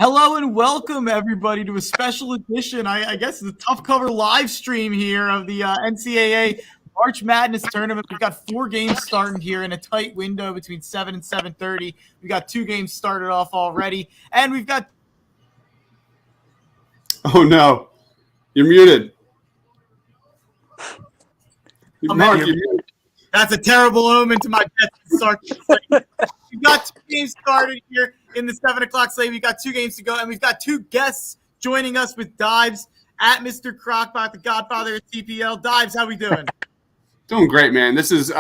Hello and welcome everybody to a special edition. I guess the Tough Cover live stream here of the NCAA March Madness tournament. We've got 4 games starting here in a tight window between 7 and 7:30. We got 2 games started off already, and we've got. Oh no, you're muted. Mark, you're muted. That's a terrible omen to my bets to start. We've got 2 games started here in the 7 o'clock slate. We've got 2 games to go, and we've got 2 guests joining us with Dives at Mr. Crockpot, the godfather of TPL. Dives, how we doing? Doing great, man. This is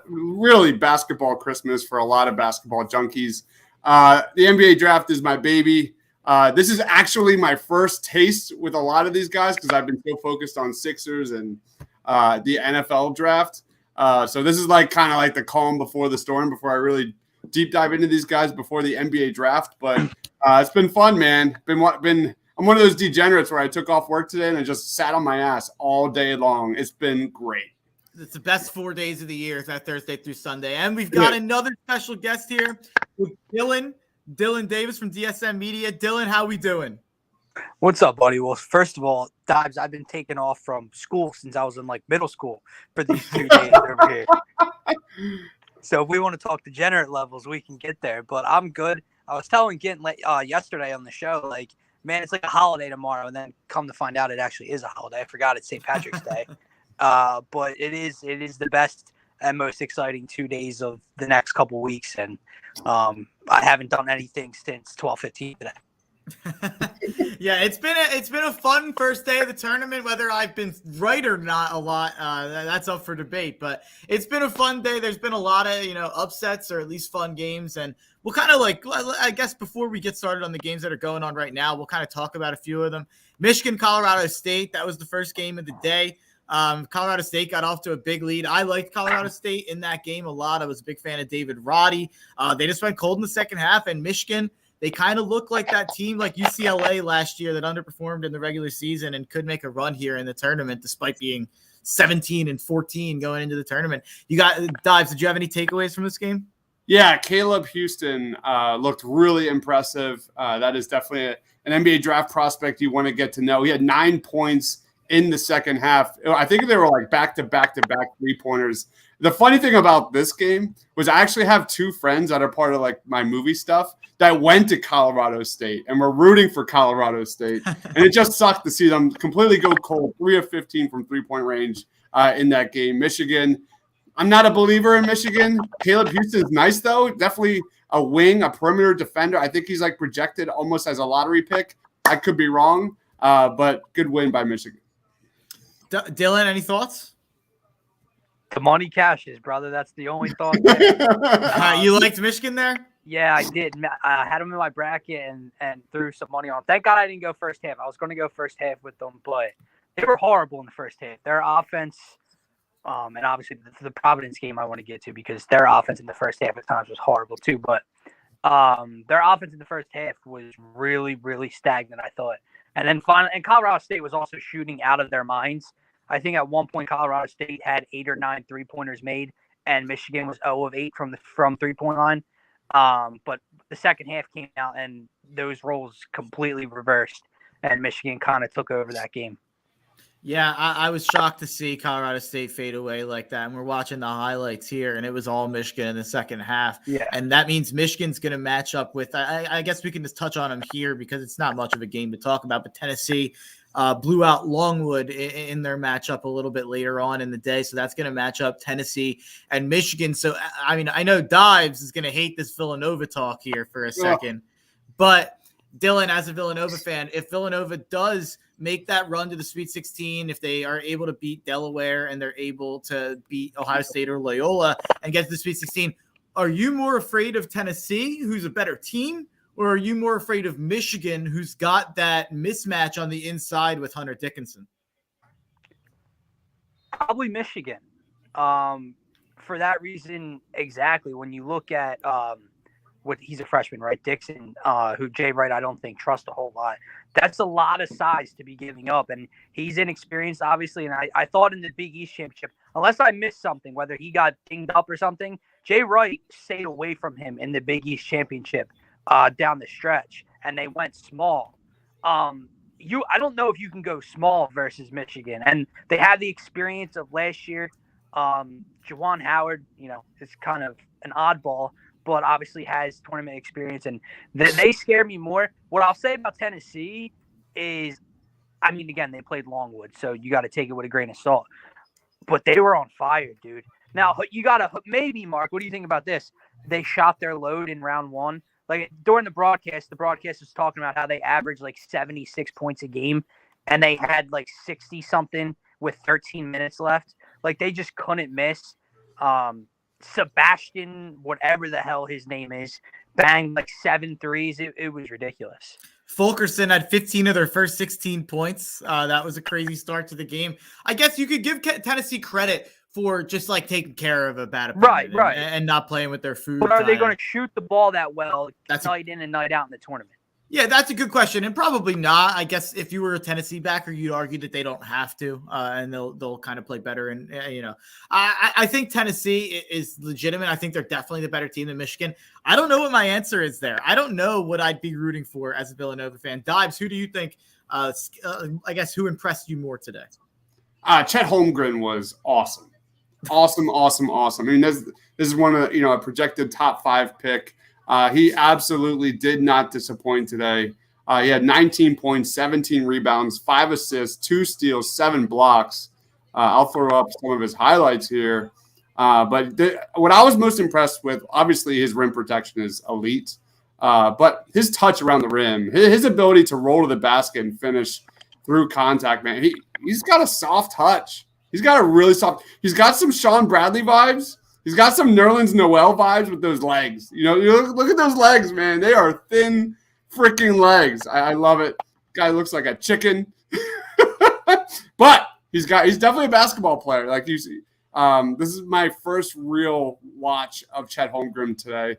really basketball Christmas for a lot of basketball junkies. The NBA draft is my baby. This is actually my first taste with a lot of these guys because I've been so focused on Sixers and the NFL draft. So this is kind of like the calm before the storm before I really deep dive into these guys before the NBA draft. But it's been fun, man. I'm one of those degenerates where I took off work today and I just sat on my ass all day long. It's been great. It's the best 4 days of the year, is that Thursday through Sunday. And we've got another special guest here with Dylan Davis from DSM Media. Dylan, how we doing? What's up, buddy? Well, first of all, Dives, I've been taken off from school since I was in middle school for these 2 days over here. So if we want to talk degenerate levels, we can get there. But I'm good. I was telling Gint yesterday on the show, man, it's like a holiday tomorrow, and then come to find out it actually is a holiday. I forgot it's St. Patrick's Day. But it is the best and most exciting 2 days of the next couple weeks, and I haven't done anything since 12:15 today. Yeah, it's been a fun first day of the tournament. Whether I've been right or not a lot, that's up for debate. But it's been a fun day. There's been a lot of upsets or at least fun games, and we'll kind of I guess before we get started on the games that are going on right now, we'll kind of talk about a few of them. Michigan, Colorado State. That was the first game of the day. Colorado State got off to a big lead. I liked Colorado State in that game a lot. I was a big fan of David Roddy. They just went cold in the second half, and Michigan, they kind of look like that team like UCLA last year that underperformed in the regular season and could make a run here in the tournament despite being 17-14 going into the tournament. You got Dives. Did you have any takeaways from this game? Yeah, Caleb Houston looked really impressive. That is definitely an NBA draft prospect you want to get to know. He had 9 points in the second half. I think they were back-to-back 3-pointers. The funny thing about this game was I actually have 2 friends that are part of my movie stuff that went to Colorado State and were rooting for Colorado State. And it just sucked to see them completely go cold, 3 of 15 from 3-point range in that game. Michigan, I'm not a believer in Michigan. Caleb Houston is nice, though. Definitely a wing, a perimeter defender. I think he's projected almost as a lottery pick. I could be wrong, but good win by Michigan. Dylan, any thoughts? The money cashes, brother. That's the only thought. You liked Michigan there? Yeah, I did. I had them in my bracket and threw some money on. Thank God I didn't go first half. I was going to go first half with them, but they were horrible in the first half. Their offense, and obviously the Providence game I want to get to because their offense in the first half at times was horrible too. But their offense in the first half was really, really stagnant, I thought. And then finally, and Colorado State was also shooting out of their minds. I think at one point Colorado State had 8 or 9 3-pointers made, and Michigan was 0 of 8 from 3-point line. But the second half came out, and those roles completely reversed, and Michigan kind of took over that game. Yeah, I was shocked to see Colorado State fade away like that. And we're watching the highlights here, and it was all Michigan in the second half. Yeah. And that means Michigan's going to match up with, I guess we can just touch on them here because it's not much of a game to talk about, but Tennessee blew out Longwood in their matchup a little bit later on in the day. So that's going to match up Tennessee and Michigan. So, I know Dives is going to hate this Villanova talk here for a second, but Dylan, as a Villanova fan, if Villanova does make that run to the Sweet 16, if they are able to beat Delaware and they're able to beat Ohio State or Loyola and get to the Sweet 16, are you more afraid of Tennessee, who's a better team, or are you more afraid of Michigan, who's got that mismatch on the inside with Hunter Dickinson? Probably Michigan. For that reason, exactly. When you look at he's a freshman, right? Dixon, who Jay Wright I don't think trusts a whole lot. That's a lot of size to be giving up, and he's inexperienced, obviously. And I thought in the Big East Championship, unless I missed something, whether he got dinged up or something, Jay Wright stayed away from him in the Big East Championship down the stretch. and they went small. I don't know if you can go small versus Michigan, and they have the experience of last year. Juwan Howard, is kind of an oddball, but obviously has tournament experience, and they scare me more. What I'll say about Tennessee is, again, they played Longwood, so you got to take it with a grain of salt. But they were on fire, dude. Now, you got to – maybe, Mark, what do you think about this? They shot their load in round one. Like, during the broadcast was talking about how they averaged, 76 points a game, and they had, 60-something with 13 minutes left. They just couldn't miss. Sebastian, whatever the hell his name is, banged 7 threes. It was ridiculous. Fulkerson had 15 of their first 16 points. That was a crazy start to the game. I guess you could give Tennessee credit for just taking care of a bad opponent right. And not playing with their food. But are they going to shoot the ball that well night in and night out in the tournament? Yeah, that's a good question, and probably not. I guess if you were a Tennessee backer, you'd argue that they don't have to, and they'll kind of play better. And I think Tennessee is legitimate. I think they're definitely the better team than Michigan. I don't know what my answer is there. I don't know what I'd be rooting for as a Villanova fan. Dives, who do you think? I guess who impressed you more today? Chet Holmgren was awesome. Awesome. This is one of a projected top 5 pick. He absolutely did not disappoint today. He had 19 points, 17 rebounds, 5 assists, 2 steals, 7 blocks. I'll throw up some of his highlights here. But what I was most impressed with, obviously his rim protection is elite, but his touch around the rim, his ability to roll to the basket and finish through contact, man, he's got a soft touch. He's got a really soft – he's got some Sean Bradley vibes. He's got some Nerlens Noel vibes with those legs. Look at those legs, man. They are thin freaking legs. I love it. Guy looks like a chicken. But he's definitely a basketball player. Like you see. This is my first real watch of Chet Holmgren today.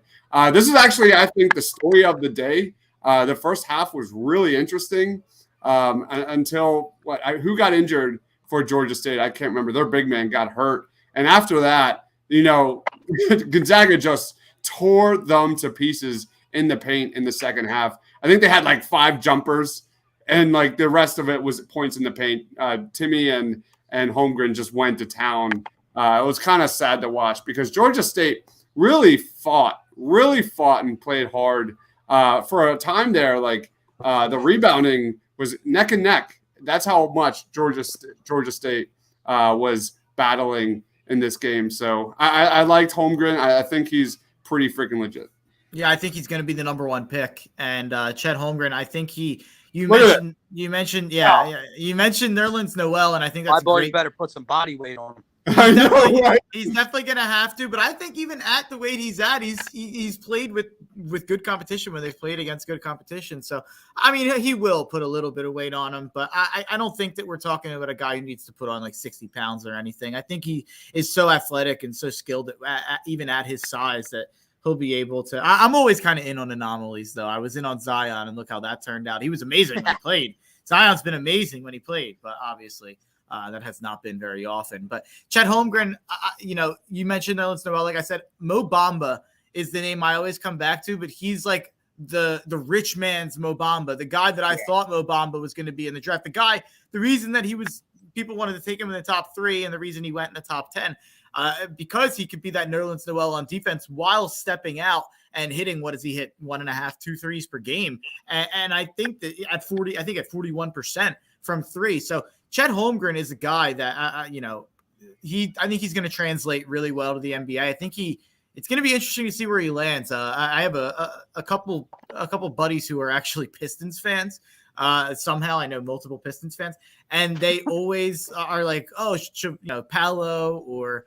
This is actually, I think, the story of the day. The first half was really interesting until who got injured for Georgia State? I can't remember. Their big man got hurt. And after that, Gonzaga just tore them to pieces in the paint in the second half. I think they had 5 jumpers, and the rest of it was points in the paint. Timmy and Holmgren just went to town. It was kind of sad to watch because Georgia State really fought and played hard for a time there. The rebounding was neck and neck. That's how much Georgia State was battling in this game. So I liked Holmgren. I think he's pretty freaking legit. Yeah, I think he's going to be the number 1 pick. And Chet Holmgren, I think you mentioned Nerlens Noel, and I think that's my boy better put some body weight on him. He's definitely going to have to, but I think even at the weight he's at, he's played with good competition when they've played against good competition. So, he will put a little bit of weight on him, but I don't think that we're talking about a guy who needs to put on 60 pounds or anything. I think he is so athletic and so skilled even at his size that he'll be able to. I'm always kind of in on anomalies, though. I was in on Zion, and look how that turned out. He was amazing when he played. Zion's been amazing when he played, but obviously – that has not been very often. But Chet Holmgren, you mentioned Nerlens Noel. Like I said, Mo Bamba is the name I always come back to, but he's the rich man's Mo Bamba, the guy that I thought Mo Bamba was going to be in the draft. The reason that people wanted to take him in the top 3 and the reason he went in the top 10, because he could be that Nerlens Noel on defense while stepping out and hitting, what does he hit? 1.5, 2 threes per game. And I think that at 41% from 3. So Chet Holmgren is a guy that, I think he's going to translate really well to the NBA. I think it's going to be interesting to see where he lands. I have a couple buddies who are actually Pistons fans. Somehow I know multiple Pistons fans, and they always are like, Paolo or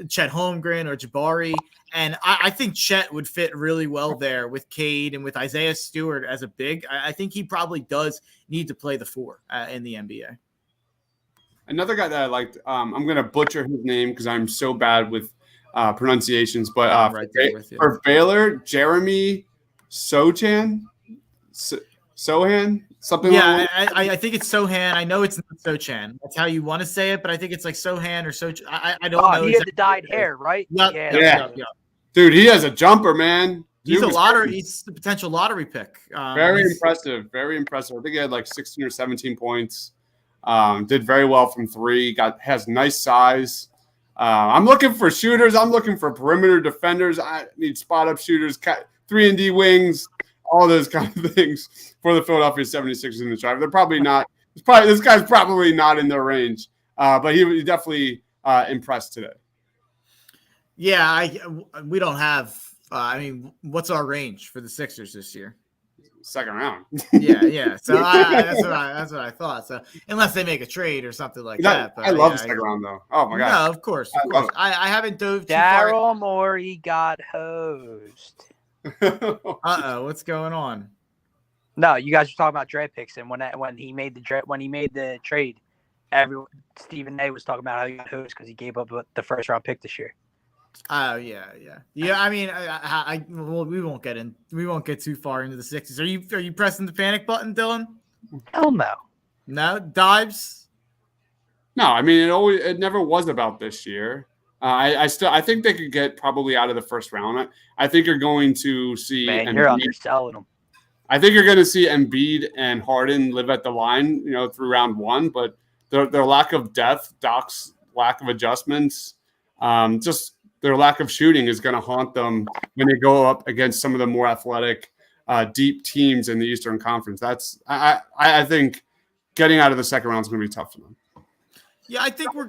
Chet Holmgren or Jabari. And I think Chet would fit really well there with Cade and with Isaiah Stewart as a big. I think he probably does need to play the 4 in the NBA. Another guy that I liked, I'm going to butcher his name because I'm so bad with pronunciations, but for Baylor, Jeremy Sohan, something. Yeah, I think it's Sohan. I know it's not Sochan. That's how you want to say it, but I think it's Sohan or I don't know. He had the dyed hair, right? Yeah. Dude, he has a jumper, man. He's Dude a was lottery. great. He's the potential lottery pick. Very impressive. Very impressive. I think he had like 16 or 17 points. Did very well from three. Has nice size. I'm looking for shooters. I'm looking for perimeter defenders. I need spot up shooters, 3-and-D wings, all those kind of things for the Philadelphia 76ers in the draft. They're probably not. This guy's probably not in their range, but he definitely impressed today. Yeah, we don't have. I mean, what's our range for the Sixers this year? Second round. Yeah. So that's what I thought. So unless they make a trade or something like that. But I love the second round though. Oh my god. No, of course. I haven't dove too Daryl Morey got hosed. What's going on? No, you guys were talking about draft picks, and when he made the trade, Stephen A was talking about how he got hosed because he gave up the first round pick this year. Oh yeah. I mean, we won't get too far into the Sixers. Are you pressing the panic button, Dylan? Hell no. No dives. No, I mean it never was about this year. I think they could get probably out of the first round. I think you're going to see. Man, you're underselling them. I think you're going to see Embiid and Harden live at the line, through round one. But their lack of depth, Doc's lack of adjustments, just their lack of shooting is going to haunt them when they go up against some of the more athletic, deep teams in the Eastern Conference. I think getting out of the second round is going to be tough for them. Yeah, I think we're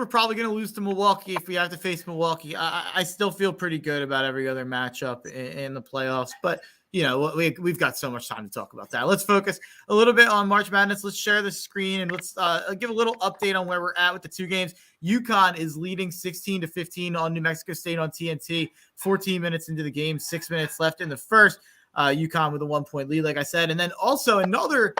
probably gonna lose to Milwaukee if we have to face Milwaukee. I still feel pretty good about every other matchup in the playoffs, but we've got so much time to talk about that. Let's focus a little bit on March Madness. Let's share the screen and let's give a little update on where we're at with the two games. Yukon is leading 16-15 on New Mexico State on TNT. 14 minutes into the game, 6 minutes left in the first. Yukon with a 1-point lead, like I said, and then also another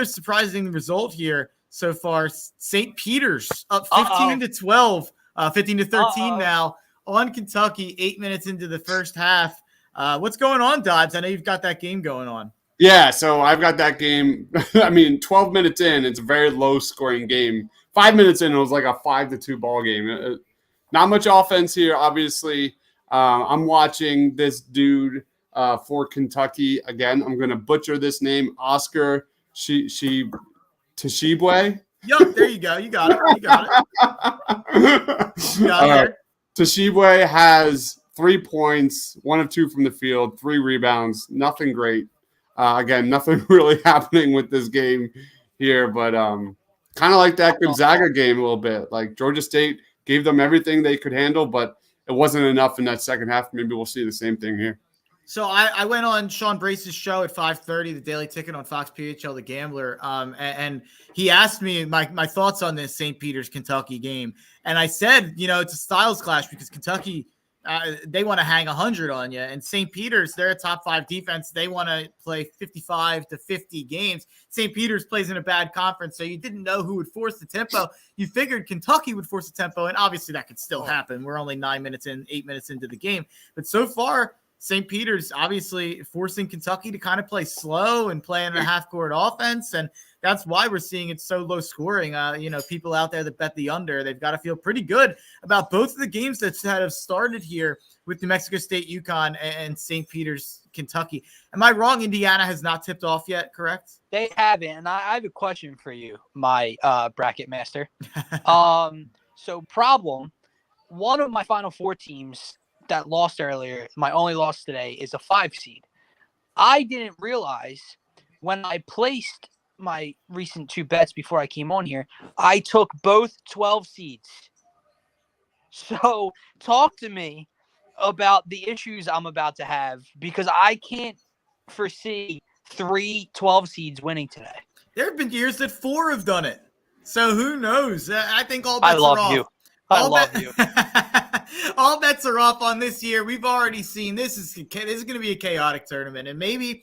surprising result here. So far, St. Peter's up 15-12, 15-13 now on Kentucky, 8 minutes into the first half. What's going on, Dodds? I know you've got that game going on. Yeah, so I've got that game. I mean, 12 minutes in, it's a very low-scoring game. 5 minutes in, it was like a 5-2 ball game. Not much offense here, obviously. I'm watching this dude for Kentucky. Again, I'm going to butcher this name, Oscar Tshiebwe. Yup, there you go. You got it. Tshiebwe has 3 points, 1 of 2 from the field, 3 rebounds. Nothing great. Again, nothing really happening with this game here, but kind of like that Gonzaga game a little bit. Like Georgia State gave them everything they could handle, but it wasn't enough in that second half. Maybe we'll see the same thing here. So I went on Sean Brace's show at 5:30, the Daily Ticket on Fox PHL, The Gambler, and he asked me my thoughts on this St. Peter's Kentucky game, and I said, it's a styles clash because Kentucky they want to hang 100 on you, and St. Peter's, they're a top 5 defense. They want to play 55-50 games. St. Peter's plays in a bad conference, so you didn't know who would force the tempo. You figured Kentucky would force the tempo, and obviously that could still happen. We're only 8 minutes into the game, but so far, St. Peter's obviously forcing Kentucky to kind of play slow and play in a half-court offense, and that's why we're seeing it so low scoring. People out there that bet the under, they've got to feel pretty good about both of the games that have started here with New Mexico State, Yukon, and St. Peter's, Kentucky. Am I wrong? Indiana has not tipped off yet, correct? They haven't, and I have a question for you, my bracket master. So problem, one of my Final Four teams that lost earlier, my only loss today, is a 5 seed. I didn't realize when I placed my recent 2 bets before I came on here, I took both 12 seeds. So talk to me about the issues I'm about to have because I can't foresee 3 12 seeds winning today. There have been years that 4 have done it. So who knows? I think all bets are off. I love you. All bets are off on this year. We've already seen this is going to be a chaotic tournament, and maybe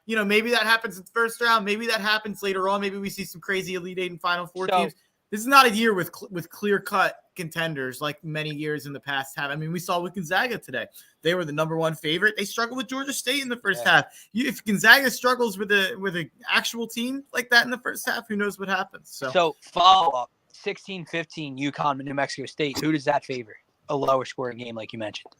that happens in the first round. Maybe that happens later on. Maybe we see some crazy Elite 8 and Final Four teams. This is not a year with clear-cut contenders like many years in the past have. I mean, we saw with Gonzaga today. They were the number 1 favorite. They struggled with Georgia State in the first half. If Gonzaga struggles with an actual team like that in the first half, who knows what happens? So follow-up, 16-15 Yukon, New Mexico State. Who does that favor? A lower scoring game like you mentioned.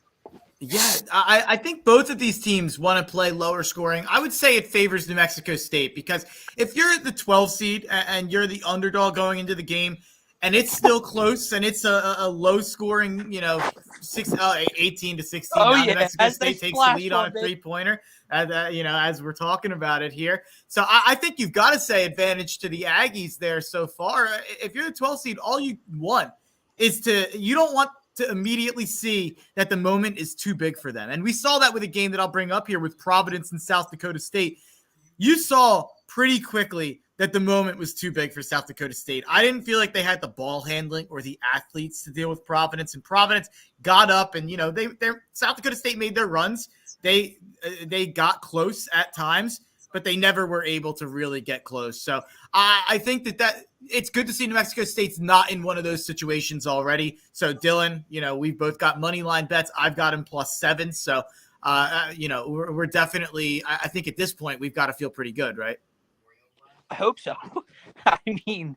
Yeah, I think both of these teams want to play lower scoring. I would say it favors New Mexico State because if you're the 12 seed and you're the underdog going into the game and it's still close and it's a low scoring, 18 to 16. Oh Now New yeah, Mexico as they State takes the splash lead on a one, three-pointer, as we're talking about it here. So I think you've got to say advantage to the Aggies there so far. If you're the 12 seed, all you want is you don't want to immediately see that the moment is too big for them. And we saw that with a game that I'll bring up here with Providence and South Dakota State. You saw pretty quickly that the moment was too big for South Dakota State. I didn't feel like they had the ball handling or the athletes to deal with Providence, and Providence got up and, South Dakota State made their runs. They got close at times, but they never were able to really get close. So I think that it's good to see New Mexico State's not in one of those situations already. So Dylan, we've both got money line bets. I've got him +7. So, we're definitely, I think at this point we've got to feel pretty good, right? I hope so. I mean,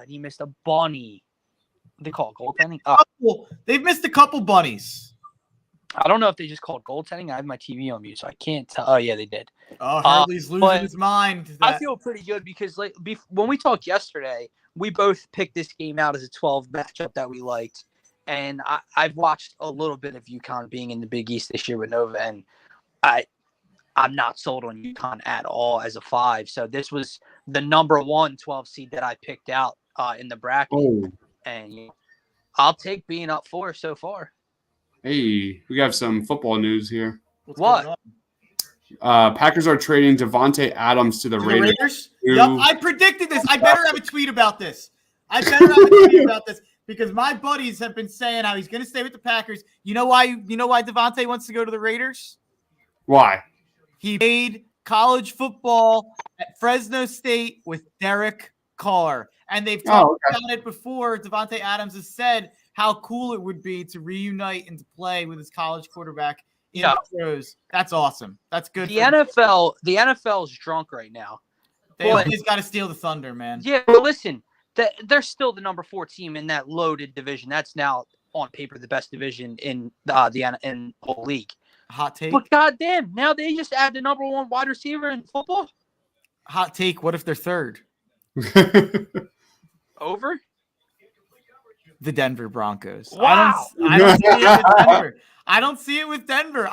he missed a bunny. What they call it goaltending? They've missed a couple bunnies. I don't know if they just called goaltending. I have my TV on mute, so I can't tell. Oh, yeah, they did. Oh, Hurley's losing his mind. I feel pretty good because when we talked yesterday, we both picked this game out as a 12 matchup that we liked. And I've watched a little bit of Yukon being in the Big East this year with Nova, and I'm not sold on Yukon at all as a 5. So this was the number 1 12 seed that I picked out in the bracket. Oh. And I'll take being up 4 so far. Hey, we have some football news here. What? Packers are trading Devontae Adams to the Raiders. Yep, I predicted this. I better have a tweet about this. Because my buddies have been saying how he's going to stay with the Packers. You know why Devontae wants to go to the Raiders? Why? He played college football at Fresno State with Derek Carr. And they've talked about it before. Devontae Adams has said how cool it would be to reunite and to play with his college quarterback in the pros. That's awesome. That's good. The NFL is drunk right now. They always got to steal the thunder, man. Yeah, but listen, they're still the number 4 team in that loaded division. That's now on paper the best division in the whole league. Hot take. But goddamn, now they just add the number 1 wide receiver in football. Hot take. What if they're third? Over? The Denver Broncos. Wow. I don't see it with Denver. I don't see it with Denver.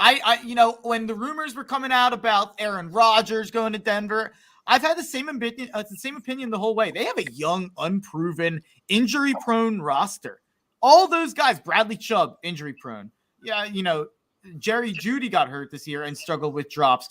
When the rumors were coming out about Aaron Rodgers going to Denver, I've had the same opinion the whole way. They have a young, unproven, injury-prone roster. All those guys, Bradley Chubb, injury-prone. Yeah, Jerry Jeudy got hurt this year and struggled with drops.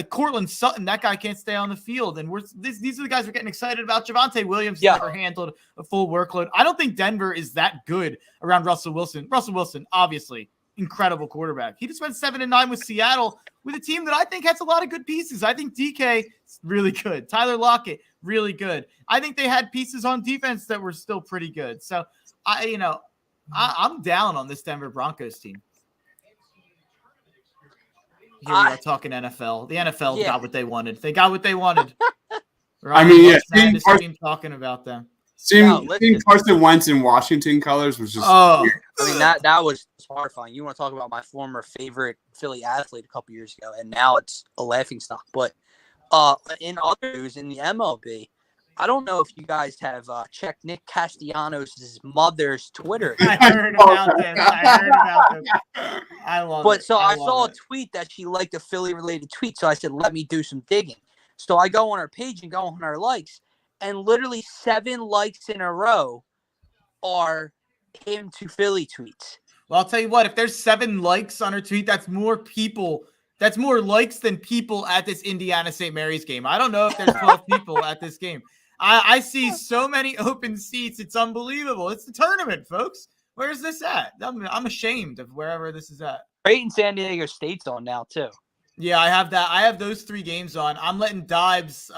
Cortland Sutton, that guy can't stay on the field. And these are the guys we're getting excited about. Javonte Williams never handled a full workload. I don't think Denver is that good around Russell Wilson. Russell Wilson, obviously, incredible quarterback. He just went 7-9 with Seattle with a team that I think has a lot of good pieces. I think DK is really good. Tyler Lockett, really good. I think they had pieces on defense that were still pretty good. So, I'm down on this Denver Broncos team. Here we are talking NFL. The NFL got what they wanted. They got what they wanted. Right? Seeing talking about them. Seeing Carson Wentz in Washington colors was just. Weird. I mean that was horrifying. You want to talk about my former favorite Philly athlete a couple years ago, and now it's a laughingstock. But in other news, in the MLB, I don't know if you guys have checked Nick Castellanos' mother's Twitter. I heard about this. I love it. I saw a tweet that she liked a Philly-related tweet, so I said, let me do some digging. So I go on her page and go on her likes, and literally 7 likes in a row are him to Philly tweets. Well, I'll tell you what, if there's 7 likes on her tweet, that's more people. That's more likes than people at this Indiana St. Mary's game. I don't know if there's 12 people at this game. I see so many open seats. It's unbelievable. It's the tournament, folks. Where's this at? I'm ashamed of wherever this is at. Right in San Diego State's on now, too. Yeah, I have that. I have those 3 games on. I'm letting Dibes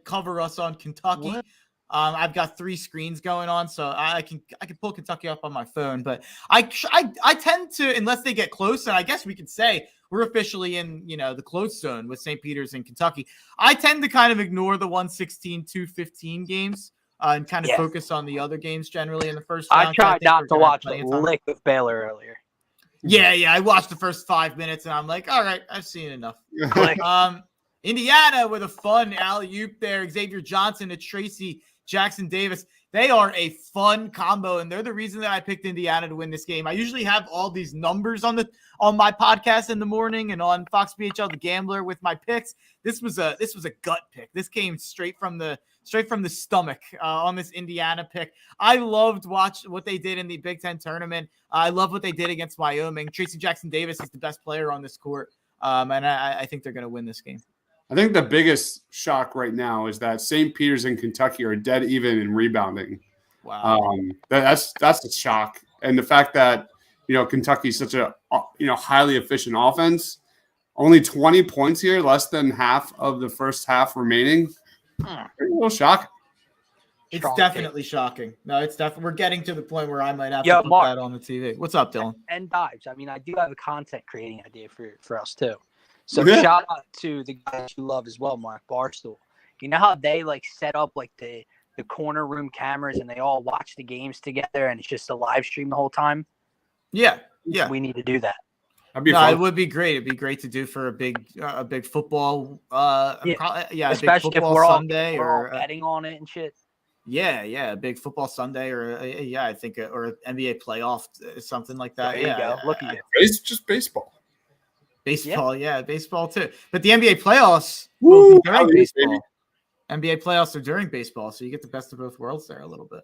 cover us on Kentucky. What? I've got 3 screens going on, so I can pull Kentucky up on my phone. But I tend to, unless they get close, and I guess we could say we're officially in the close zone with St. Peter's and Kentucky. I tend to kind of ignore the 116, 215 games and kind of focus on the other games generally in the first I round. tried not to watch the lick with Baylor earlier. Yeah. I watched the first 5 minutes and I'm like, all right, I've seen enough. Indiana with a fun alley-oop there. Xavier Johnson to Tracy Jackson Davis. They are a fun combo, and they're the reason that I picked Indiana to win this game. I usually have all these numbers on my podcast in the morning and on Fox BHL The Gambler with my picks. This was a gut pick. This came straight from the stomach on this Indiana pick. I loved what they did in the Big Ten tournament. I love what they did against Wyoming. Tracy Jackson Davis is the best player on this court, and I think they're going to win this game. I think the biggest shock right now is that St. Peter's and Kentucky are dead even in rebounding. Wow. That's a shock. And the fact that, Kentucky's such a, highly efficient offense, only 20 points here, less than half of the first half remaining. A little shocking. It's definitely shocking. No, it's definitely. We're getting to the point where I might have to put that on the TV. What's up, Dylan? And dives. I mean, I do have a content creating idea for us too. So shout out to the guys you love as well, Mark Barstool. You know how they set up the corner room cameras and they all watch the games together and it's just a live stream the whole time? Yeah. We need to do that. It would be great. It'd be great to do for a big football. Especially big football if we're Sunday all betting on it and shit. Yeah, a big football Sunday or I think or NBA playoff, something like that. There you go. Look at you. It's just baseball. Baseball, baseball too. But the NBA playoffs will be during baseball. NBA playoffs are during baseball, so you get the best of both worlds there a little bit.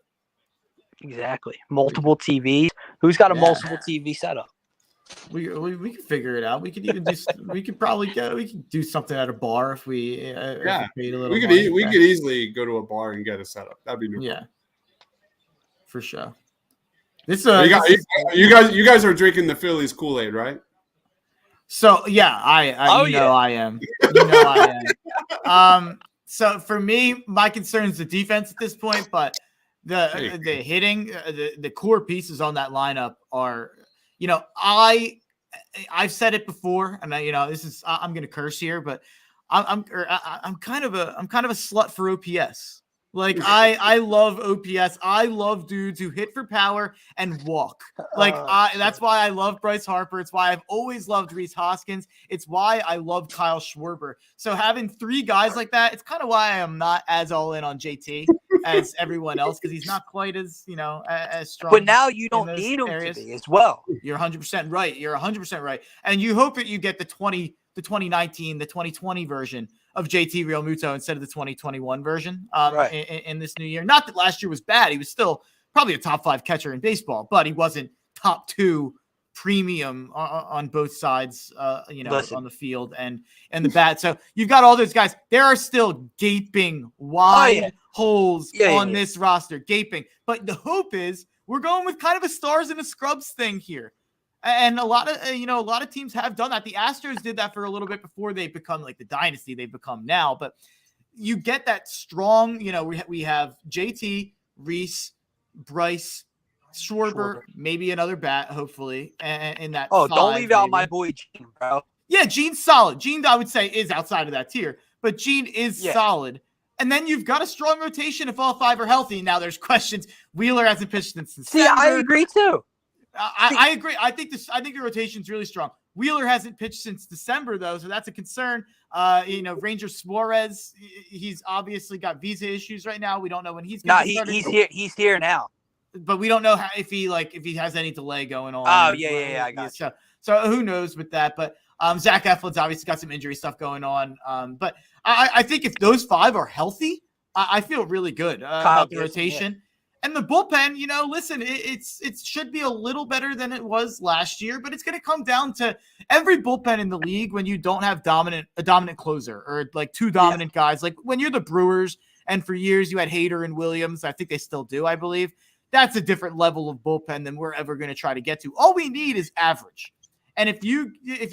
Exactly. Multiple TVs. Who's got a multiple TV setup? We can figure it out. We could even do. We could probably go. We could do something at a bar if we paid a little. We could easily go to a bar and get a setup. That'd be no problem. For sure. This you guys are drinking the Phillies Kool-Aid, right? So I am. I am. So for me, my concern is the defense at this point, but the hitting, the core pieces on that lineup are, I've said it before, and I'm going to curse here, but I'm kind of a slut for OPS. I love OPS. I love dudes who hit for power and walk. That's why I love Bryce Harper. It's why I've always loved Reese Hoskins. It's why I love Kyle Schwarber. So having 3 guys like that, it's kind of why I am not as all in on JT as everyone else, because he's not quite as as strong. But now you don't need him to be as well. You're 100% right. You're 100% right. And you hope that you get the 2019, the 2020 version of JT Realmuto instead of the 2021 version in this new year. Not that last year was bad. He was still probably a top 5 catcher in baseball, but he wasn't top 2 premium on both sides, on the field and the bat. So you've got all those guys. There are still gaping wide holes on this roster, gaping. But the hope is we're going with kind of a stars and a scrubs thing here. And a lot of teams have done that. The Astros did that for a little bit before they become the dynasty they've become now. But you get that strong, we have JT, Reese, Bryce, Schwarber, maybe another bat, hopefully, in that. Oh, don't leave out my boy Gene, bro. Yeah, Gene's solid. Gene, I would say, is outside of that tier, but Gene is solid. And then you've got a strong rotation if all 5 are healthy. Now there's questions. Wheeler hasn't pitched since December. See, I agree too. I agree. I think the rotation's really strong. Wheeler hasn't pitched since December, though, so that's a concern. Ranger Suarez, he's obviously got visa issues right now. We don't know when he's going to start. He's here. He's here now. But we don't know if he has any delay going on. Oh, yeah, I got you. So who knows with that? But Zach Eflin's obviously got some injury stuff going on. But I think if those 5 are healthy, I feel really good about the rotation. Yeah. And the bullpen, listen, it should be a little better than it was last year, but it's going to come down to every bullpen in the league when you don't have a dominant closer or 2 dominant guys. Like when you're the Brewers, and for years you had Hader and Williams. I think they still do, I believe. That's a different level of bullpen than we're ever going to try to get to. All we need is average. And if you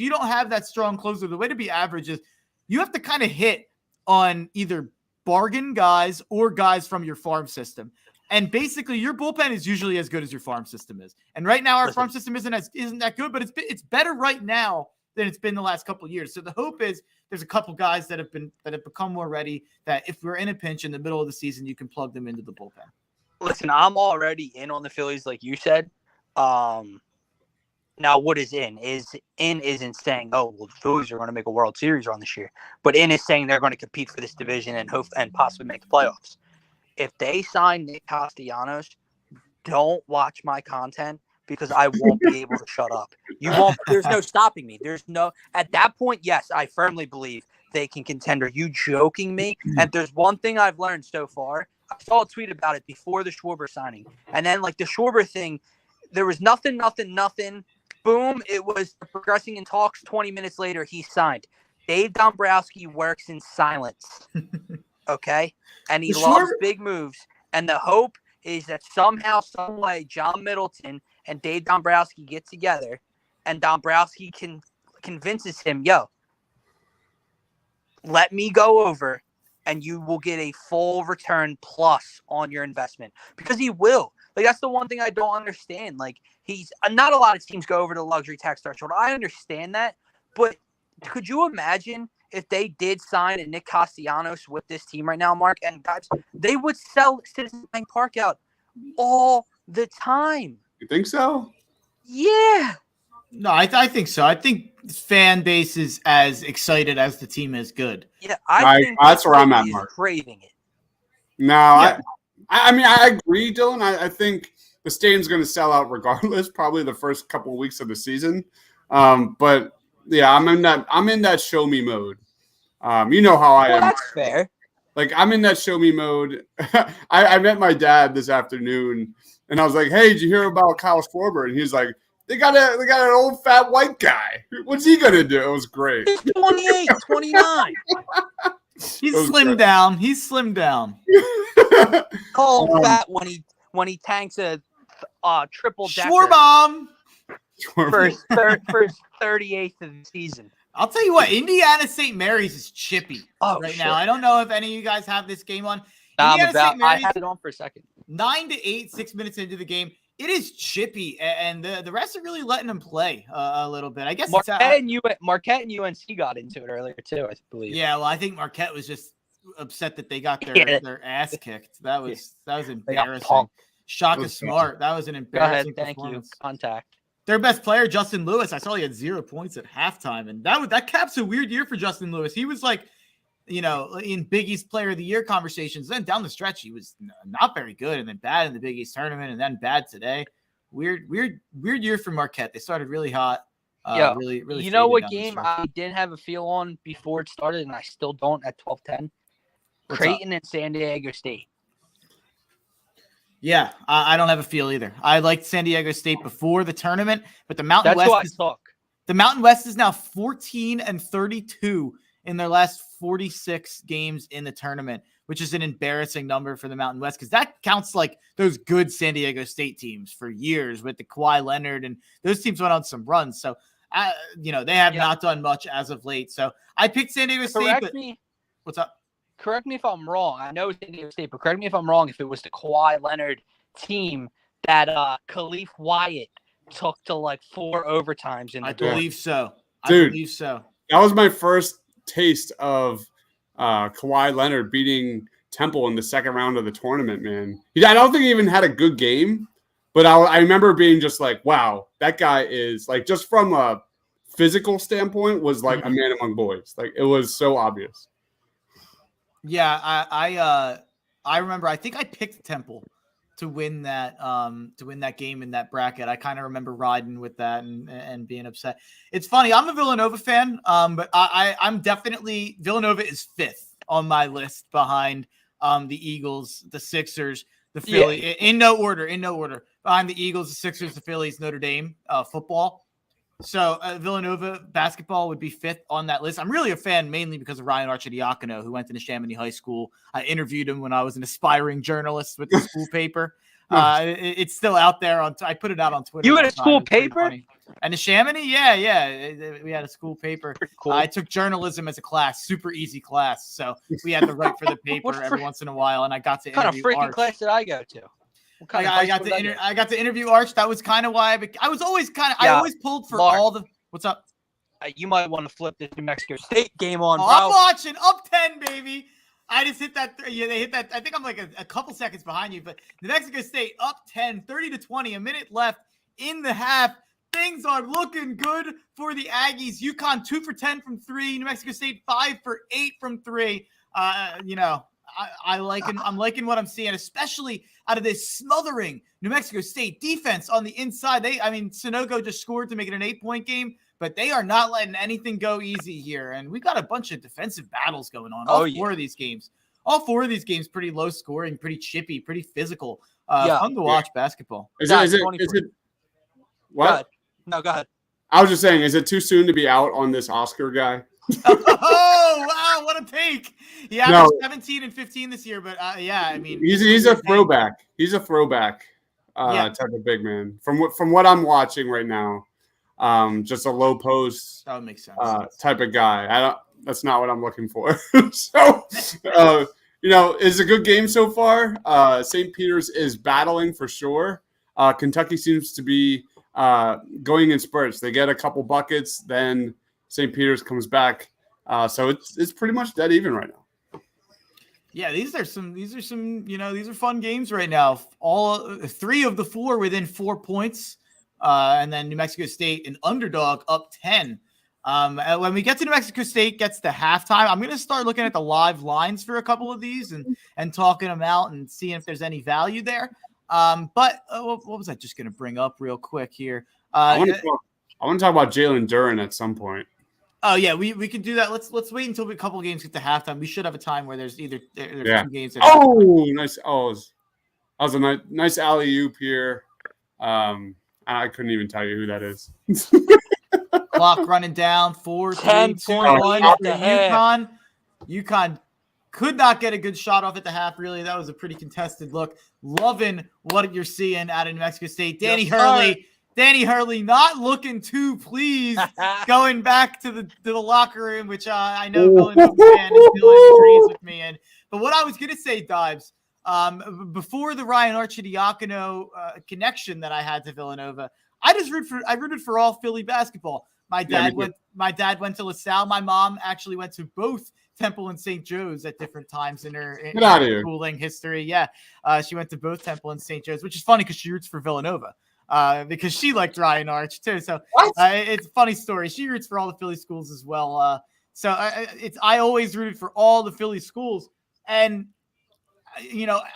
don't have that strong closer, the way to be average is you have to kind of hit on either bargain guys or guys from your farm system. And basically, your bullpen is usually as good as your farm system is. And right now, our farm system isn't that good, but it's better right now than it's been the last couple of years. So the hope is there's a couple guys that have become more ready, that if we're in a pinch in the middle of the season, you can plug them into the bullpen. Listen, I'm already in on the Phillies, like you said. Now, what is in? Isn't saying, oh, well, the Phillies are going to make a World Series run this year. But in is saying they're going to compete for this division and possibly make the playoffs. If they sign Nick Castellanos, don't watch my content because I won't be able to shut up. You won't. There's no stopping me. At that point, yes, I firmly believe they can contend. Are you joking me? And there's one thing I've learned so far. I saw a tweet about it before the Schwarber signing. And then, like, the Schwarber thing, there was nothing. Boom, it was progressing in talks. 20 minutes later, he signed. Dave Dombrowski works in silence, okay? And he loves big moves. And the hope is that somehow, some way, John Middleton and Dave Dombrowski get together, and Dombrowski convinces him, yo, let me go over, and you will get a full return plus on your investment. Because he will. Like, that's the one thing I don't understand. Like, he's not a lot of teams go over to the luxury tax threshold. I understand that, but could you imagine if they did sign a Nick Castellanos with this team right now, Mark? And guys, they would sell Citizens Bank Park out all the time. You think so? Yeah. No, I think so. I think fan base is as excited as the team is good. Yeah, I think that's where I'm at, Mark. Craving it. No, yeah. I mean, I agree, Dylan. I think the stadium's going to sell out regardless, probably the first couple of weeks of the season. But yeah, I'm in that show me mode. You know how I am. That's fair. Like, I'm in that show me mode. I met my dad this afternoon, and I was like, "Hey, did you hear about Kyle Schwarber?" And he's like, "They got an old fat white guy. What's he gonna do?" It was great. He's 28, 29. He's slimmed down. He's slimmed down. Call him fat when he tanks a triple decker. Schwarbomb. First 38th of the season. I'll tell you what, Indiana St. Mary's is chippy right now. I don't know if any of you guys have this game on. I had it on for a second. 9-8, 6 minutes into the game. It is chippy, and the rest are really letting them play a little bit. I guess Marquette and UNC got into it earlier too, I believe. Yeah, well, I think Marquette was just upset that they got their ass kicked. That was embarrassing. Shaka Smart, that was an embarrassing performance. Thank you. Contact. Their best player, Justin Lewis, I saw he had 0 points at halftime, and that caps a weird year for Justin Lewis. He was like, in Big East Player of the Year conversations. Then down the stretch, he was not very good, and then bad in the Big East tournament, and then bad today. Weird year for Marquette. They started really hot. Really. You know what game I didn't have a feel on before it started, and I still don't at 12:10? Creighton and San Diego State. Yeah, I don't have a feel either. I liked San Diego State before the tournament, but the Mountain West. The Mountain West is now 14-32 in their last 46 games in the tournament, which is an embarrassing number for the Mountain West because that counts like those good San Diego State teams for years with the Kawhi Leonard, and those teams went on some runs. So, they have not done much as of late. So I picked San Diego State. What's up? Correct me if I'm wrong. I know it's San Diego State, but correct me if I'm wrong. If it was the Kawhi Leonard team that Khalif Wyatt took to like 4 overtimes in the believe so. Dude, I believe so. That was my first taste of Kawhi Leonard beating Temple in the second round of the tournament, man. I don't think he even had a good game, but I remember being just like, wow, that guy is like, just from a physical standpoint, was like a man among boys. Like, it was so obvious. Yeah, I remember. I think I picked Temple to win that game in that bracket. I kind of remember riding with that and being upset. It's funny. I'm a Villanova fan, but I'm definitely Villanova is 5th on my list behind the Eagles, the Sixers, the Philly. Yeah. In no order. Behind the Eagles, the Sixers, the Phillies, Notre Dame football. So Villanova basketball would be 5th on that list. I'm really a fan mainly because of Ryan Arcidiacono, who went to Neshaminy High School. I interviewed him when I was an aspiring journalist with the school paper. It's still out there. I put it out on Twitter. You had a school paper? And Neshaminy? Yeah. We had a school paper. Cool. I took journalism as a class, super easy class. So we had to write for the paper every once in a while, and I got to interview What kind of freaking Arch. class did I go to? I got to interview Arch. That was kind of why I always pulled for all the. What's up? you might want to flip this New Mexico State game on, bro. I'm watching up 10, baby. I just hit that. Yeah, they hit that. I think I'm like a couple seconds behind you, but New Mexico State up 10, 30-20, a minute left in the half. Things are looking good for the Aggies. Yukon 2 for 10 from 3. New Mexico State 5 for 8 from 3. I'm liking what I'm seeing, especially out of this smothering New Mexico State defense on the inside. Sunoco just scored to make it an 8-point game, but they are not letting anything go easy here. And we got a bunch of defensive battles going on. All four of these games. All 4 of these games pretty low scoring, pretty chippy, pretty physical. Fun to watch basketball. Is it what? No, go ahead. I was just saying, is it too soon to be out on this Oscar guy? Oh, wow, what a take. He averaged 17 and 15 this year, but he's a throwback. He's a throwback type of big man. From what I'm watching right now, just a low post that would make sense. Type of guy. That's not what I'm looking for. So, it's a good game so far. St. Peter's is battling for sure. Kentucky seems to be going in spurts. They get a couple buckets, then St. Peter's comes back. So it's pretty much dead even right now. Yeah, these are fun games right now. All 3 of the 4 within 4 points. And then New Mexico State, an underdog, up 10. When we get to New Mexico State gets to halftime, I'm going to start looking at the live lines for a couple of these and talking them out and seeing if there's any value there. But what was I just going to bring up real quick here? I want to talk about Jalen Durham at some point. Oh yeah, we can do that. Let's wait until a couple games get to halftime. We should have a time where there's 2 games. Nice! Oh, that was a nice alley-oop here. I couldn't even tell you who that is. Clock running down. 4, 3, 2, 1 for Yukon. Yukon could not get a good shot off at the half. Really, that was a pretty contested look. Loving what you're seeing out of New Mexico State. Danny Hurley not looking too pleased going back to the locker room, which I know Villanova fan Dylan agrees with me in. But what I was going to say, Dives, before the Ryan Arcidiacono connection that I had to Villanova, I rooted for all Philly basketball. My dad went to LaSalle. My mom actually went to both Temple and St. Joe's at different times in her schooling history. Yeah, she went to both Temple and St. Joe's, which is funny because she roots for Villanova. Because she liked Ryan Arch too. So it's a funny story. She roots for all the Philly schools as well. I always rooted for all the Philly schools. And,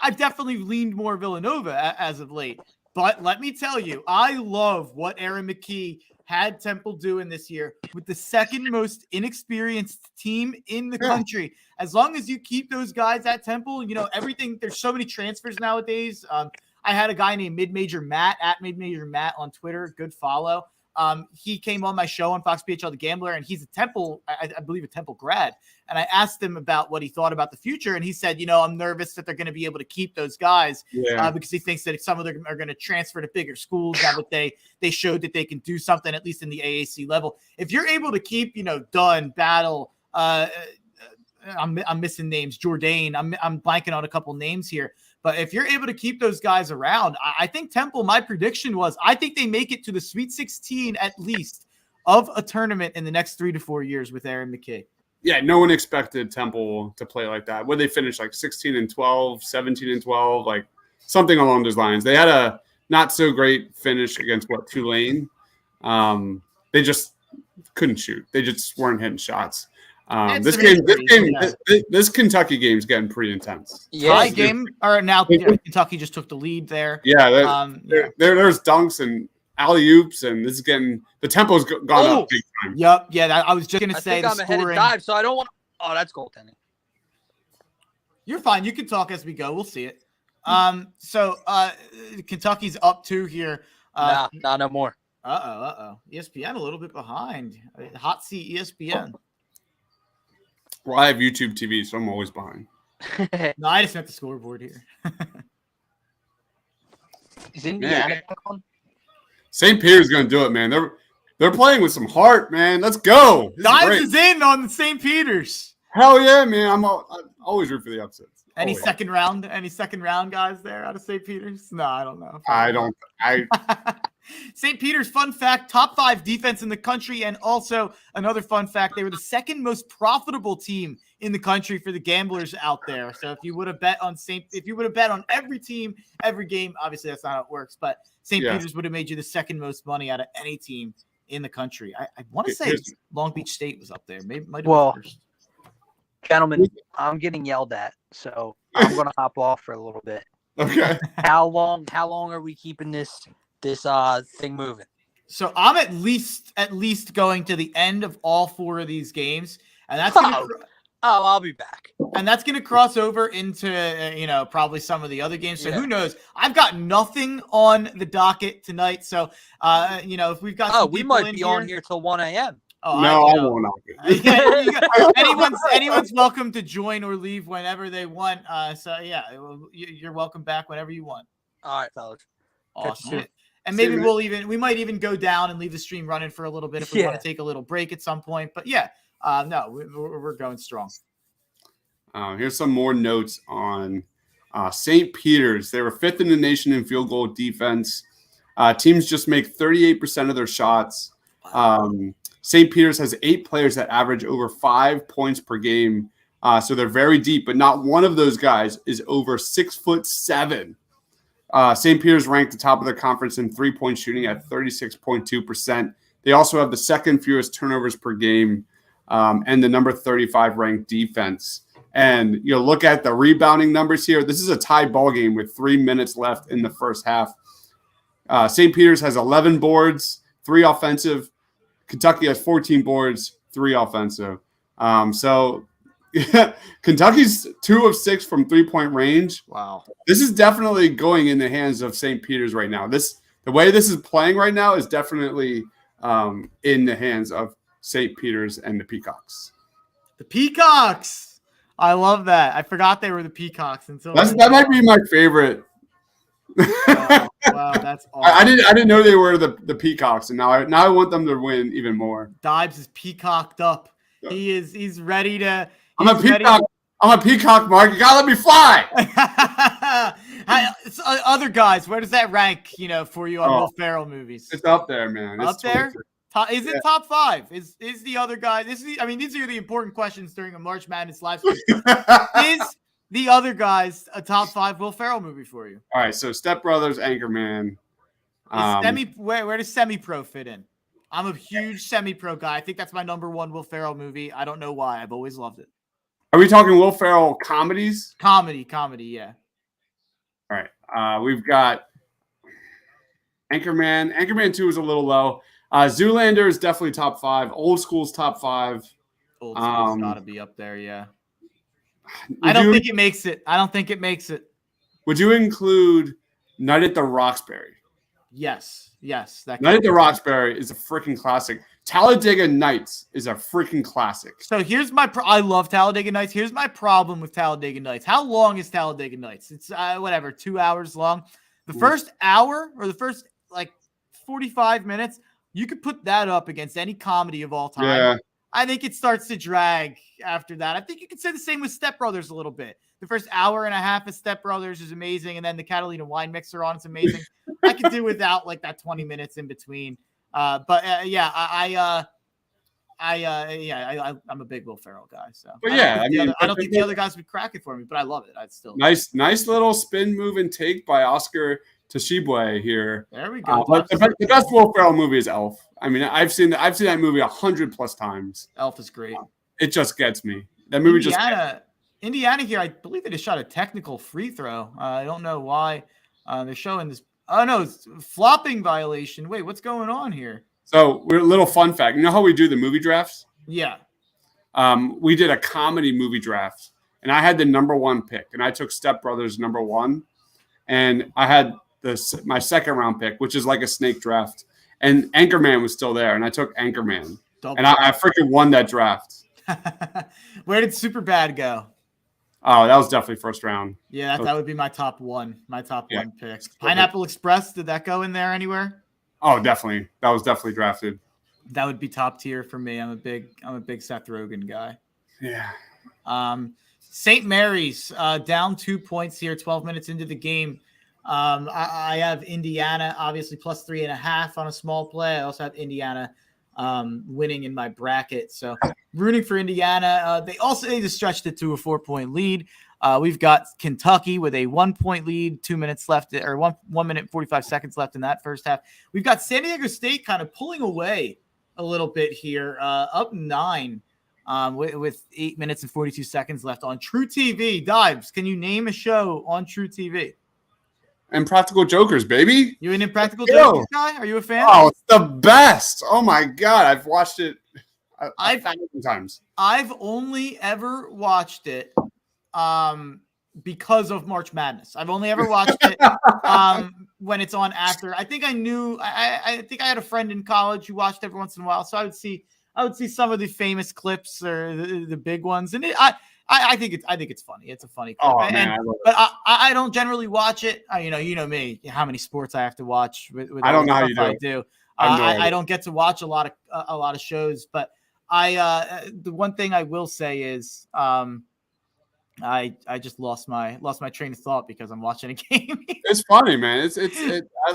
I've definitely leaned more Villanova as of late. But let me tell you, I love what Aaron McKee had Temple doing this year with the second most inexperienced team in the country. As long as you keep those guys at Temple, everything, there's so many transfers nowadays. I had a guy named Mid-Major Matt on Twitter. Good follow. He came on my show on Fox PHL The Gambler, and he's a Temple, I believe a Temple grad. And I asked him about what he thought about the future. And he said, I'm nervous that they're going to be able to keep those guys because he thinks that some of them are going to transfer to bigger schools now that they showed that they can do something, at least in the AAC level. If you're able to keep, Dunn, Battle, I'm missing names, Jourdain, I'm blanking on a couple names here. But if you're able to keep those guys around, I think Temple, my prediction was, I think they make it to the Sweet 16 at least of a tournament in the next 3 to 4 years with Aaron McKee. Yeah, no one expected Temple to play like that. Would they finish like 16-12, 17-12, like something along those lines? They had a not so great finish against Tulane. They just couldn't shoot. They just weren't hitting shots. This Kentucky game's getting pretty intense. Tie game, or now Kentucky just took the lead there. Yeah, there's dunks and alley-oops, and this is getting the tempo's gone up big time. Yep, yeah. I was just gonna say the I'm ahead of Dive, so I don't want. Oh, that's goaltending. You're fine. You can talk as we go. We'll see it. So Kentucky's up 2 here. No more. ESPN a little bit behind. Hot seat ESPN. Well, I have YouTube TV, so I'm always behind. No, I just have the scoreboard here. Is Indiana on? St. Peter's going to do it, man. They're playing with some heart, man. Let's go. Dives is in on the St. Peter's. Hell yeah, man. I'm always root for the upsets. Any second round guys there out of St. Peter's? No, I don't know. St. Peter's, fun fact, top 5 defense in the country. And also another fun fact, they were the second most profitable team in the country for the gamblers out there. So if you would have bet on every team, every game, obviously that's not how it works, but St. Peter's would have made you the second most money out of any team in the country. I want to say Long Beach State was up there. Maybe might have been first. Gentlemen, I'm getting yelled at, so I'm gonna hop off for a little bit. Okay. How long are we keeping this thing moving? So I'm at least going to the end of all 4 of these games, and that's I'll be back. And that's going to cross over into probably some of the other games. So who knows? I've got nothing on the docket tonight. So if we've got we might be on here till 1 a.m. Oh, no, I won't. Anyone's welcome to join or leave whenever they want. You're welcome back whenever you want. All right, fellas. Awesome. And maybe we might even go down and leave the stream running for a little bit if we want to take a little break at some point. But we're going strong. Here's some more notes on St. Peter's. They were 5th in the nation in field goal defense. Teams just make 38% of their shots. St. Peter's has 8 players that average over 5 points per game. So they're very deep, but not one of those guys is over 6'7". St. Peter's ranked the top of the conference in 3-point shooting at 36.2%. They also have the second fewest turnovers per game and the number 35 ranked defense. And look at the rebounding numbers here. This is a tie ball game with 3 minutes left in the first half. St. Peter's has 11 boards, 3 offensive. Kentucky has 14 boards, 3 offensive. Kentucky's 2 of 6 from 3-point range. Wow. This is definitely going in the hands of St. Peter's right now. The way this is playing right now is definitely in the hands of St. Peter's and the Peacocks. The Peacocks. I love that. I forgot they were the Peacocks until that might be my favorite. Wow, that's awesome. I didn't know they were the Peacocks, and now I want them to win even more. Dibes is peacocked up. He's ready to. I'm a peacock. I'm a peacock, Mark. You gotta let me fly. Other guys, where does that rank? For you on Will Ferrell movies? It's up there, man. Up there. Is it top 5? Is the other guy? These are the important questions during a March Madness live stream. Is the other guys a top 5 Will Ferrell movie for you? All right, so Step Brothers, Anchorman. Where does Semi-Pro fit in? I'm a huge Semi-Pro guy. I think that's my number 1 Will Ferrell movie. I don't know why. I've always loved it. Are we talking Will Ferrell comedies? Comedy, yeah. All right, we've got Anchorman. Anchorman 2 is a little low. Zoolander is definitely top 5. Old School's top 5. Old School's got to be up there, yeah. I don't think it makes it. Would you include Night at the Roxbury? Yes. Night at the Roxbury is a freaking classic. Talladega Nights is a freaking classic. So here's I love Talladega Nights. Here's my problem with Talladega Nights. How long is Talladega Nights? It's 2 hours long. The first hour or the first 45 minutes, you could put that up against any comedy of all time. Yeah. I think it starts to drag after that. I think you could say the same with Step Brothers a little bit. The first hour and a half of Step Brothers is amazing, and then the Catalina wine mixer on, it's amazing. I could do without that 20 minutes in between. I'm a big Will Ferrell guy. So, but I don't think the other guys would crack it for me, but I love it. I'd still nice little spin move and take by Oscar Toshibwe here. There we go. The best Will Ferrell movie is Elf. I mean, I've seen that movie 100+ times. Elf is great. It just gets me. That movie Indiana here, I believe they just shot a technical free throw. I don't know why they're showing this. Oh, no, it's flopping violation. Wait, what's going on here? So we're a little fun fact. You know how we do the movie drafts? Yeah. We did a comedy movie draft, and I had the number 1 pick, and I took Step Brothers number 1, and I had my second round pick, which is like a snake draft, and Anchorman was still there, and I took Anchorman, and I freaking won that draft. Where did Superbad go? Oh, that was definitely first round. Yeah, that would be my top 1. My top 1 pick. Pineapple Express, did that go in there anywhere? Oh, definitely. That was definitely drafted. That would be top tier for me. I'm a big Seth Rogen guy. Yeah. St. Mary's down 2 points here, 12 minutes into the game. I have Indiana obviously plus 3.5 on a small play. I also have Indiana winning in my bracket. So rooting for Indiana. They just stretched it to a 4-point lead. We've got Kentucky with a 1-point lead, 2 minutes left, or 1 minute and 45 seconds left in that first half. We've got San Diego State kind of pulling away a little bit here, up 9 with 8 minutes and 42 seconds left on True TV. Dives, can you name a show on True TV? Impractical Jokers, baby. You an Impractical Jokers guy? Are you a fan? Oh, it's the best. Oh my God. I've watched it a thousand times. I've only ever watched it because of March Madness. I've only ever watched it when it's on after. I think I think I had a friend in college who watched every once in a while, so I would see some of the famous clips or the big ones, and I think it's funny. It's a funny clip. Oh, man, but I don't generally watch it. You know me, how many sports I have to watch with I don't know how you do. I do. I don't get to watch a lot of shows, but the one thing I will say is I just lost my train of thought because I'm watching a game. It's funny, man.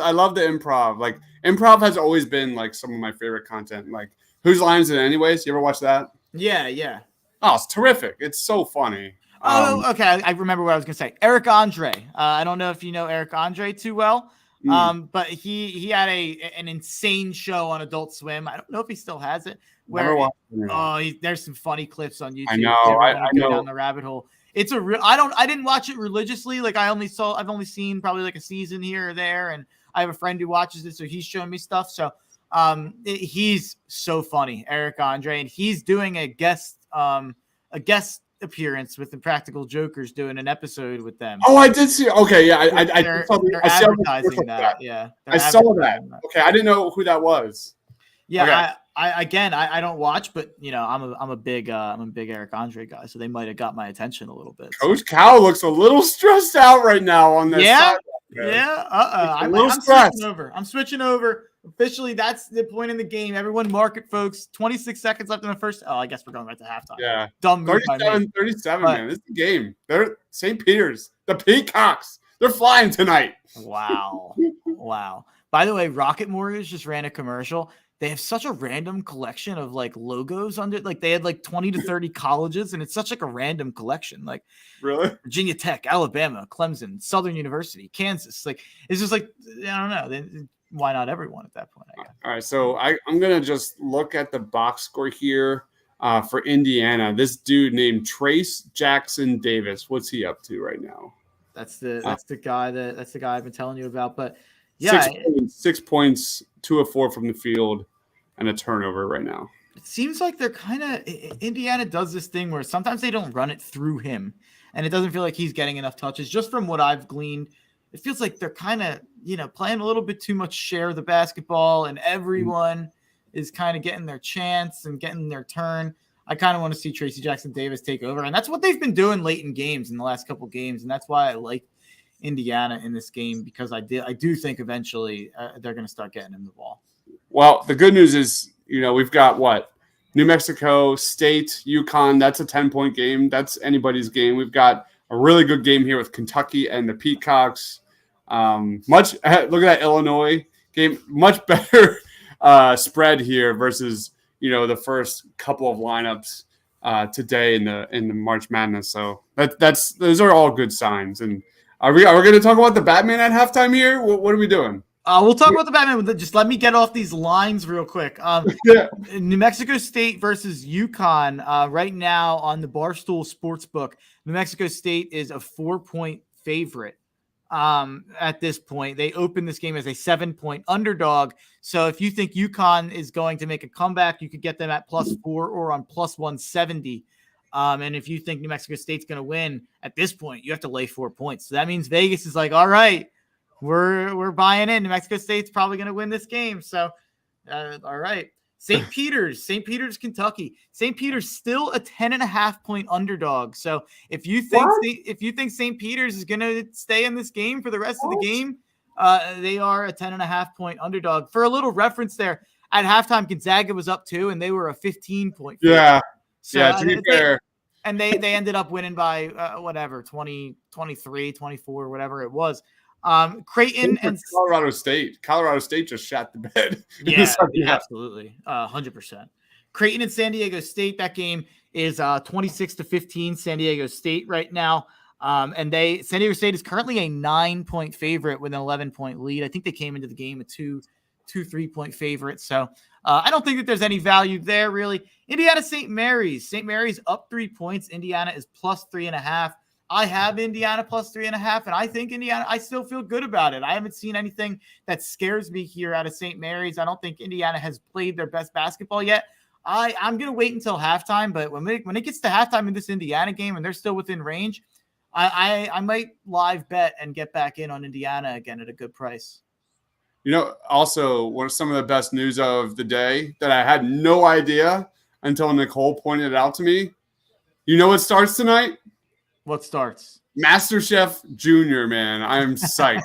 I love the improv. Like, improv has always been like some of my favorite content. Like, Whose Line Is It Anyways? You ever watch that? Yeah. Oh, it's terrific. It's so funny. Okay. I remember what I was going to say. Eric Andre. I don't know if you know Eric Andre too well, but he had an insane show on Adult Swim. I don't know if he still has it. There's some funny clips on YouTube. I know. I know. Down the rabbit hole. It's a real. I didn't watch it religiously. Like I've only seen probably like a season here or there, and I have a friend who watches it, so he's showing me stuff. So he's so funny, Eric Andre, and he's doing a guest appearance with the Impractical Jokers, doing an episode with them. Oh, I did see. Okay, yeah, I advertising that. Yeah, I saw that. Okay, I didn't know who that was. Yeah, okay. I don't watch, but you know, I'm a big Eric Andre guy, so they might have got my attention a little bit. Coach Cal looks a little stressed out right now on this. Yeah, side, yeah. I'm switching over. Officially, that's the point in the game. Everyone mark it, folks. 26 seconds left in the first. Oh, I guess we're going right to halftime. Yeah. Dumb move 37, man. This is the game. They're St. Peter's. The Peacocks. They're flying tonight. Wow. By the way, Rocket Mortgage just ran a commercial. They have such a random collection of like logos under, like they had like 20 to 30 colleges, and it's such like a random collection. Like really, Virginia Tech, Alabama, Clemson, Southern University, Kansas. Like it's just like, I don't know. Why not everyone at that point? I guess. All right, so I'm gonna just look at the box score here for Indiana. This dude named Trace Jackson Davis. What's he up to right now? That's the guy I've been telling you about. But yeah, 6 points, 2 of 4 from the field, and a turnover right now. It seems like they're kind of Indiana does this thing where sometimes they don't run it through him, and it doesn't feel like he's getting enough touches. Just from what I've gleaned, it feels like they're kind of, playing a little bit too much share of the basketball, and everyone is kind of getting their chance and getting their turn. I kind of want to see Tracy Jackson Davis take over, and that's what they've been doing late in games in the last couple of games, and that's why I like Indiana in this game, because I do think eventually they're going to start getting him the ball. Well, the good news is, we've got New Mexico State, Yukon. That's a 10-point game. That's anybody's game. We've got a really good game here with Kentucky and the Peacocks. Look at that Illinois game. Much better spread here versus the first couple of lineups today in the March Madness. So those are all good signs. And are we going to talk about the Batman at halftime here? What are we doing? We'll talk about the Batman. Just let me get off these lines real quick. Yeah. New Mexico State versus Yukon. Right now on the Barstool Sportsbook, New Mexico State is a 4-point favorite. At this point, they opened this game as a 7-point underdog. So if you think Yukon is going to make a comeback, you could get them at +4 or on +170. And if you think New Mexico State's going to win at this point, you have to lay 4 points. So that means Vegas is like, all right, we're buying in. New Mexico State's probably going to win this game. So, all right. St. Peter's, Kentucky. St. Peter's still a 10.5-point underdog. So if you think St. Peter's is going to stay in this game for the rest of the game, they are a 10.5-point underdog. For a little reference there, at halftime, Gonzaga was up 2, and they were a 15-point. Yeah. So, yeah, to be fair. And they ended up winning by 20, 23, 24, whatever it was. Creighton and Colorado State. Colorado State just shot the bed. yeah, absolutely, 100%. Creighton and San Diego State. That game is 26-15 San Diego State right now. And San Diego State is currently a 9-point favorite with an 11-point lead. I think they came into the game a 3-point favorite. So I don't think that there's any value there really. Indiana St. Mary's. St. Mary's up 3 points. Indiana is plus 3.5. I have Indiana plus 3.5, and I think Indiana, I still feel good about it. I haven't seen anything that scares me here out of St. Mary's. I don't think Indiana has played their best basketball yet. I'm going to wait until halftime, but when it gets to halftime in this Indiana game and they're still within range, I might live bet and get back in on Indiana again at a good price. Also, one of some of the best news of the day that I had no idea until Nicole pointed it out to me. You know what starts tonight? What starts? MasterChef Junior, man. I am psyched.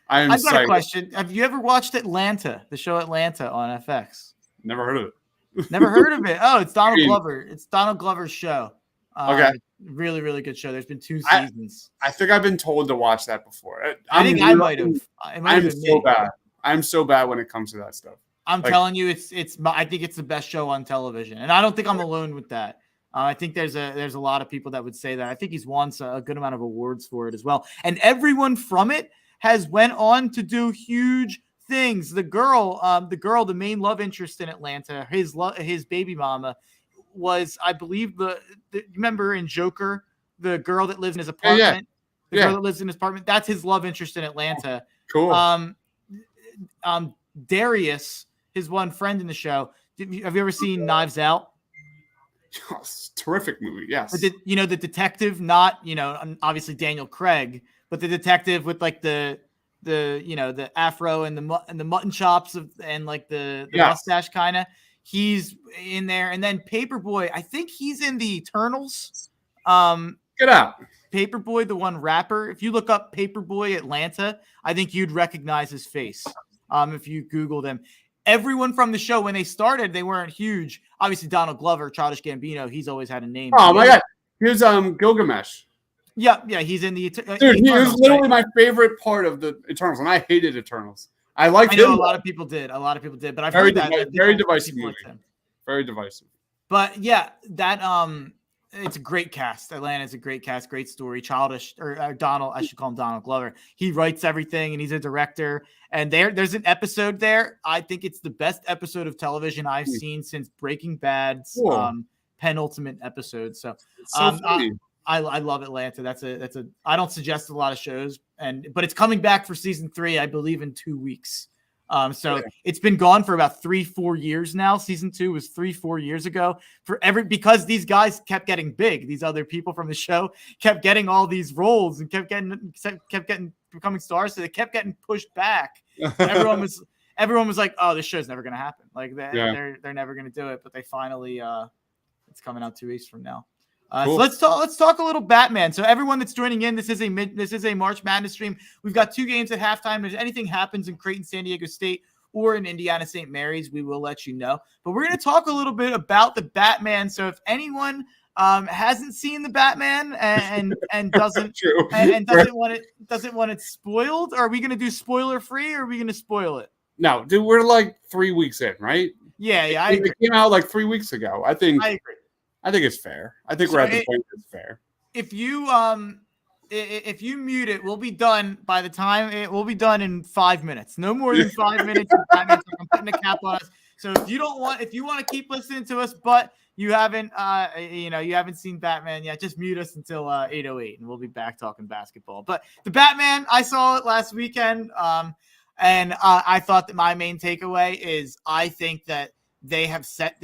I've got a question. Have you ever watched Atlanta, the show Atlanta on FX? Never heard of it. Never heard of it. Oh, it's Donald Glover. It's Donald Glover's show. Okay. Really, really good show. There's been 2 seasons. I think I've been told to watch that before. I think I might have. I'm so bad. I'm so bad when it comes to that stuff. I'm telling you, I think it's the best show on television, and I don't think I'm alone with that. I think there's a lot of people that would say that. I think he's won a good amount of awards for it as well, and everyone from it has went on to do huge things. The girl, the main love interest in Atlanta, his baby mama was, I believe, remember in Joker, the girl that lives in his apartment. The girl that lives in his apartment. That's his love interest in Atlanta. Cool. Darius, his one friend in the show. Have you ever seen Knives Out? It's a terrific movie. Yes. But the detective, not obviously Daniel Craig, but the detective with like the afro and the mutton chops and like the mustache kind of. He's in there, and then Paperboy. I think he's in the Eternals. Get out. Paperboy, the one rapper. If you look up Paperboy Atlanta, I think you'd recognize his face. If you Googled him. Everyone from the show, when they started, they weren't huge. Obviously, Donald Glover, Childish Gambino, he's always had a name. Oh, my God. Here's Gilgamesh. Yeah, he's in the Dude, he was literally my favorite part of the Eternals, and I hated Eternals. I know a lot of people did, but I've heard that. Very divisive movie. Very divisive. But, yeah, it's a great cast. Atlanta's a great cast, great story. Donald, I should call him Donald Glover. He writes everything, and he's a director. And there's an episode there. I think it's the best episode of television I've seen since Breaking Bad's penultimate episode. So I love Atlanta. That's a. I don't suggest a lot of shows, but it's coming back for season 3, I believe, in 2 weeks. It's been gone for about 3-4 years now. Season 2 was 3-4 years ago because these guys kept getting big. These other people from the show kept getting all these roles and kept getting becoming stars. So they kept getting pushed back. Everyone was like, "Oh, this show's never going to happen. Like they're never going to do it." But they finally, it's coming out 2 weeks from now. Cool. So let's talk a little Batman. So everyone that's joining in, this is a March Madness stream. We've got 2 games at halftime. If anything happens in Creighton, San Diego State, or in Indiana St. Mary's, we will let you know. But we're going to talk a little bit about the Batman. So if anyone hasn't seen the Batman and doesn't want it spoiled, are we going to do spoiler free or are we going to spoil it? No, dude, we're like 3 weeks in, right? Yeah, I agree. It came out like 3 weeks ago. I agree. I think it's fair. I think we're at the point that's fair. If you mute it, we'll be done by the time we'll be done in 5 minutes. No more than 5 minutes. I'm putting a cap on us. So if you want to keep listening to us, but you haven't seen Batman yet, just mute us until 8:08, and we'll be back talking basketball. But the Batman, I saw it last weekend, and I thought that my main takeaway is I think that they have set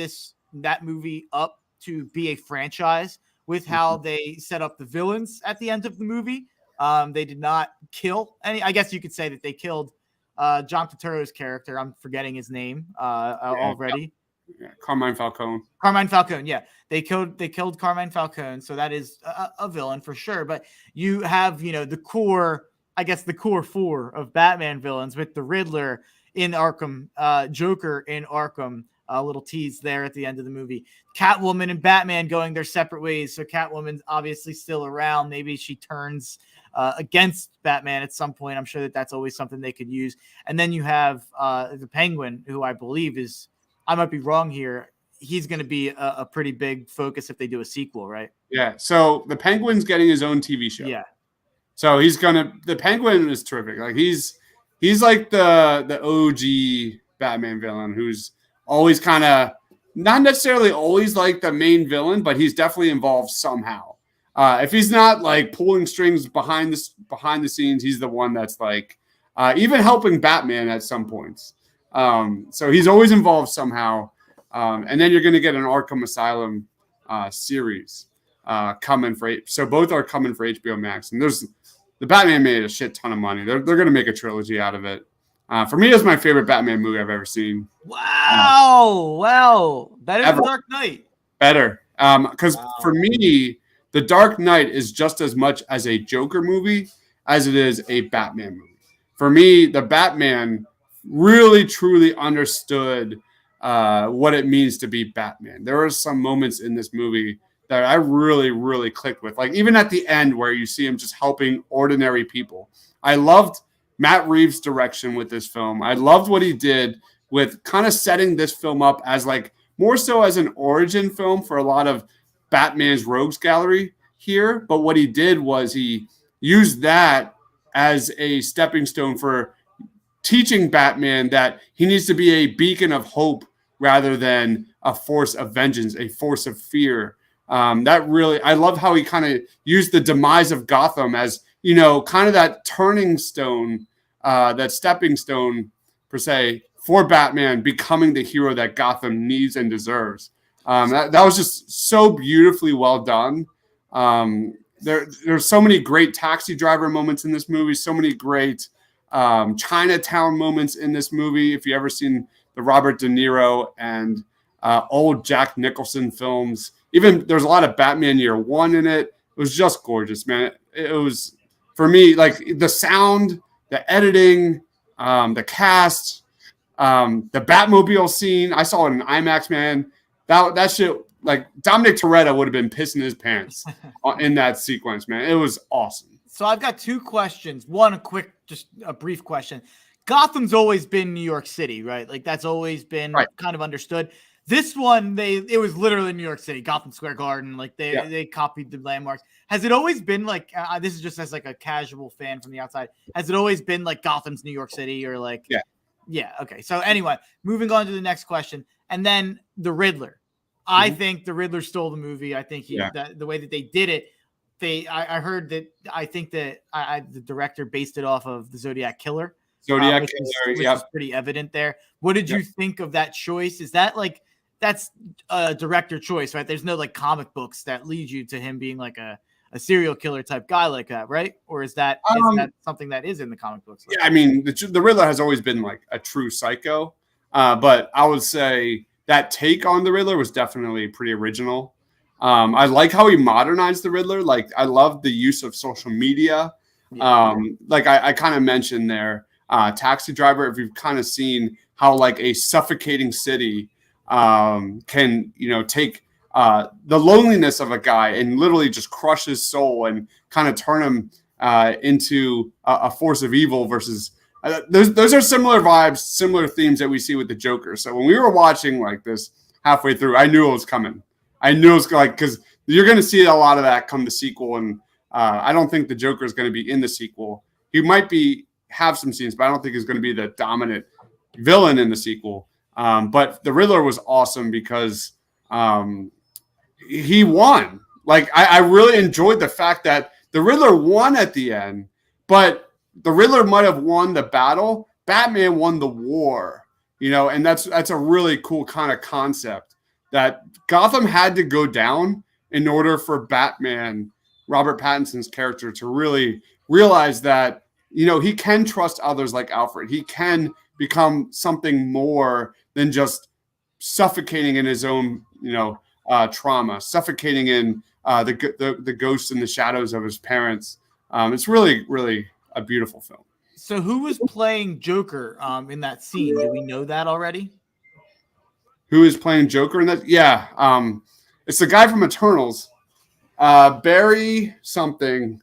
that movie up to be a franchise with how they set up the villains at the end of the movie. They did not kill any. I guess you could say that they killed John Turturro's character. I'm forgetting his name already. Yeah, Carmine Falcone. Carmine Falcone. Yeah, they killed Carmine Falcone. So that is a villain for sure. But you have the core. I guess the core 4 of Batman villains with the Riddler in Arkham, Joker in Arkham. A little tease there at the end of the movie. Catwoman and Batman going their separate ways. So Catwoman's obviously still around. Maybe she turns against Batman at some point. I'm sure that's always something they could use. And then you have the Penguin, who I believe is, I might be wrong here, he's going to be a pretty big focus if they do a sequel, right? Yeah. So the Penguin's getting his own TV show. Yeah. So the Penguin is terrific. Like he's like the OG Batman villain who's always kind of not necessarily always like the main villain, but he's definitely involved somehow. If he's not like pulling strings behind the scenes, he's the one that's like even helping Batman at some points. So he's always involved somehow. And then you're going to get an Arkham Asylum series coming for so both are coming for HBO Max. And the Batman made a shit ton of money. They're going to make a trilogy out of it. For me, it's my favorite Batman movie I've ever seen. Wow. Better than Dark Knight. Better. Because for me, The Dark Knight is just as much as a Joker movie as it is a Batman movie. For me, the Batman really, truly understood what it means to be Batman. There are some moments in this movie that I really, really clicked with. Like even at the end where you see him just helping ordinary people. I loved Matt Reeves' direction with this film. I loved what he did with kind of setting this film up as like more so as an origin film for a lot of Batman's rogues gallery here. But what he did was he used that as a stepping stone for teaching Batman that he needs to be a beacon of hope rather than a force of vengeance, a force of fear. I love how he kind of used the demise of Gotham as, kind of that turning stone, that stepping stone per se for Batman becoming the hero that Gotham needs and deserves. That was just so beautifully well done. There's so many great taxi driver moments in this movie, so many great Chinatown moments in this movie. If you ever seen the Robert De Niro and old Jack Nicholson films, even there's a lot of Batman Year One in it. It was just gorgeous, man. It was, for me, like the sound, the editing, the cast, the Batmobile scene. I saw it in IMAX, man. That shit, like Dominic Toretto would have been pissing his pants in that sequence, man. It was awesome. So I've got two questions. One, just a brief question. Gotham's always been New York City, right? Like that's always been kind of understood. This one, it was literally New York City, Gotham Square Garden. Like they copied the landmarks. Has it always been like, this is just as like a casual fan from the outside, has it always been like Gotham's New York City or like, yeah. Okay. So anyway, moving on to the next question. And then the Riddler. I think the Riddler stole the movie. I think the way that they did it, I heard that, I think that the director based it off of the Zodiac Killer. Which is pretty evident there. What did you think of that choice? Is that like, that's a director choice, right? There's no like comic books that lead you to him being like a serial killer type guy like that, right? Or is that something that is in the comic books? Yeah, I mean, the Riddler has always been like a true psycho, but I would say that take on the Riddler was definitely pretty original. I like how he modernized the Riddler. Like, I love the use of social media. Like I kind of mentioned there, Taxi Driver, if you've kind of seen how like a suffocating city can, take the loneliness of a guy and literally just crush his soul and kind of turn him into a force of evil versus those are similar vibes, similar themes that we see with the Joker. So when we were watching like this halfway through, I knew it was coming. I knew it was like, because you're going to see a lot of that come the sequel. And I don't think the Joker is going to be in the sequel. He might have some scenes, but I don't think he's going to be the dominant villain in the sequel. But the Riddler was awesome because he won. Like I really enjoyed the fact that the Riddler won at the end, but the Riddler might have won the battle. Batman won the war, and that's a really cool kind of concept that Gotham had to go down in order for Batman, Robert Pattinson's character, to really realize that, he can trust others like Alfred. He can become something more than just suffocating in his own, trauma, suffocating in the ghosts and the shadows of his parents. It's really, really a beautiful film. So who was playing Joker in that scene? Do we know that already? Who is playing Joker in that? Yeah. It's the guy from Eternals. Barry something.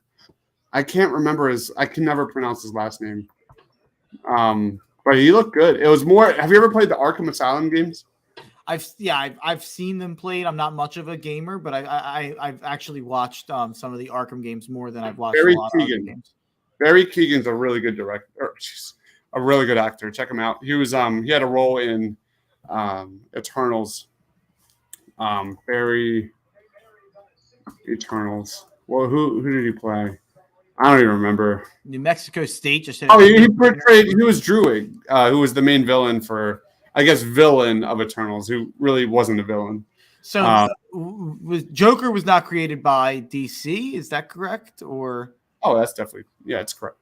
I can't remember I can never pronounce his last name. But he looked good. It was more. Have you ever played the Arkham Asylum games? I've seen them played. I'm not much of a gamer, but I've actually watched some of the Arkham games more than I've watched a lot of other games. Barry Keegan's a really good director. A really good actor. Check him out. He had a role in Eternals. Barry Eternals. Well, who did he play? I don't even remember. New Mexico State just hit. Oh, he was Druid, who was the main villain for, I guess, villain of Eternals, who really wasn't a villain. So Joker was not created by DC, is that correct? Or that's definitely, it's correct.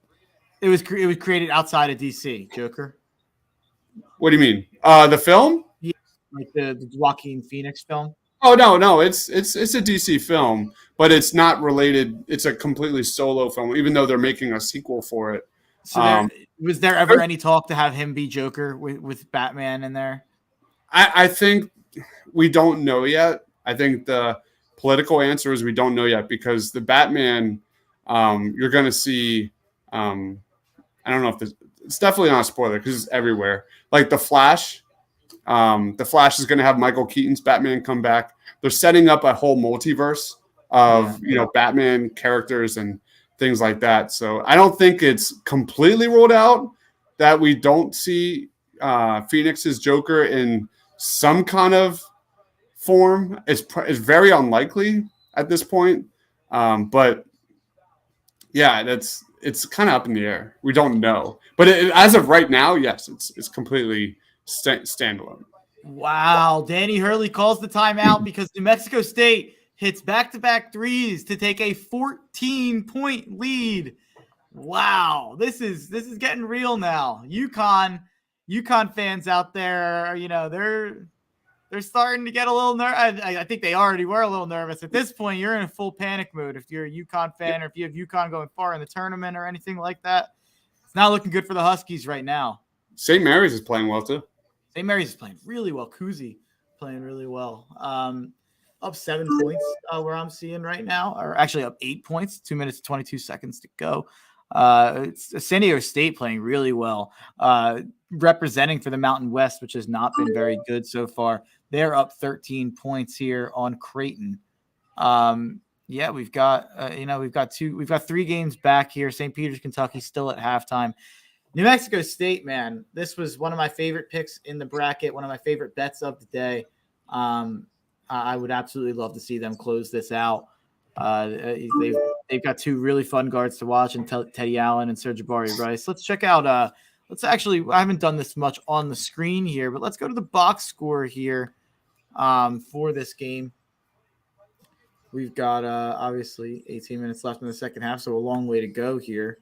It was created outside of DC, Joker. What do you mean? The film? Yeah, like the Joaquin Phoenix film. Oh no, it's a DC film, but it's not related. It's a completely solo film, even though they're making a sequel for it. So was there ever any talk to have him be Joker with Batman in there? I think we don't know yet. I think the political answer is we don't know yet, because the Batman, you're going to see. I don't know if it's definitely not a spoiler because it's everywhere. Like the Flash. The Flash is going to have Michael Keaton's Batman come back. They're setting up a whole multiverse of Batman characters and things like that. So I don't think it's completely ruled out that we don't see Phoenix's Joker in some kind of form. It's very unlikely at this point. But yeah, it's kind of up in the air. We don't know. But as of right now, yes, it's completely standalone. Wow. Danny Hurley calls the timeout because New Mexico State hits back-to-back threes to take a 14-point lead. Wow. This is getting real now. Yukon fans out there, they're starting to get a little nervous. I think they already were a little nervous. At this point, you're in a full panic mode if you're a Yukon fan or if you have Yukon going far in the tournament or anything like that. It's not looking good for the Huskies right now. St. Mary's is playing well, too. St. Mary's is playing really well. Kuzi playing really well. Up 7 points where I'm seeing right now, or actually up 8 points, 2 minutes, 22 seconds to go. It's San Diego State playing really well, representing for the Mountain West, which has not been very good so far. They're up 13 points here on Creighton. We've got 3 games back here. St. Peter's, Kentucky still at halftime. New Mexico State, man, this was one of my favorite picks in the bracket, one of my favorite bets of the day. I would absolutely love to see them close this out. They've got 2 really fun guards to watch, and Teddy Allen and Serge-Jabari Rice. Let's check out. I haven't done this much on the screen here, but let's go to the box score here for this game. We've got obviously 18 minutes left in the second half, so a long way to go here.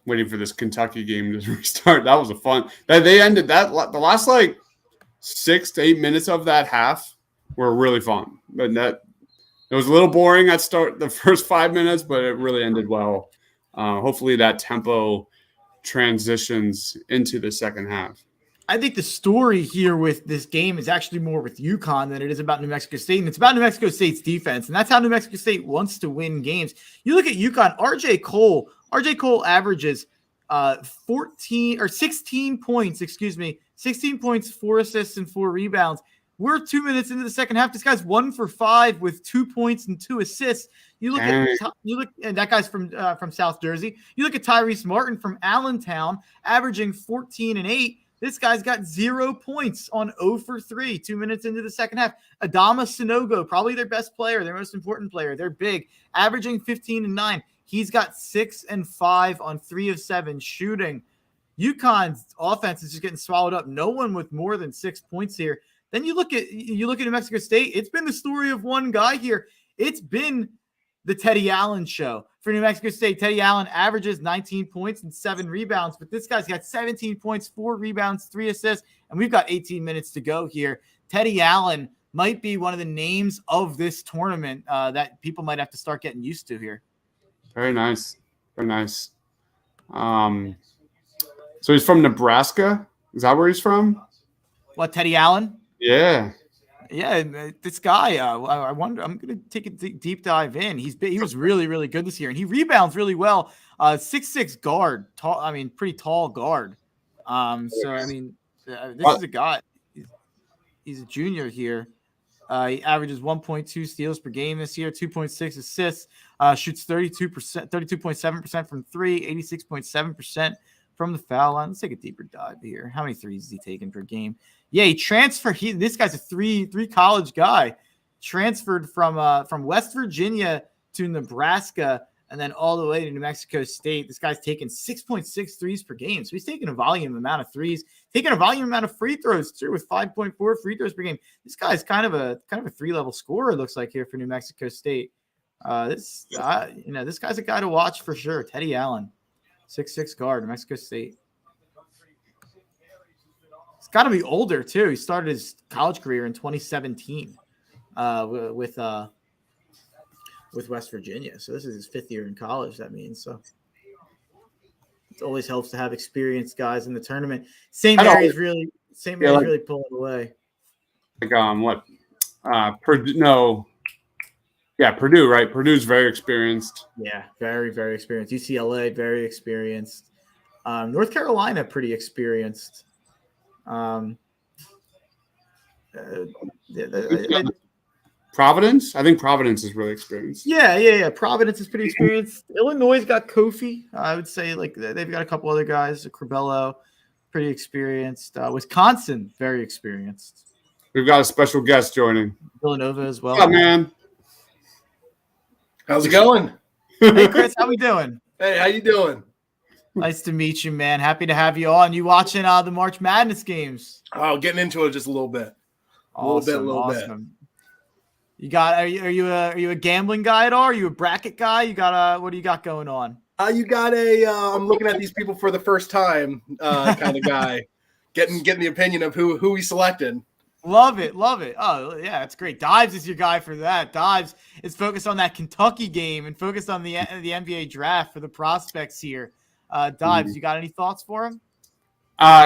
Waiting for this Kentucky game to restart. That was a fun. They ended that the last 6 to 8 minutes of that half were really fun. But it was a little boring at the first 5 minutes, but it really ended well. Hopefully that tempo transitions into the second half. I think the story here with this game is actually more with Yukon than it is about New Mexico State. And it's about New Mexico State's defense. And that's how New Mexico State wants to win games. You look at Yukon, RJ Cole averages 16 points, 16 points, 4 assists, and 4 rebounds. We're 2 minutes into the second half. This guy's 1 for 5 with 2 points and 2 assists. You look, and that guy's from South Jersey. You look at Tyrese Martin from Allentown, averaging 14 and 8. This guy's got 0 points on 0 for 3, 2 minutes into the second half. Adama Sanogo, probably their best player, their most important player. They're big, averaging 15 and 9. He's got 6 and 5 on 3 of 7 shooting. UConn's offense is just getting swallowed up. No one with more than 6 points here. Then you look at New Mexico State. It's been the story of one guy here. It's been the Teddy Allen show for New Mexico State. Teddy Allen averages 19 points and 7 rebounds, but this guy's got 17 points, 4 rebounds, 3 assists, and we've got 18 minutes to go here. Teddy Allen might be one of the names of this tournament that people might have to start getting used to here. Very nice. Very nice. So he's from Nebraska? Is that where he's from? What, Teddy Allen? Yeah. Yeah, this guy. I wonder. I'm gonna take a deep dive in. He was really really good this year, and he rebounds really well. 6'6" guard, tall. I mean, pretty tall guard. So I mean, this is a guy. He's a junior here. He averages 1.2 steals per game this year, 2.6 assists, shoots 32.7% from three, 86.7% from the foul line. Let's take a deeper dive here. How many threes is he taking per game? Yeah, he transferred. This guy's a three college guy. Transferred from West Virginia to Nebraska and then all the way to New Mexico State. This guy's taking 6.6 threes per game. So he's taking a volume amount of threes, taking a volume amount of free throws too, with 5.4 free throws per game. This guy's kind of a 3-level scorer, it looks like, here for New Mexico State. This guy's a guy to watch for sure. Teddy Allen, 6'6" guard, New Mexico State. He's got to be older too. He started his college career in 2017 with West Virginia. So this is his 5th year in college, that means. So it always helps to have experienced guys in the tournament. St. Mary's really pulling away. Purdue, right? Purdue's very experienced. Yeah, very, very experienced. UCLA, very experienced. North Carolina, pretty experienced. Providence? I think Providence is really experienced. Yeah. Providence is pretty experienced. Illinois got Kofi. I would say they've got a couple other guys. Corbello, pretty experienced. Wisconsin, very experienced. We've got a special guest joining. Villanova as well. Yeah, man. How's it going? Hey, Chris, how we doing? Hey, how you doing? Nice to meet you, man. Happy to have you on. You watching the March Madness games? Oh, getting into it just a little bit. A little bit. You got? Are you a gambling guy at all? Are you a bracket guy? You got what do you got going on? You got I'm looking at these people for the first time kind of guy, getting the opinion of who he selected. Love it. Oh yeah, that's great. Dives is your guy for that. Dives is focused on that Kentucky game and focused on the NBA draft for the prospects here. Dives, you got any thoughts for him?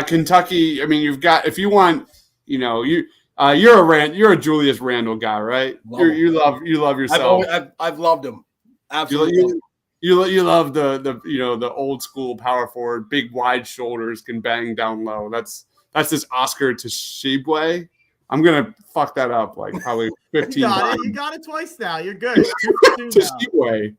Kentucky. I mean, you've got, if you want, you're a Julius Randle guy, right? You love yourself. I've loved him. Absolutely. You love the old school power forward, big wide shoulders, can bang down low. That's this Oscar Tshiebwe. I'm gonna fuck that up like probably 15 times. You got it twice now. You're good. Tshiebwe.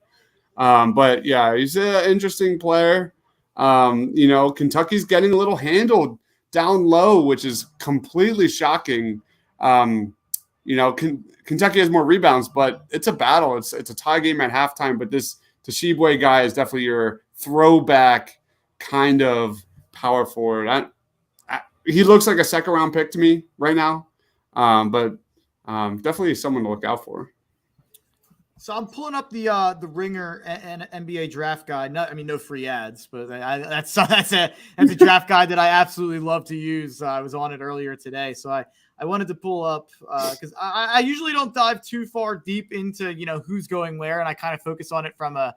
But yeah, he's an interesting player. Kentucky's getting a little handled down low, which is completely shocking. Kentucky has more rebounds, but it's a battle. It's a tie game at halftime. But this Tshiebwe guy is definitely your throwback kind of power forward. He looks like a second-round pick to me right now, but definitely someone to look out for. So I'm pulling up the Ringer and NBA draft guide. No free ads, but that's a draft guide that I absolutely love to use. I was on it earlier today, so I wanted to pull up because I usually don't dive too far deep into who's going where, and I kind of focus on it from a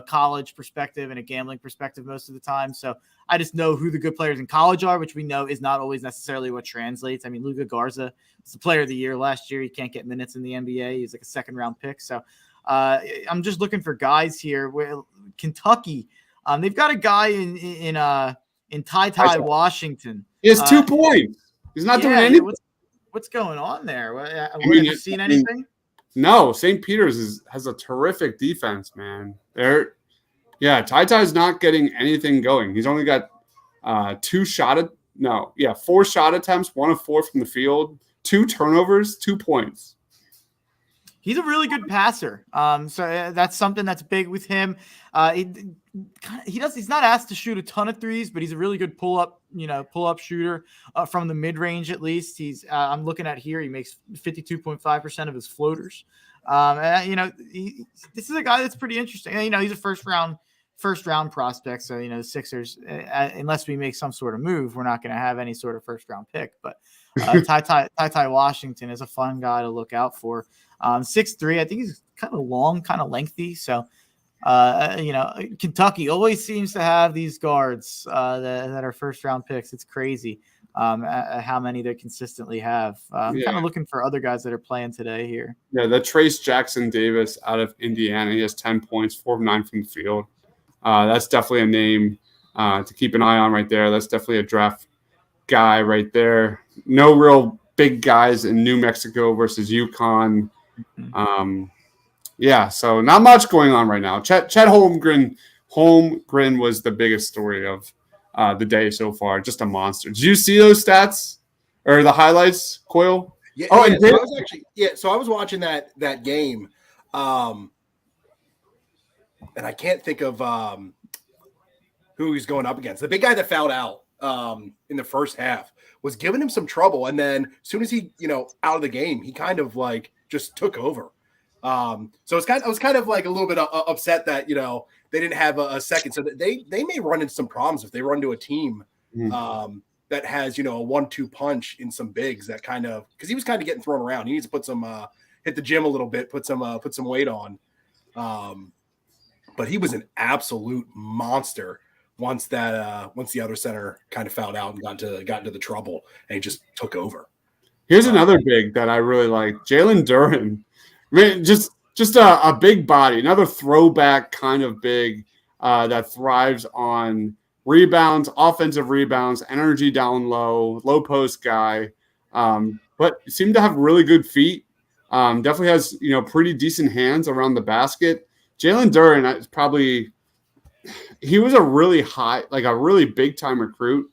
college perspective and a gambling perspective most of the time. So I just know who the good players in college are, which we know is not always necessarily what translates. I mean, Luka Garza was the player of the year last year. He can't get minutes in the NBA. He's like a second-round pick. So I'm just looking for guys here. Where Kentucky, they've got a guy in Ty Washington. He has 2 points. He's not doing anything. What's going on there? Have you seen anything? No, St. Peter's has a terrific defense, man. Ty's not getting anything going. He's only got 4 shot attempts, 1 of 4 from the field, 2 turnovers, 2 points. He's a really good passer. So that's something that's big with him. He's not asked to shoot a ton of threes, but he's a really good pull up shooter from the mid range at least. I'm looking at here. He makes 52.5% of his floaters. This is a guy that's pretty interesting. He's a first round prospect. So the Sixers, unless we make some sort of move, we're not going to have any sort of first round pick. But Ty Washington is a fun guy to look out for. 6'3", I think he's kind of long, kind of lengthy. So, Kentucky always seems to have these guards that are first round picks. It's crazy. how many they consistently have. I'm kind of looking for other guys that are playing today here. Yeah, the Trace Jackson Davis out of Indiana. He has 10 points, 4 of 9 from the field. That's definitely a name to keep an eye on right there. That's definitely a draft guy right there. No real big guys in New Mexico versus Yukon. So not much going on right now. Chet Holmgren was the biggest story of the day so far. Just a monster. Did you see those stats or the highlights, Coyle? Yeah. Oh, yeah, so I was watching that game, and I can't think of who he's going up against. The big guy that fouled out in the first half was giving him some trouble, and then as soon as he out of the game, he kind of like just took over. So I was kind of like a little bit upset that they didn't have a second, so that they may run into some problems if they run to a team that has a 1-2 punch in some bigs, that kind of, because he was kind of getting thrown around. He needs to put some hit the gym a little bit, put some weight on. But he was an absolute monster once the other center kind of fouled out and got into the trouble, and he just took over. Here's another big that I really like, Jalen Durham. I mean, just a big body, another throwback kind of big that thrives on rebounds, offensive rebounds, energy down low post guy, but seemed to have really good feet. Definitely has pretty decent hands around the basket. Jalen Durham is he was a really high, like a really big time recruit.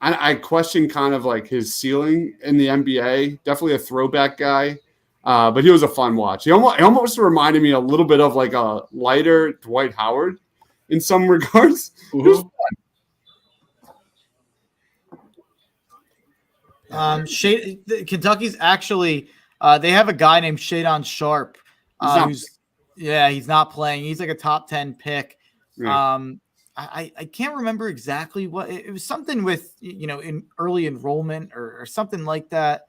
I question kind of like his ceiling in the NBA. Definitely a throwback guy. But he was a fun watch. He almost reminded me a little bit of like a lighter Dwight Howard in some regards. It was fun. Kentucky's actually they have a guy named Shadon Sharp. He's not playing. He's like a top 10 pick. Yeah. I can't remember exactly what it was. Something with in early enrollment or something like that.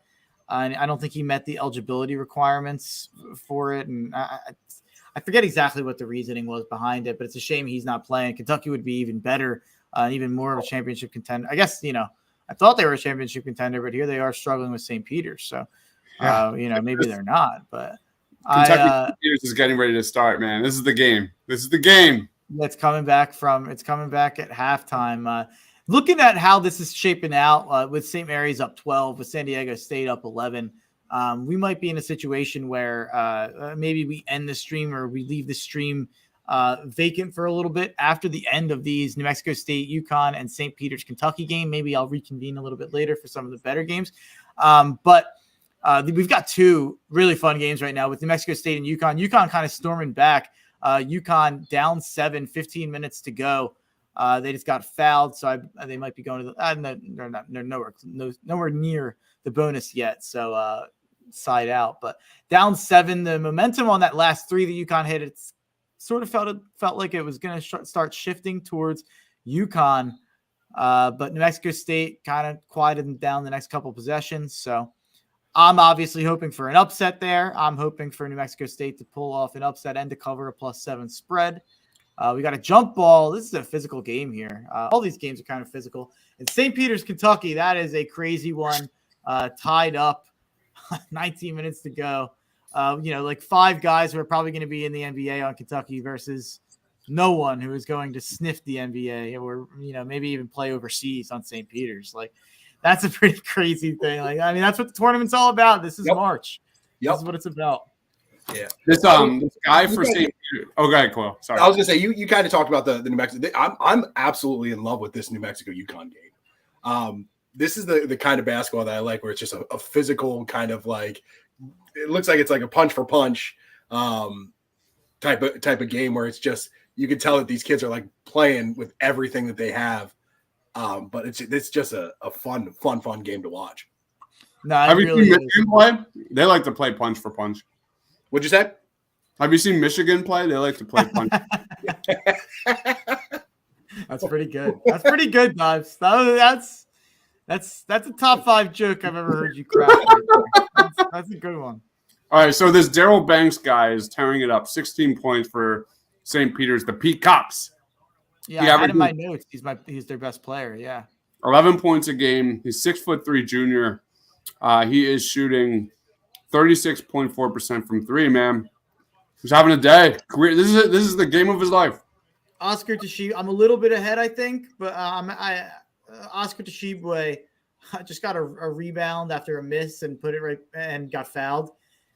And I don't think he met the eligibility requirements for it. And I forget exactly what the reasoning was behind it, but it's a shame he's not playing. Kentucky would be even better, even more of a championship contender. I guess, I thought they were a championship contender, but here they are struggling with St. Peter's. So, maybe they're not. But Kentucky St. Peter's is getting ready to start, man. This is the game. It's coming back at halftime. Looking at how this is shaping out with St. Mary's up 12, with San Diego State up 11, we might be in a situation where maybe we end the stream or we leave the stream vacant for a little bit after the end of these New Mexico State, Yukon, and St. Peter's, Kentucky game. Maybe I'll reconvene a little bit later for some of the better games. But we've got two really fun games right now with New Mexico State and Yukon. Yukon kind of storming back. Yukon down 7, 15 minutes to go. They just got fouled, so they might be going to the. They're nowhere near the bonus yet, so side out. But down 7, the momentum on that last 3 that Yukon hit, it sort of felt like it was going to start shifting towards Yukon, but New Mexico State kind of quieted them down the next couple possessions. So I'm obviously hoping for an upset there. I'm hoping for New Mexico State to pull off an upset and to cover a +7 spread. We got a jump ball. This is a physical game here. All these games are kind of physical. And St. Peter's, Kentucky, that is a crazy one. Tied up, 19 minutes to go. Like 5 guys who are probably going to be in the NBA on Kentucky versus no one who is going to sniff the NBA or, maybe even play overseas on St. Peter's. Like, that's a pretty crazy thing. Like, I mean, that's what the tournament's all about. This is March. This is what it's about. Yeah. This guy for St. Peter. Oh, go ahead, Coyle. Sorry. I was gonna say you kind of talked about the New Mexico. I'm absolutely in love with this New Mexico Yukon game. This is the kind of basketball that I like, where it's just a physical kind of like, it looks like it's like a punch for punch type of game, where it's just, you can tell that these kids are like playing with everything that they have. But it's just a fun game to watch. No, have you seen Michigan play? They like to play punch for punch. What'd you say? Have you seen Michigan play? They like to play punch. That's pretty good. That's pretty good, Knives. That's a top 5 joke I've ever heard you crack. That's a good one. All right, so this Daryl Banks guy is tearing it up. 16 points for St. Peter's, the Peacocks. Yeah, I had in my notes. He's their best player. Yeah. 11 points a game. He's 6'3" junior. He is shooting 36.4% from three, man. He's having a day. This is the game of his life. Oscar Tshiebwe. I'm a little bit ahead, I think, but Oscar Tshiebwe just got a rebound after a miss and put it right and got fouled,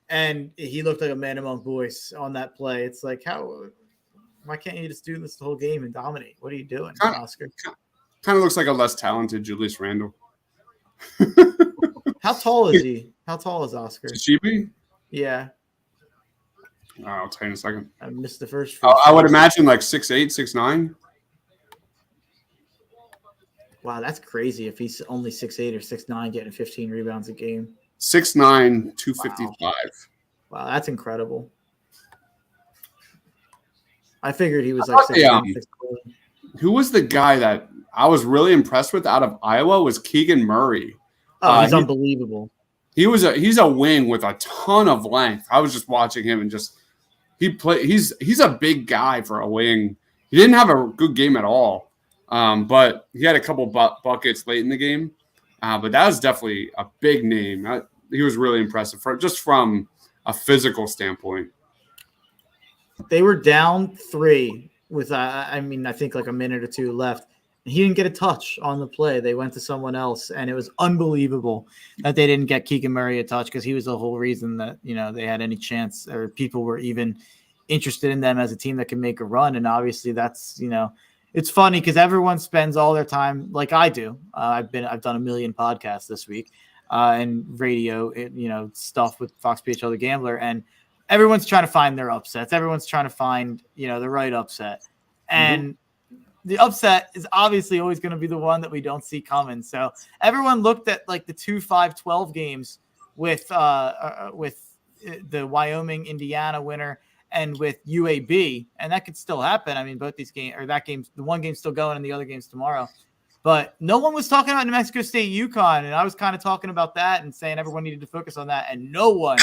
and he looked like a man among boys on that play. It's like, why can't you just do this the whole game and dominate? What are you doing, Oscar? Kind of looks like a less talented Julius Randle. How tall is he? How tall is Oscar? Tshiebwe? Yeah. I'll tell you in a second. I missed the first. I would imagine like 6'8", 6'9". Wow, that's crazy if he's only 6'8" or 6'9", getting 15 rebounds a game. 6'9", 255. Wow, that's incredible. I figured he was like 6'9". Who was the guy that I was really impressed with out of Iowa was Keegan Murray. Oh, he's unbelievable. He's a wing with a ton of length. I was just watching him and he's a big guy for a wing. He didn't have a good game at all, but he had a couple buckets late in the game. But that was definitely a big name. He was really impressive from a physical standpoint. They were down 3 with I think like a minute or two left. He didn't get a touch on the play. They went to someone else, and it was unbelievable that they didn't get Keegan Murray a touch because he was the whole reason that, they had any chance or people were even interested in them as a team that can make a run. And obviously that's, it's funny because everyone spends all their time like I do. I've done a million podcasts this week and radio, stuff with Fox PHL The Gambler, and everyone's trying to find their upsets. Everyone's trying to find, the right upset. And the upset is obviously always going to be the one that we don't see coming. So everyone looked at like the 2-5-12 games with the Wyoming Indiana winner and with UAB, and that could still happen. I mean, both these games or that game's the one game's still going and the other game's tomorrow. But no one was talking about New Mexico State Yukon, and I was kind of talking about that and saying everyone needed to focus on that, and no one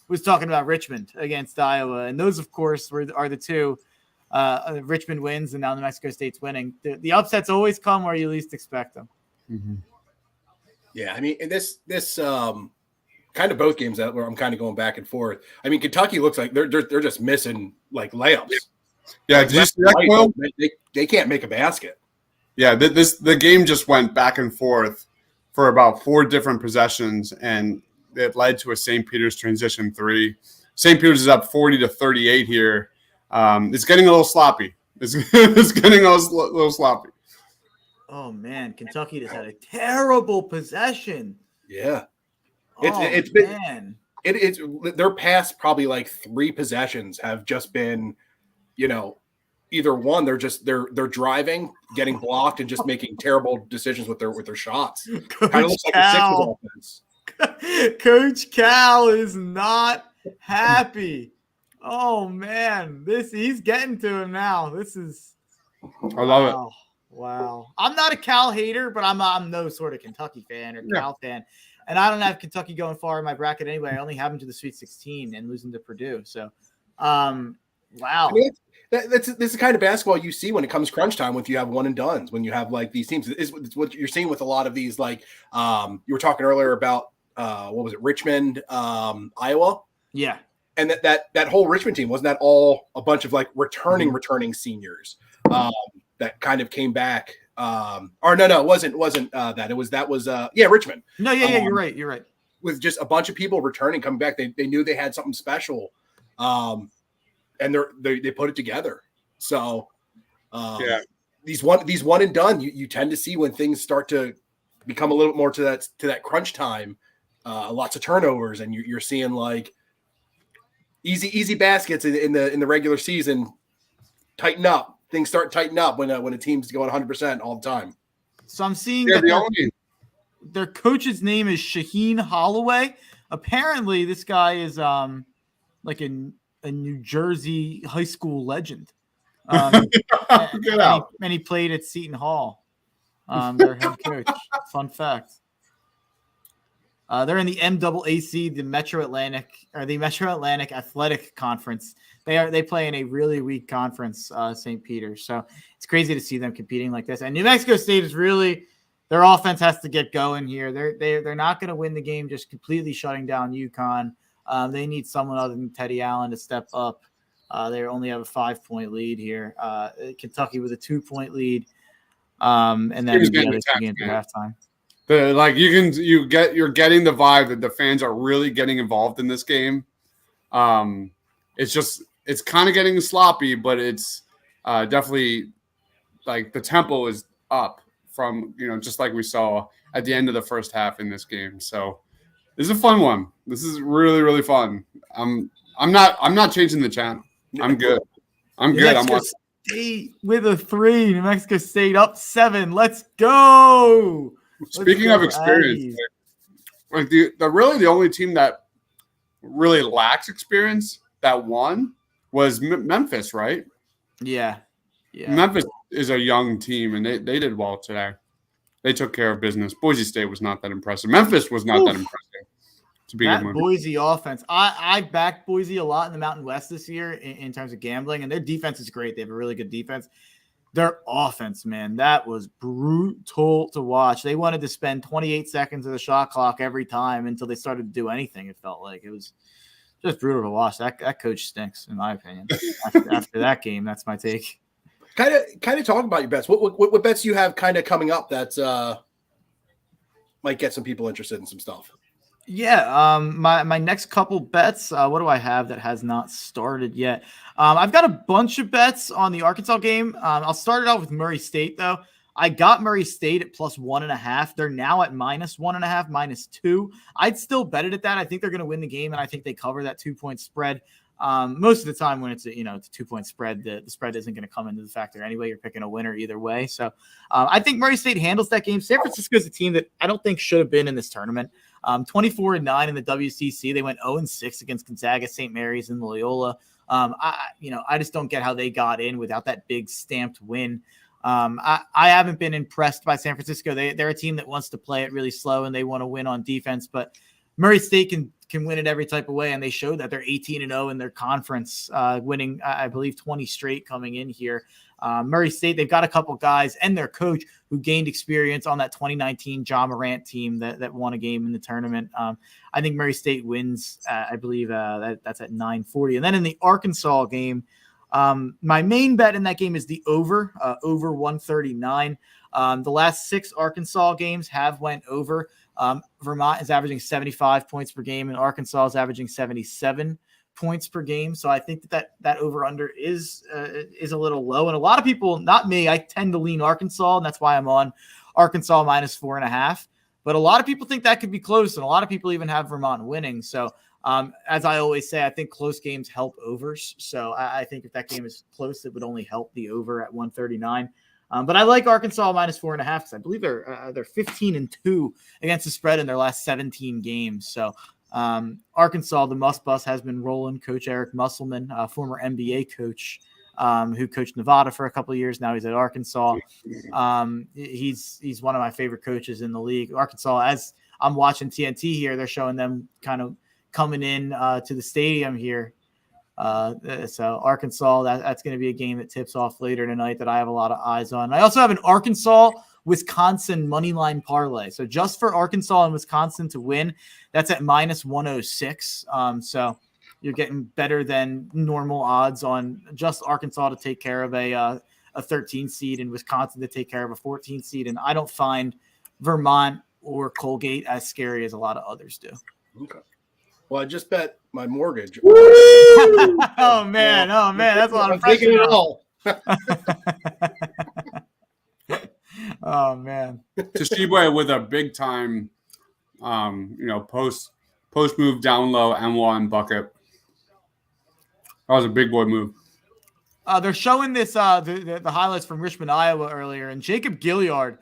was talking about Richmond against Iowa. And those, of course, are the two. Richmond wins, and now New Mexico State's winning. The upsets always come where you least expect them. Mm-hmm. Yeah, I mean, this kind of both games where I'm kind of going back and forth. I mean, Kentucky looks like they're just missing like layups. Yeah, did you see that, Will? They can't make a basket. Yeah, the game just went back and forth for about 4 different possessions, and it led to a St. Peter's transition 3. St. Peter's is up 40-38 here. It's getting a little sloppy. It's getting a little sloppy. Oh man, Kentucky just had a terrible possession. Yeah, it's their past probably like 3 possessions have just been, either one they're driving, getting blocked, and just making terrible decisions with their shots. Kind of looks like a Sixers offense. Coach Cal is not happy. Oh man, he's getting to him now. I love it. Wow. I'm not a Cal hater, but I'm no sort of Kentucky fan or Cal fan. And I don't have Kentucky going far in my bracket anyway. I only have them to the Sweet 16 and losing to Purdue. So, wow. I mean, this is the kind of basketball you see when it comes crunch time, when you have one and dones, when you have like these teams. It's what you're seeing with a lot of these, like you were talking earlier about what was it, Richmond, Iowa? Yeah. And that whole Richmond team, wasn't that all a bunch of like returning seniors that kind of came back? Or no, it wasn't that. That was Richmond. No, yeah, you're right. With just a bunch of people returning, coming back, they knew they had something special, and they put it together. So these one and done, you tend to see when things start to become a little bit more to that crunch time, lots of turnovers, and you're seeing like easy baskets in the regular season. Tighten up. Things start tightening up when a team's going 100% all the time. So I'm seeing their coach's name is Shaheen Holloway. Apparently, this guy is like a New Jersey high school legend. And he played at Seton Hall. Their head coach. Fun fact. They're in the MAAC, the Metro Atlantic Athletic Conference. They play in a really weak conference, St. Peter's. So it's crazy to see them competing like this. And New Mexico State is really their offense has to get going here. They're not going to win the game just completely shutting down Yukon. They need someone other than Teddy Allen to step up. They only have a 5-point lead here. Kentucky with a 2-point lead, and then the other 2 games at halftime. You're getting the vibe that the fans are really getting involved in this game. It's kind of getting sloppy, but it's definitely like the tempo is up from, just like we saw at the end of the first half in this game. So this is a fun one. This is really, really fun. I'm not changing the channel. I'm good. I'm watching. State with a 3. New Mexico State up 7. Let's go. Speaking of experience, like the only team that really lacks experience that won was Memphis, right? Yeah. Memphis is a young team, and they did well today. They took care of business. Boise State was not that impressive. Memphis was not that impressive. That Boise offense. I backed Boise a lot in the Mountain West this year in terms of gambling, and their defense is great. They have a really good defense. Their offense, man, that was brutal to watch. They wanted to spend 28 seconds of the shot clock every time until they started to do anything. It felt like it was just brutal to watch. That coach stinks, in my opinion. After that game, that's my take. Kind of talk about your bets. What bets you have kind of coming up that might get some people interested in some stuff? Yeah, my next couple bets, what do I have that has not started yet? I've got a bunch of bets on the Arkansas game. I'll start it out with Murray State, though. I got Murray State at +1.5. They're now at -1.5, -2. I'd still bet it at that. I think they're going to win the game, and I think they cover that 2-point spread. Most of the time when it's a 2-point spread, the spread isn't going to come into the factor anyway. You're picking a winner either way. So I think Murray State handles that game. San Francisco is a team that I don't think should have been in this tournament. 24-9 in the WCC. They went 0-6 against Gonzaga, St. Mary's, and Loyola. I just don't get how they got in without that big stamped win. I haven't been impressed by San Francisco. They're a team that wants to play it really slow and they want to win on defense, but Murray State can win it every type of way, and they showed that they're 18-0 in their conference, winning, I believe, 20 straight coming in here. Murray State, they've got a couple guys and their coach who gained experience on that 2019 John Morant team that won a game in the tournament. I think Murray State wins, I believe that's at 940. And then in the Arkansas game, my main bet in that game is the over 139. The last 6 Arkansas games have went over. Vermont is averaging 75 points per game, and Arkansas is averaging 77 points per game. So I think that over under is a little low. And a lot of people, not me, I tend to lean Arkansas, and that's why I'm on Arkansas -4.5. But a lot of people think that could be close, and a lot of people even have Vermont winning. So as I always say, I think close games help overs. So I think if that game is close, it would only help the over at 139. But I like Arkansas -4.5 because I believe they're 15-2 against the spread in their last 17 games. So Arkansas, the Muss Bus has been rolling. Coach Eric Musselman, former NBA coach, who coached Nevada for a couple of years. Now he's at Arkansas. He's one of my favorite coaches in the league. Arkansas, as I'm watching TNT here, they're showing them kind of coming in to the stadium here. So Arkansas, that's going to be a game that tips off later tonight that I have a lot of eyes on. I also have an Arkansas-Wisconsin money line parlay. So just for Arkansas and Wisconsin to win, that's at -106. So you're getting better than normal odds on just Arkansas to take care of a 13 seed and Wisconsin to take care of a 14 seed. And I don't find Vermont or Colgate as scary as a lot of others do. Okay. Well, I just bet my mortgage. Oh man, that's a lot of pressure. It all. Oh man, Toshibwe with a big time, post move down low M1 bucket. That was a big boy move. They're showing this the highlights from Richmond, Iowa earlier, and Jacob Gilliard.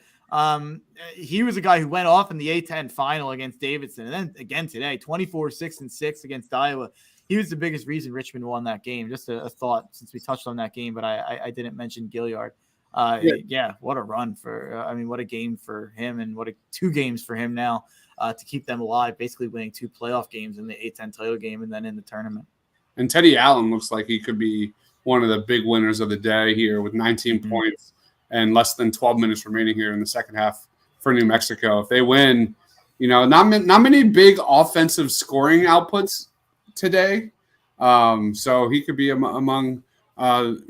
He was a guy who went off in the A10 final against Davidson. And then again today, 24-6-6 against Iowa. He was the biggest reason Richmond won that game. Just a thought since we touched on that game, but I didn't mention Gilliard. What a run what a game for him, and what 2 games for him now to keep them alive, basically winning 2 playoff games in the A10 title game and then in the tournament. And Teddy Allen looks like he could be one of the big winners of the day here with 19 points and less than 12 minutes remaining here in the second half for New Mexico. If they win, not many big offensive scoring outputs today. So he could be among, one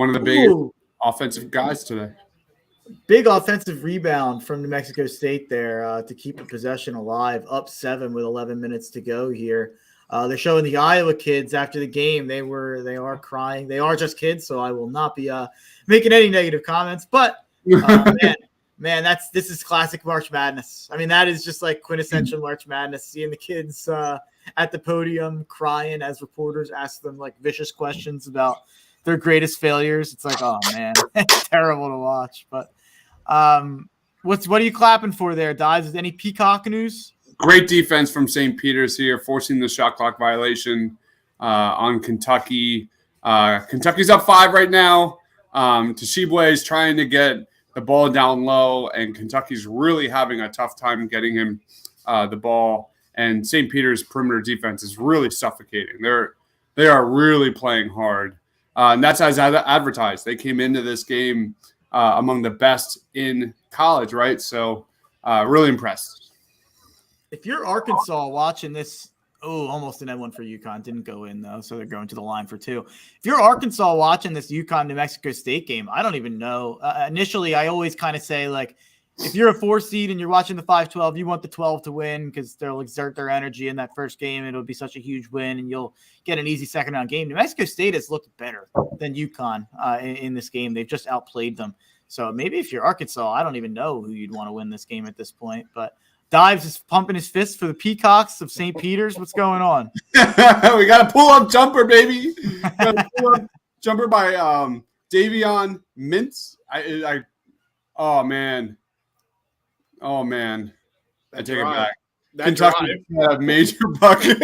of the big offensive guys today. Big offensive rebound from New Mexico State there to keep the possession alive, up 7 with 11 minutes to go here. They're showing the Iowa kids after the game. They are crying. They are just kids, so I will not be making any negative comments. But man, this is classic March Madness. I mean, that is just like quintessential March Madness. Seeing the kids at the podium crying as reporters ask them like vicious questions about their greatest failures. It's like, oh man, it's terrible to watch. But what are you clapping for there, Dives? Is any Peacock news? Great defense from St. Peter's here, forcing the shot clock violation on Kentucky. Kentucky's up 5 right now. Tshiebwe is trying to get the ball down low, and Kentucky's really having a tough time getting him the ball. And St. Peter's perimeter defense is really suffocating. They are really playing hard. And that's as advertised. They came into this game among the best in college, right? So really impressed. If you're Arkansas watching this, almost an N1 for Yukon. Didn't go in, though, so they're going to the line for 2. If you're Arkansas watching this Yukon-New Mexico State game, I don't even know. Initially, I always kind of say, like, if you're a 4 seed and you're watching the 5-12, you want the 12 to win because they'll exert their energy in that first game. It'll be such a huge win, and you'll get an easy second-round game. New Mexico State has looked better than Yukon in this game. They've just outplayed them. So maybe if you're Arkansas, I don't even know who you'd want to win this game at this point, but Dives is pumping his fist for the Peacocks of St. Peter's. What's going on? We got a pull-up jumper, baby. Got a pull-up jumper by Davion Mintz. Oh, man. I take it back. Kentucky had a major bucket.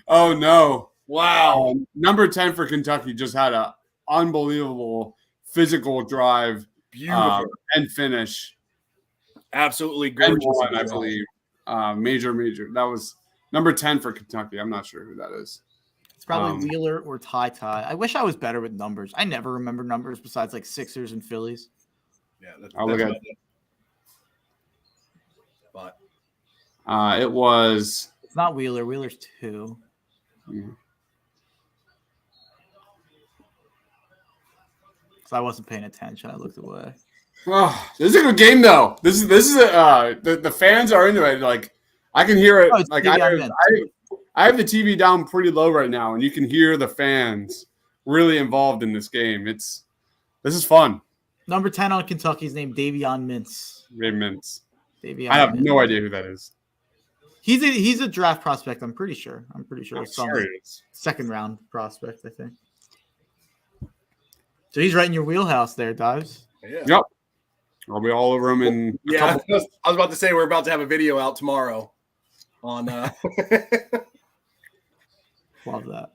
Oh, no. Wow. Number 10 for Kentucky just had an unbelievable physical drive. Beautiful. And finish. Absolutely gorgeous. I believe. Major. That was number 10 for Kentucky. I'm not sure who that is. It's probably Wheeler or Ty. I wish I was better with numbers. I never remember numbers besides like Sixers and Phillies. Yeah, I'll look at it. But it was. It's not Wheeler. Wheeler's 2. Yeah. So I wasn't paying attention. I looked away. Oh, this is a good game, though. This is the fans are into it. Like I can hear it. Like I have the TV down pretty low right now, and you can hear the fans really involved in this game. This is fun. Number 10 on Kentucky's named Davion Mintz. I have no idea who that is. He's a draft prospect. I'm pretty sure. Some second round prospect, I think. So he's right in your wheelhouse there, Dives. Yeah. Yep. I'll be all over him in a couple. I was about to say we're about to have a video out tomorrow on Love that.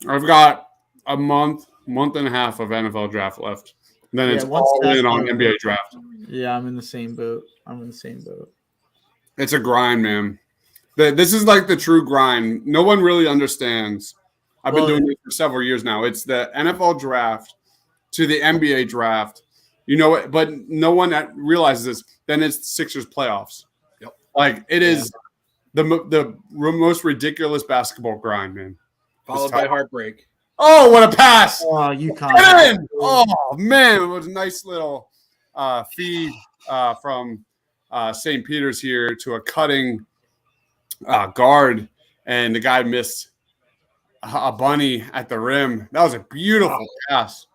I've got a month and a half of NFL draft left. And then it's all in on NBA draft. Yeah, I'm in the same boat. It's a grind, man. This is like the true grind. No one really understands. I've been doing this for several years now. It's the NFL draft to the NBA draft. You know what? But no one realizes this. Then it's Sixers playoffs. Yep. Like it is the most ridiculous basketball grind, man. Followed by heartbreak. Oh, what a pass! Oh, Yukon. Oh man, it was a nice little feed from St. Peter's here to a cutting guard, and the guy missed a bunny at the rim. That was a beautiful pass.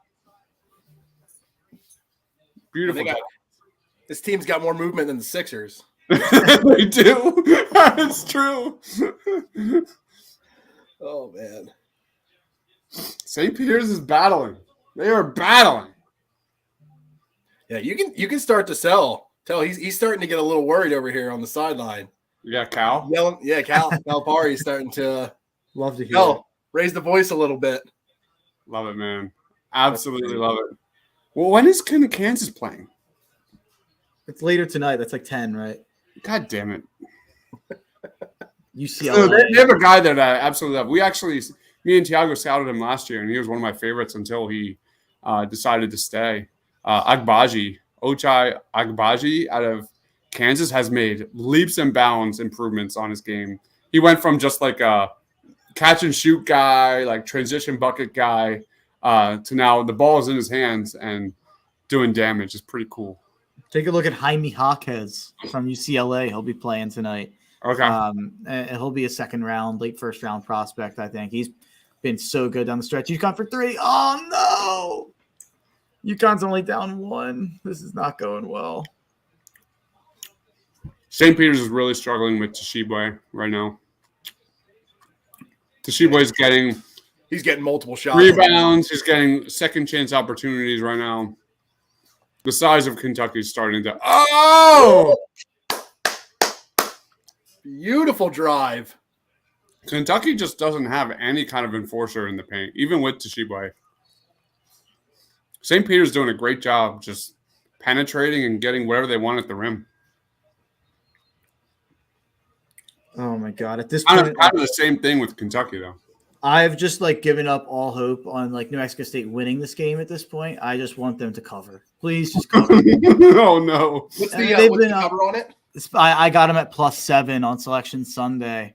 Beautiful. This team's got more movement than the Sixers. They do. It's true. Oh man. St. Peter's is battling. They are battling. Yeah, you can start to sell. He's starting to get a little worried over here on the sideline. You got Cal? Yelling, yeah, Cal Party's starting to love to hear raise the voice a little bit. Love it, man. Absolutely love it. Well, when is Kansas playing? It's later tonight. That's like 10, right? God damn it. UCLA. So they have a guy that I absolutely love. Me and Tiago scouted him last year, and he was one of my favorites until he decided to stay. Ochai Agbaji out of Kansas has made leaps and bounds improvements on his game. He went from just like a catch and shoot guy, like transition bucket guy, to now the ball is in his hands and doing damage. Is pretty cool. Take a look at Jaime Jaquez from UCLA. He'll be playing tonight. Okay. And he'll be a late first round prospect, I think. He's been so good down the stretch. Yukon for 3. Oh, no. Yukon's only down 1. This is not going well. St. Peter's is really struggling with Tshiebwe right now. Tshiebwe is he's getting multiple shots. Rebounds. He's getting second chance opportunities right now. The size of Kentucky is starting to. Oh! Beautiful drive. Kentucky just doesn't have any kind of enforcer in the paint, even with Tshiebwe. St. Peter's doing a great job just penetrating and getting whatever they want at the rim. Oh, my God. At this point, kind of the same thing with Kentucky, though. I've just given up all hope on New Mexico State winning this game at this point. I just want them to cover. Please just cover. Oh no! What's the cover on it? I got them at +7 on Selection Sunday.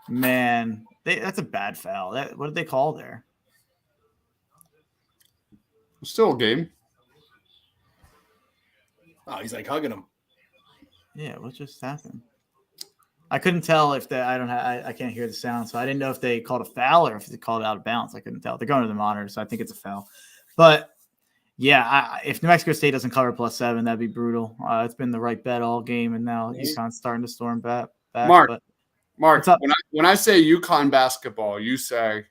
Man, that's a bad foul. What did they call there? Still a game. Oh, he's hugging him. Yeah, what just happened? I couldn't tell if I can't hear the sound, so I didn't know if they called a foul or if they called it out of bounds. I couldn't tell. They're going to the monitor, so I think it's a foul. But yeah, if New Mexico State doesn't cover +7, that'd be brutal. It's been the right bet all game, and now UConn's starting to storm back. Mark, when I say UConn basketball, you say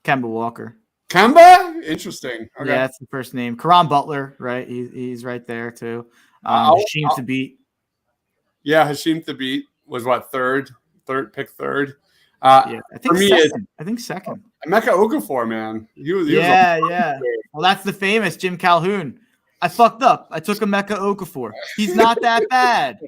Kemba Walker. Kemba? Interesting. Okay. Yeah, that's the first name. Karan Butler, right? He's right there too. Hashim Thabit. Yeah, Hashim Thabit was what third. Yeah, I think for me, second. I think second. Emeka Okafor, man. He was yeah. Well, that's the famous Jim Calhoun. I fucked up. I took Emeka Okafor. He's not that bad.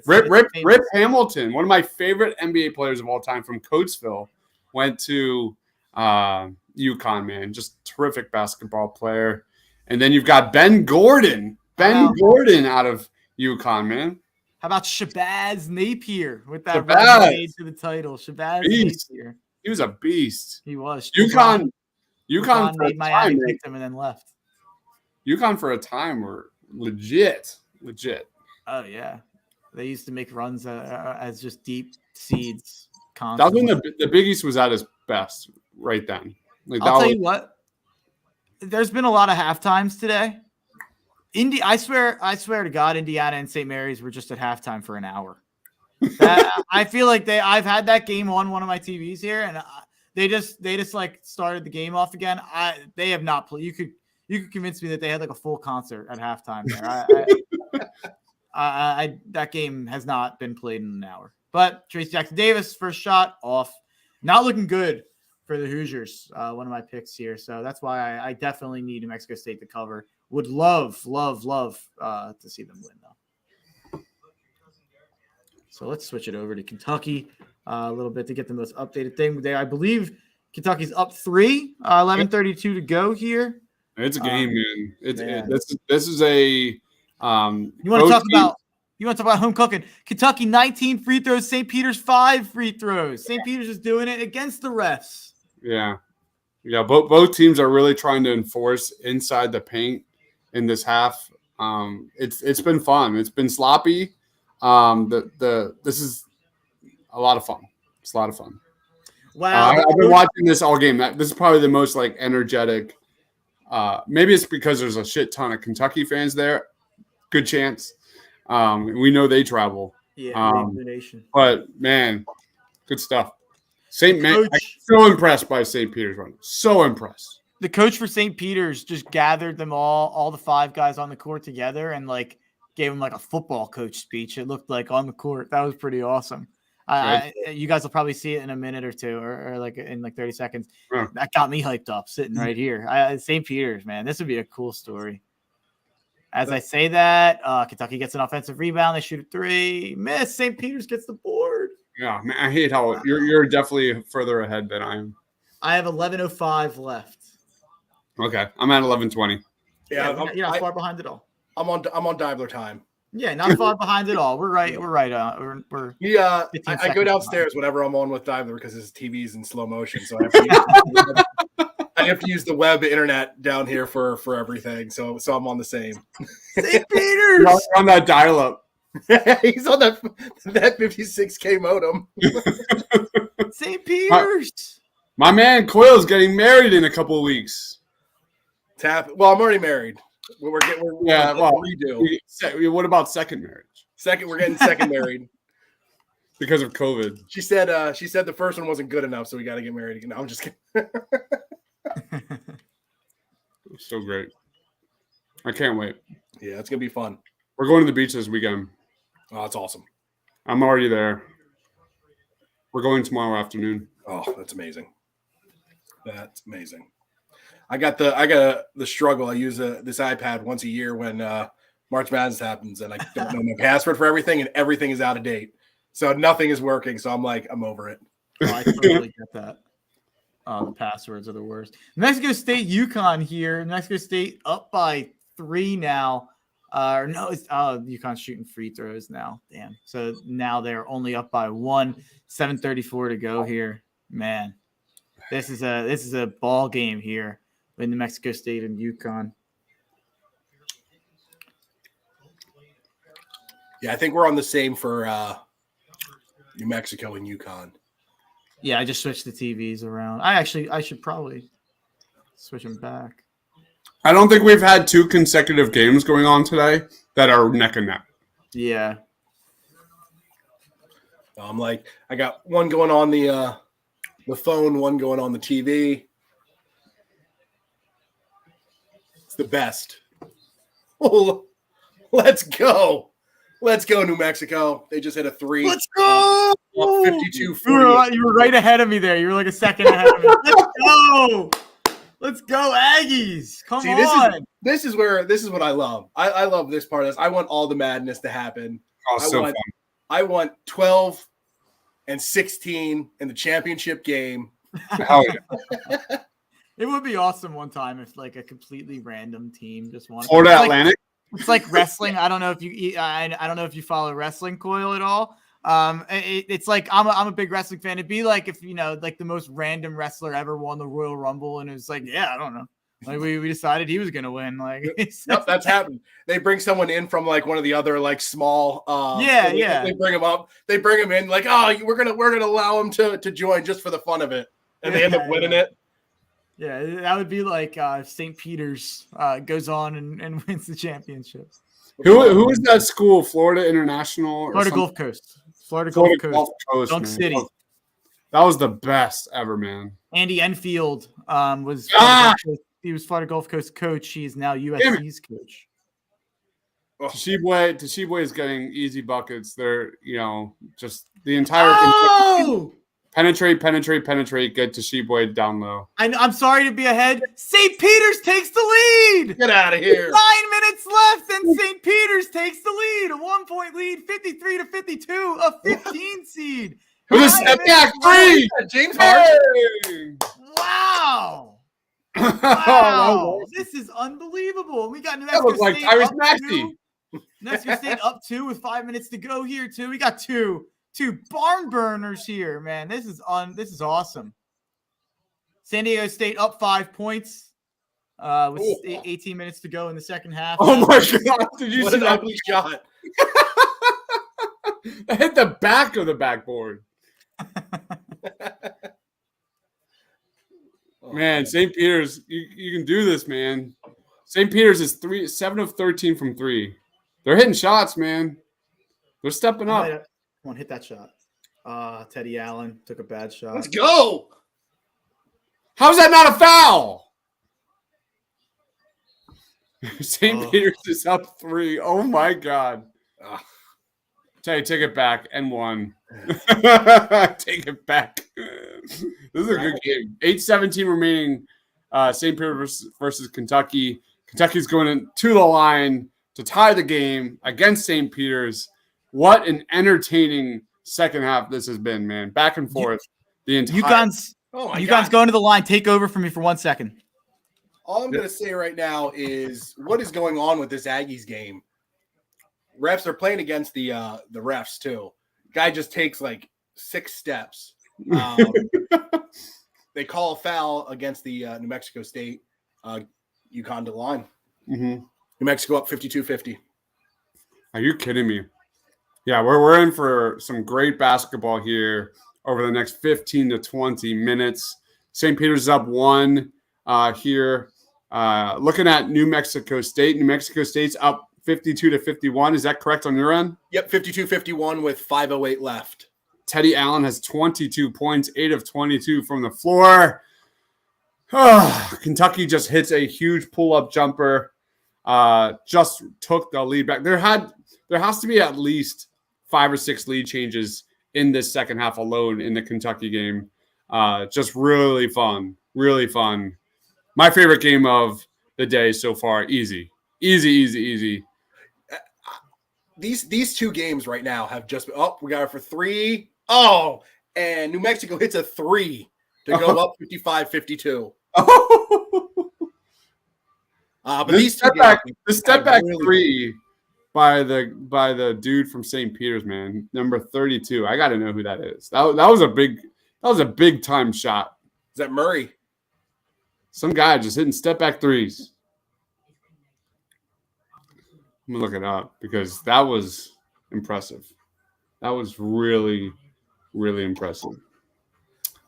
Rip Hamilton, one of my favorite NBA players of all time from Coatesville, went to UConn, man. Just terrific basketball player. And then you've got Ben Gordon. Gordon out of UConn, man. How about Shabazz Napier with that run made to the title? Shabazz Napier. He was a beast. He was. UConn made Miami pick him and then left. UConn for a time were legit. Oh yeah, they used to make runs as just deep seeds. That was when the Big East was at its best right then. I'll tell you what. There's been a lot of halftimes today. I swear to God, Indiana and St. Mary's were just at halftime for an hour. I feel like I've had that game on one of my TVs here, and they just started the game off again. They have not played. You could convince me that they had a full concert at halftime there. That game has not been played in an hour. But Tracy Jackson Davis, first shot off, not looking good for the Hoosiers. One of my picks here, so that's why I definitely need New Mexico State to cover. Would love to see them win, though. So let's switch it over to Kentucky a little bit to get the most updated thing. I believe Kentucky's up 3, 11:32 to go here. It's a game, man. This is a. You want to talk about home cooking? Kentucky 19 free throws, St. Peter's 5 free throws. St. Peter's is doing it against the refs. Yeah. Both teams are really trying to enforce inside the paint in this half. It's been fun. It's been sloppy. This is a lot of fun. It's a lot of fun. Wow. I've been watching this all game. This is probably the most energetic. Maybe it's because there's a shit ton of Kentucky fans there. Good chance. We know they travel. Yeah, the nation. But man, good stuff. I'm so impressed by St. Peter's run. So impressed. The coach for St. Peter's just gathered them all the 5 guys on the court together and gave them a football coach speech. It looked like on the court. That was pretty awesome. You guys will probably see it in a minute or two or in 30 seconds. Yeah. That got me hyped up sitting right here. St. Peter's, man, this would be a cool story. As I say that, Kentucky gets an offensive rebound. They shoot a 3. Miss. St. Peter's gets the board. Yeah, man, I hate how you're definitely further ahead than I am. I have 11:05 left. Okay, I'm at 11:20. Yeah, you're not far behind at all. I'm on Diebler time. Yeah, not far behind at all. We're right. We're right. We're Yeah, 15 I go seconds downstairs whenever I'm on with Diebler because his TV's in slow motion. So I have to use the web internet down here for everything. So I'm on the same. St. Peter's on that dial-up. He's on that 56K modem. St. Peter's. My man Coyle's getting married in a couple of weeks. Well, I'm already married. We're redo. What about second marriage? We're getting second married because of COVID. She said the first one wasn't good enough, so we got to get married again. No, I'm just kidding. So great. I can't wait. Yeah, it's gonna be fun. We're going to the beach this weekend. Oh, that's awesome. I'm already there. We're going tomorrow afternoon. Oh, that's amazing. That's amazing. I got the struggle. I use this iPad once a year when March Madness happens, and I don't know my password for everything, and everything is out of date. So nothing is working. So I'm over it. Oh, I totally get that. The passwords are the worst. Mexico State, Yukon here. Mexico State up by 3 now. Yukon's shooting free throws now. Damn. So now they're only up by 1. 7:34 to go here. Man, this is a ball game here in the Mexico State and Yukon. Yeah, I think we're on the same for New Mexico and Yukon. Yeah, I just switched the TVs around. I should probably switch them back. I don't think we've had 2 consecutive games going on today that are neck and neck. Yeah. I got one going on the phone, one going on the TV. It's the best. Oh, let's go. Let's go, New Mexico. They just hit a 3. Let's go. 52-40. You were right ahead of me there. You were like a second ahead of me. Let's go. Let's go, Aggies. Come on. This is what I love. I love this part. I want all the madness to happen. Oh, fun. I want 12 and 16 in the championship game. Hell yeah. It would be awesome one time if like a completely random team just won. Florida Atlantic. It's like wrestling. I don't know if you follow wrestling, Coil, at all. It's like I'm a big wrestling fan. It'd be like if like the most random wrestler ever won the Royal Rumble, and it was like, yeah, I don't know. Like we decided he was gonna win. Like yep, that's happened. They bring someone in from like one of the other like small. They bring him up. They bring him in like, oh, we're gonna allow him to join just for the fun of it, and they end up winning it. Yeah, that would be like St. Peter's goes on and wins the championship. Who is that school? Florida International? Florida Gulf Coast. Florida Gulf Coast. Dunk City. That was the best ever, man. Andy Enfield was he was Florida Gulf Coast coach. He's now USC's coach. Toshibwe is getting easy buckets. They're just the entire penetrate, get Toshibwe down low. I'm sorry to be ahead. St. Peter's takes the lead. Get out of here. 9 minutes left, and St. Peter's takes the lead. A 1-point lead, 53-52, a 15 seed. With a step back 3. James Harden. Hey! Wow. Wow. This is unbelievable. We got New Mexico like State Tyrese up Maxey. 2. New Mexico State up 2 with 5 minutes to go here too. We got two barn burners here, man. This is awesome. San Diego State up 5 points with 18 minutes to go in the second half. Oh my God! Did you see an that ugly shot? I hit the back of the backboard. Man, St. Peter's, you can do this, man. St. Peter's is 7 of 13 from 3. They're hitting shots, man. They're stepping up. Come on, hit that shot. Teddy Allen took a bad shot. Let's go. How's that not a foul? St. Peter's is up 3. Oh my God. Teddy, take it back. N1. Take it back. This is a good game. 8:17 remaining. St. Peter's versus Kentucky. Kentucky's going to the line to tie the game against St. Peter's. What an entertaining second half this has been, man. Back and forth. The entire UConn's going to the line. Take over for me for 1 second. All I'm going to say right now is what is going on with this Aggies game. Refs are playing against the refs too. Guy just takes like 6 steps. They call a foul against the New Mexico State Yukon line. Mm-hmm. New Mexico up 52-50. Are you kidding me? Yeah, we're in for some great basketball here over the next 15 to 20 minutes. St. Peter's is up 1 here. Looking at New Mexico State. New Mexico State's up 52-51. Is that correct on your end? Yep, 52-51 with 5:08 left. Teddy Allen has 22 points, 8 of 22 from the floor. Kentucky just hits a huge pull-up jumper. Just took the lead back. There has to be at least 5 or 6 lead changes in this second half alone in the Kentucky game. Just really fun, really fun. My favorite game of the day so far. Easy. These 2 games right now have just been, we got it for 3. Oh, and New Mexico hits a 3 to go up 55-52. But these two the step back really 3 by the dude from St. Peter's, man, number 32. I got to know who that is. That was a big time shot. Is that Murray? Some guy just hitting step back 3s. I'm gonna look it up because that was impressive. That was really, really impressive.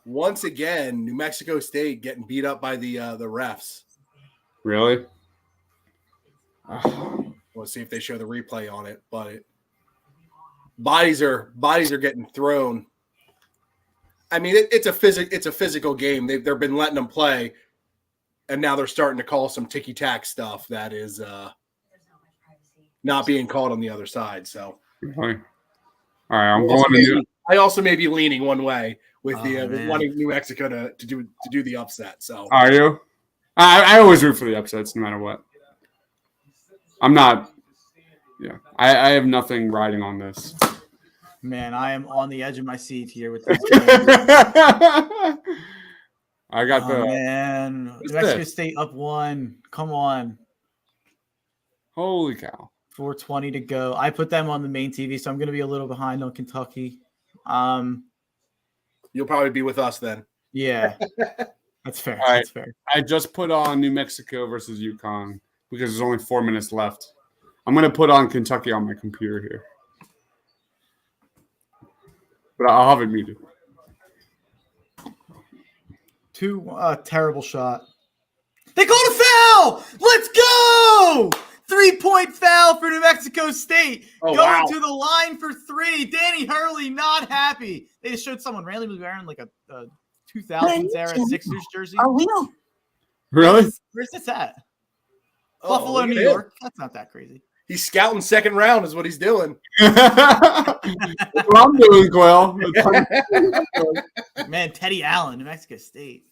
Once again, New Mexico State getting beat up by the refs. Really? We'll see if they show the replay on it, but bodies are getting thrown. I mean, it's a physical game. They've been letting them play, and now they're starting to call some ticky-tack stuff that is not being called on the other side. So, all right, I'm going to. I also may be leaning one way with with wanting New Mexico to do the upset. So, are you? I always root for the upsets, no matter what. I'm not. Yeah, I have nothing riding on this. Man, I am on the edge of my seat here with this. I got man, New Mexico State up 1. Come on. Holy cow. 4:20 to go. I put them on the main TV, so I'm going to be a little behind on Kentucky. You'll probably be with us then. Yeah, that's fair. All right. That's fair. I just put on New Mexico versus Yukon because there's only 4 minutes left. I'm going to put on Kentucky on my computer here. But I'll have it muted. 2 terrible shot. They called a foul! Let's go! 3-point foul for New Mexico State. Going to the line for 3. Danny Hurley not happy. They just showed someone randomly wearing like a 2000s era Sixers jersey. Oh, we know. Really? Where's this at? Buffalo, New York. That's not that crazy. He's scouting second round is what he's doing. That's what I'm doing, Quail. Man, Teddy Allen, New Mexico State.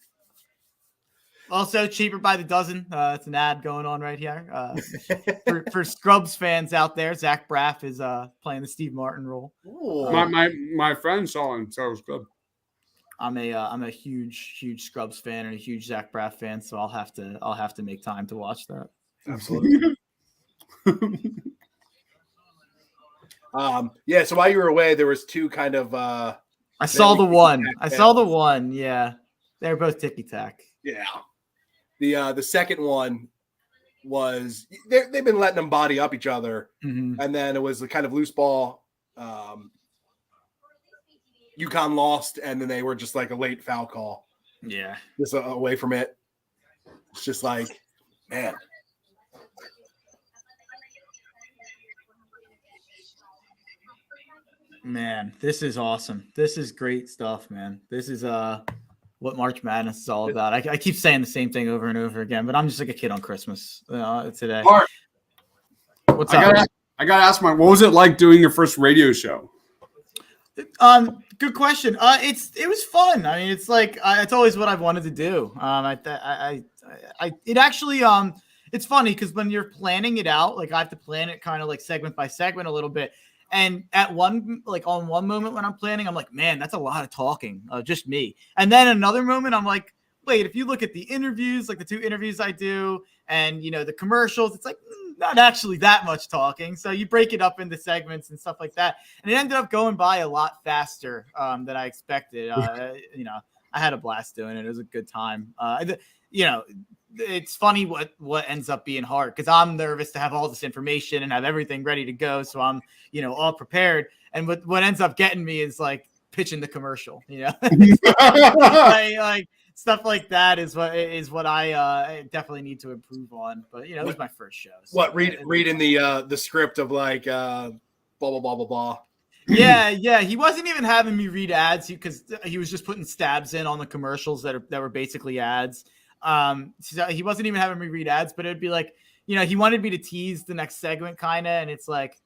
Also, cheaper by the dozen. It's an ad going on right here. For Scrubs fans out there, Zach Braff is playing the Steve Martin role. My friend saw him, so it was good. I'm a huge Scrubs fan and a huge Zach Braff fan, so I'll have to make time to watch that. Absolutely. So while you were away, there was 2 kind of I saw the one. Yeah. They're both ticky-tack. Yeah. The second one was they've been letting them body up each other. Mm-hmm. And then it was a kind of loose ball. Yukon lost, and then they were just like a late foul call. Yeah. Just away from it. It's just like, man. Man, this is awesome. This is great stuff, man. This is what March Madness is all about. I keep saying the same thing over and over again, but I'm just like a kid on Christmas today. Mark, what's up? I gotta ask Mark, what was it like doing your first radio show? Good question. It was fun. I mean, it's like it's always what I've wanted to do. It actually it's funny because when you're planning it out, like I have to plan it kind of like segment by segment a little bit. And on one moment when I'm planning, I'm like, man, that's a lot of talking, just me. And then another moment, I'm like, wait, if you look at the interviews, like the 2 interviews I do, and the commercials, it's like not actually that much talking. So you break it up into segments and stuff like that, and it ended up going by a lot faster than I expected. I had a blast doing it. It was a good time. It's funny what ends up being hard because I'm nervous to have all this information and have everything ready to go. So I'm, all prepared. And what ends up getting me is like pitching the commercial, like stuff like that is what I definitely need to improve on. But, it was my first show. So reading the script of like, blah, blah, blah, blah, blah. Yeah. He wasn't even having me read ads because he was just putting stabs in on the commercials that were basically ads. So he wasn't even having me read ads, but it'd be like, he wanted me to tease the next segment kind of, and it's like,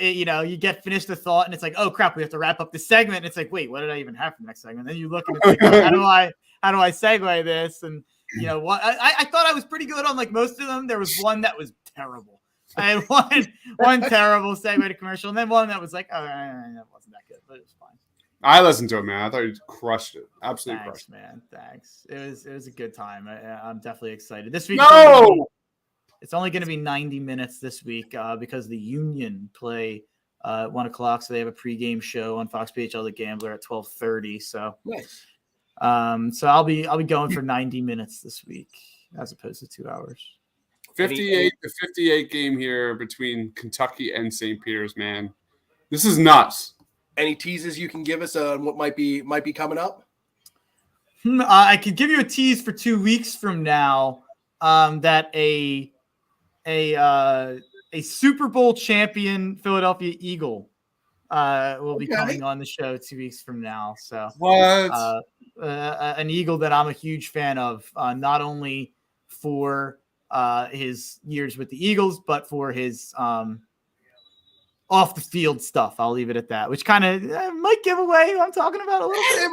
you get finished the thought and it's like, oh crap, we have to wrap up the segment. And it's like, wait, what did I even have for the next segment? And then you look and it's like, how do I segue this? And what I thought I was pretty good on like most of them. There was one that was terrible. I had one terrible segue commercial, and then one that was like, oh, that wasn't that good, but it was fine. I listened to it, man. I thought you crushed it. Absolutely Thanks, crushed it. man. Thanks. It was a good time. I'm definitely excited. This week, No! It's only going to be 90 minutes this week because the Union play at 1 o'clock, so they have a pregame show on Fox PHL The Gambler at 12:30. So Nice. So I'll be going for 90 minutes this week as opposed to 2 hours. 58 game here between Kentucky and St. Peter's, man. This is nuts. Any teases you can give us on what might be coming up? I could give you a tease for 2 weeks from now that a Super Bowl champion Philadelphia Eagle will be coming on the show 2 weeks from now. So what? An Eagle that I'm a huge fan of, not only for his years with the Eagles, but for his off the field stuff. I'll leave it at that, which kind of might give away who I'm talking about a little bit. It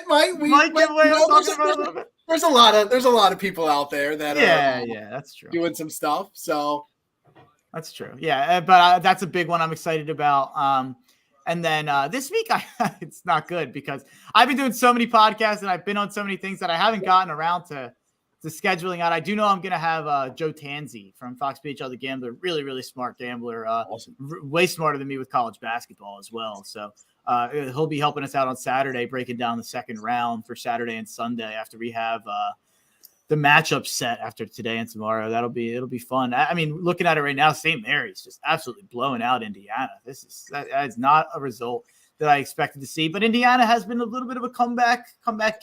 might. We might give away who I'm talking about a little bit. There's a lot of people out there that are that's true, doing some stuff. So that's true. Yeah, but that's a big one I'm excited about. And then this week, it's not good because I've been doing so many podcasts and I've been on so many things that I haven't gotten around to scheduling out. I do know I'm going to have Joe Tanzi from Fox PHL The Gambler, really, really smart gambler, awesome. Way smarter than me with college basketball as well. So he'll be helping us out on Saturday, breaking down the second round for Saturday and Sunday after we have the matchup set after today and tomorrow. It'll be fun. I mean, looking at it right now, St. Mary's just absolutely blowing out Indiana. That is not a result that I expected to see, but Indiana has been a little bit of a comeback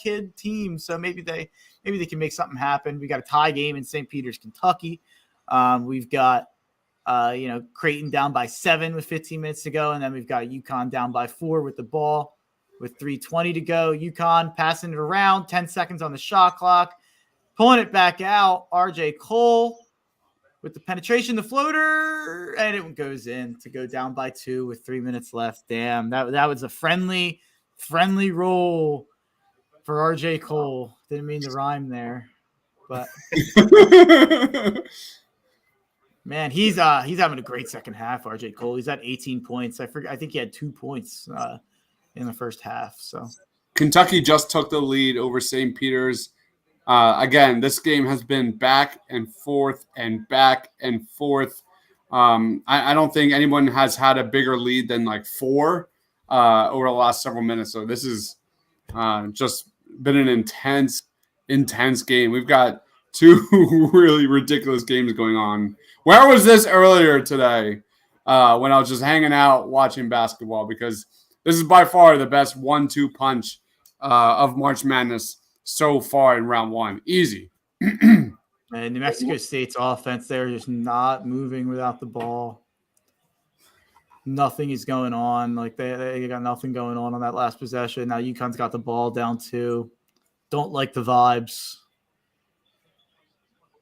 kid team. So maybe they can make something happen. We got a tie game in St. Peter's, Kentucky. We've got, Creighton down by 7 with 15 minutes to go. And then we've got Yukon down by 4 with the ball with 3:20 to go. Yukon passing it around, 10 seconds on the shot clock, pulling it back out. RJ Cole with the penetration, the floater, and it goes in to go down by 2 with 3 minutes left. Damn, that was a friendly roll for RJ Cole. Didn't mean to rhyme there, but man, he's having a great second half. RJ Cole, he's at 18 points. I think he had 2 points in the first half. So Kentucky just took the lead over St. Peter's. Again, this game has been back and forth and back and forth. I don't think anyone has had a bigger lead than like 4 over the last several minutes. So this is just been an intense game. We've got 2 really ridiculous games going on. Where was this earlier today when I was just hanging out watching basketball? Because this is by far the best 1-2 punch of March Madness so far in round 1. Easy. And New Mexico State's offense, they're just not moving without the ball. Nothing is going on. Like they got nothing going on that last possession. Now UConn's got the ball down 2. Don't like the vibes.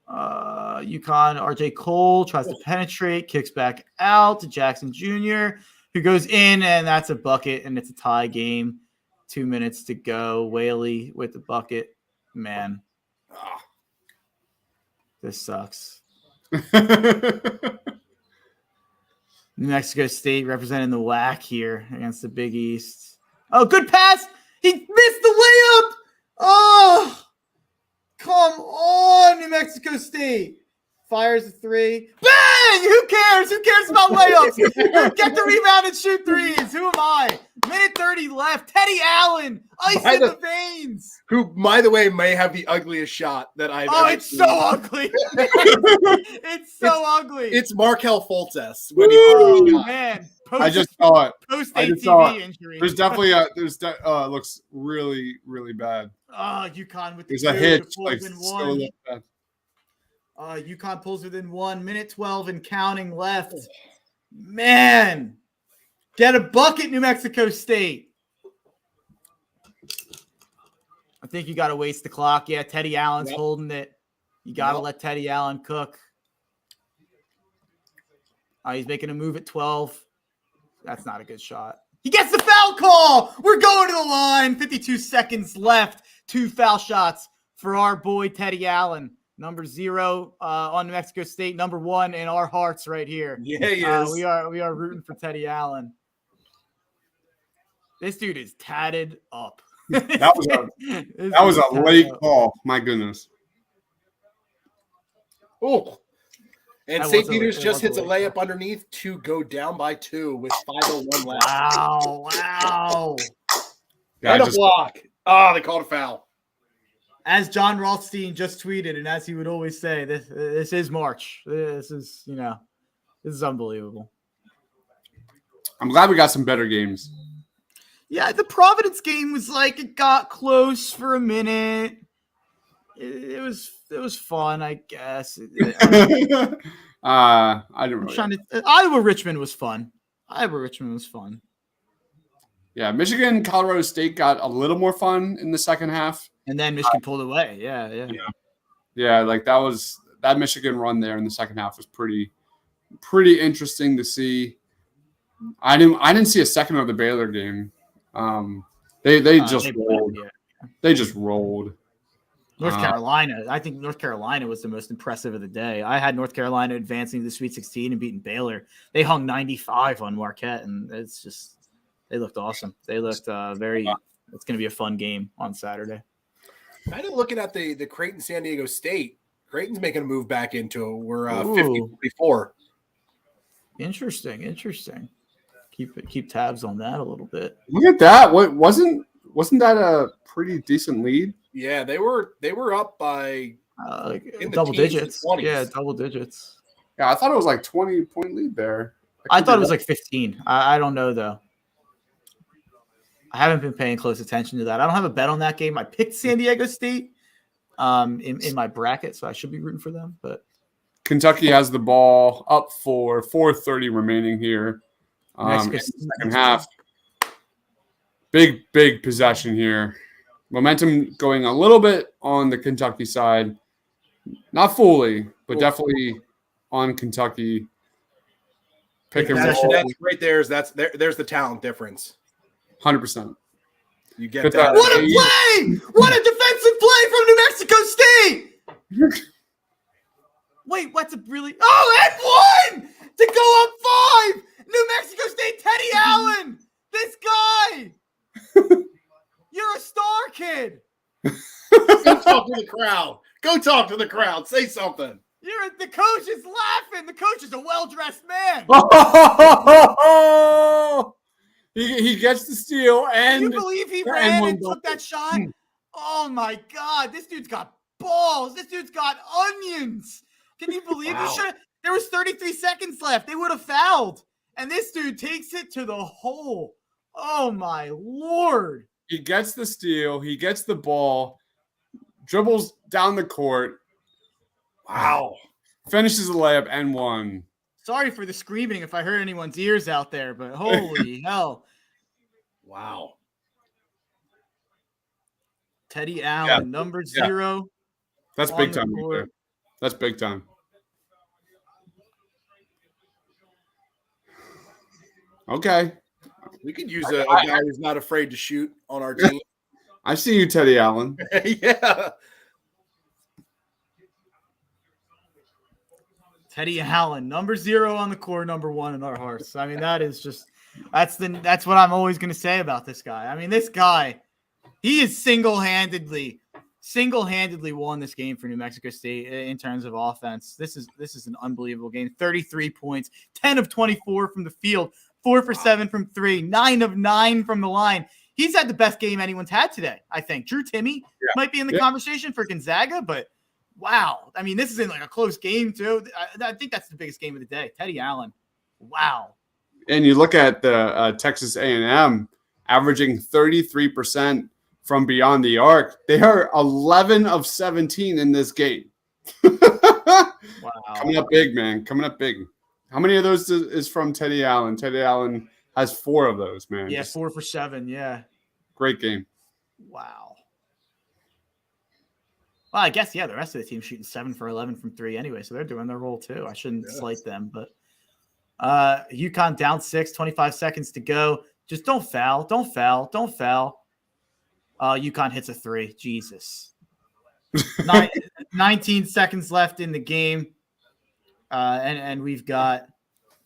UConn, RJ Cole tries to penetrate, kicks back out to Jackson Jr., who goes in, and that's a bucket, and it's a tie game. 2 minutes to go. Whaley with the bucket. Man, this sucks. New Mexico State representing the WAC here against the Big East. Oh, good pass. He missed the layup. Oh, Come on, New Mexico State. Fires a three. Bang! Who cares? Who cares about layups? Get the rebound and shoot threes. Who am I? Minute 30 left. Teddy Allen, ice in the veins. Who, by the way, may have the ugliest shot that I've ever it's seen. so ugly. It's so ugly. It's Markel Fultz. Oh, man. I just saw it. Post I just saw ATV it. injury. There's definitely it looks really, really bad. Oh, Yukon with the There's a hitch, pulls like, within so one. bad. Yukon pulls within 1 minute 12 and counting left. Man, get a bucket, New Mexico State. I think you got to waste the clock. Yeah, Teddy Allen's holding it. You got to let Teddy Allen cook. He's making a move at 12. That's not a good shot. He gets the foul call. We're going to the line. 52 seconds left. 2 foul shots for our boy Teddy Allen. Number 0 on New Mexico State. Number 1 in our hearts right here. Yeah, he is. We are rooting for Teddy Allen. This dude is tatted up. That was a late call. My goodness. Oh. And That St. was a- Peter's it just was hits a a late layup underneath to go down by 2 with 5:01 left. Wow. Yeah, And I a just- block. Oh, they called a foul. As John Rothstein just tweeted, and as he would always say, this is March. This is, this is unbelievable. I'm glad we got some better games. Yeah, the Providence game was like it got close for a minute. It was fun, I guess. I didn't really. Iowa Richmond was fun. Yeah, Michigan, Colorado State got a little more fun in the second half. And then Michigan pulled away. Yeah. Yeah, like that Michigan run there in the second half was pretty interesting to see. I didn't see a second of the Baylor game. They just rolled. Yeah. They just rolled. North Carolina. I think North Carolina was the most impressive of the day. I had North Carolina advancing to the Sweet 16 and beating Baylor. They hung 95 on Marquette, and they looked awesome. They looked very. It's going to be a fun game on Saturday. Kind of looking at the Creighton San Diego State. Creighton's making a move back into it. We're 50-44. Interesting. Keep tabs on that a little bit. Look at that. What wasn't that a pretty decent lead? Yeah, they were up by in double digits. Yeah, double digits. Yeah, I thought it was like 20-point lead there. I thought it was like 15. I don't know though. I haven't been paying close attention to that. I don't have a bet on that game. I picked San Diego State in my bracket, so I should be rooting for them. But Kentucky has the ball up for 4:30 remaining here. In the second half. Big possession here. Momentum going a little bit on the Kentucky side. Not fully, but definitely on Kentucky. Pick and roll. That's right there. There's the talent difference. 100%. You get that. What a play! What a defensive play from New Mexico State! Wait, what's a really? Oh, and 1 to go up 5. New Mexico State, Teddy Allen. This guy. You're a star kid. Go talk to the crowd. Go talk to the crowd. Say something. The coach is laughing. The coach is a well-dressed man. He gets the steal, and Can you believe he ran and took that shot? Oh my God, this dude's got balls. This dude's got onions. Can you believe there was 33 seconds left? They would have fouled. And this dude takes it to the hole. Oh my Lord. he gets the steal. He gets the ball, dribbles down the court. Wow. Finishes the layup and 1. Sorry for the screaming if I hurt anyone's ears out there, but holy hell. Wow. Teddy Allen, number 0. That's big time right there. That's big time. Okay. We could use a guy who's not afraid to shoot on our team. I see you, Teddy Allen. Yeah. Teddy Allen, number 0 on the court, number 1 in our hearts. I mean, that is just that's what I'm always going to say about this guy. I mean, this guy, he is single-handedly single-handedly won this game for New Mexico State in terms of offense. This is an unbelievable game. 33 points, 10 of 24 from the field, 4 for 7 from 3, 9 of 9 from the line. He's had the best game anyone's had today, I think. Drew Timme might be in the conversation for Gonzaga, but wow. I mean, this is in like a close game too. I think that's the biggest game of the day. Teddy Allen. Wow. And you look at the Texas A&M averaging 33% from beyond the arc. They are 11 of 17 in this game. Wow. Coming up big, man. Coming up big. How many of those is from Teddy Allen? Teddy Allen has 4 of those, man. Yeah, 4 for 7. Yeah. Great game. Wow. Well, I guess, the rest of the team shooting 7 for 11 from 3 anyway, so they're doing their role too. I shouldn't slight them, but Yukon down 6, 25 seconds to go. Just don't foul. Don't foul. Don't foul. Yukon hits a 3. Jesus. 19 seconds left in the game. And we've got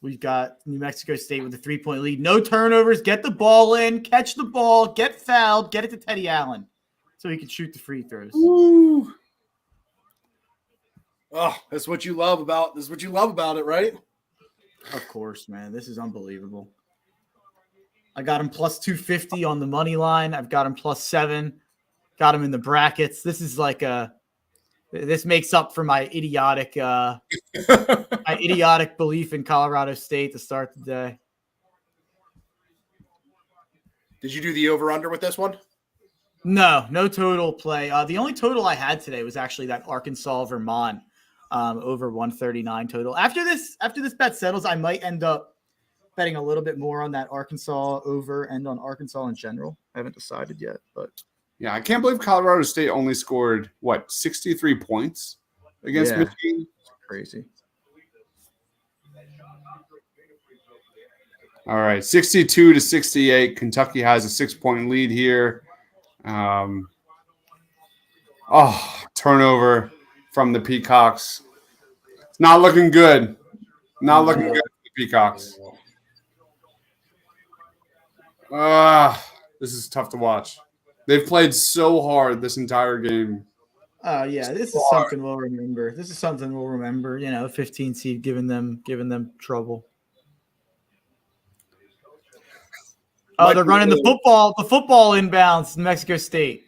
New Mexico State with a 3-point lead. No turnovers. Get the ball in. Catch the ball. Get fouled. Get it to Teddy Allen so he can shoot the free throws. Ooh. Oh, that's what you love about it, right? Of course, man. This is unbelievable. I got him plus 250 on the money line. I've got him plus 7. Got him in the brackets. This is like this makes up for my idiotic belief in Colorado State to start the day. Did you do the over-under with this one? No total play. The only total I had today was actually that Arkansas-Vermont over 139 total. After this bet settles, I might end up betting a little bit more on that Arkansas over and on Arkansas in general. I haven't decided yet, but yeah, I can't believe Colorado State only scored 63 points against Michigan. Crazy. All right, 62-68. Kentucky has a 6-point lead here. Turnover from the Peacocks. It's not looking good. Not looking good for the Peacocks. This is tough to watch. They've played so hard this entire game. This is something we'll remember. 15 seed giving them trouble. Oh, they're running the football inbounds in Mexico State.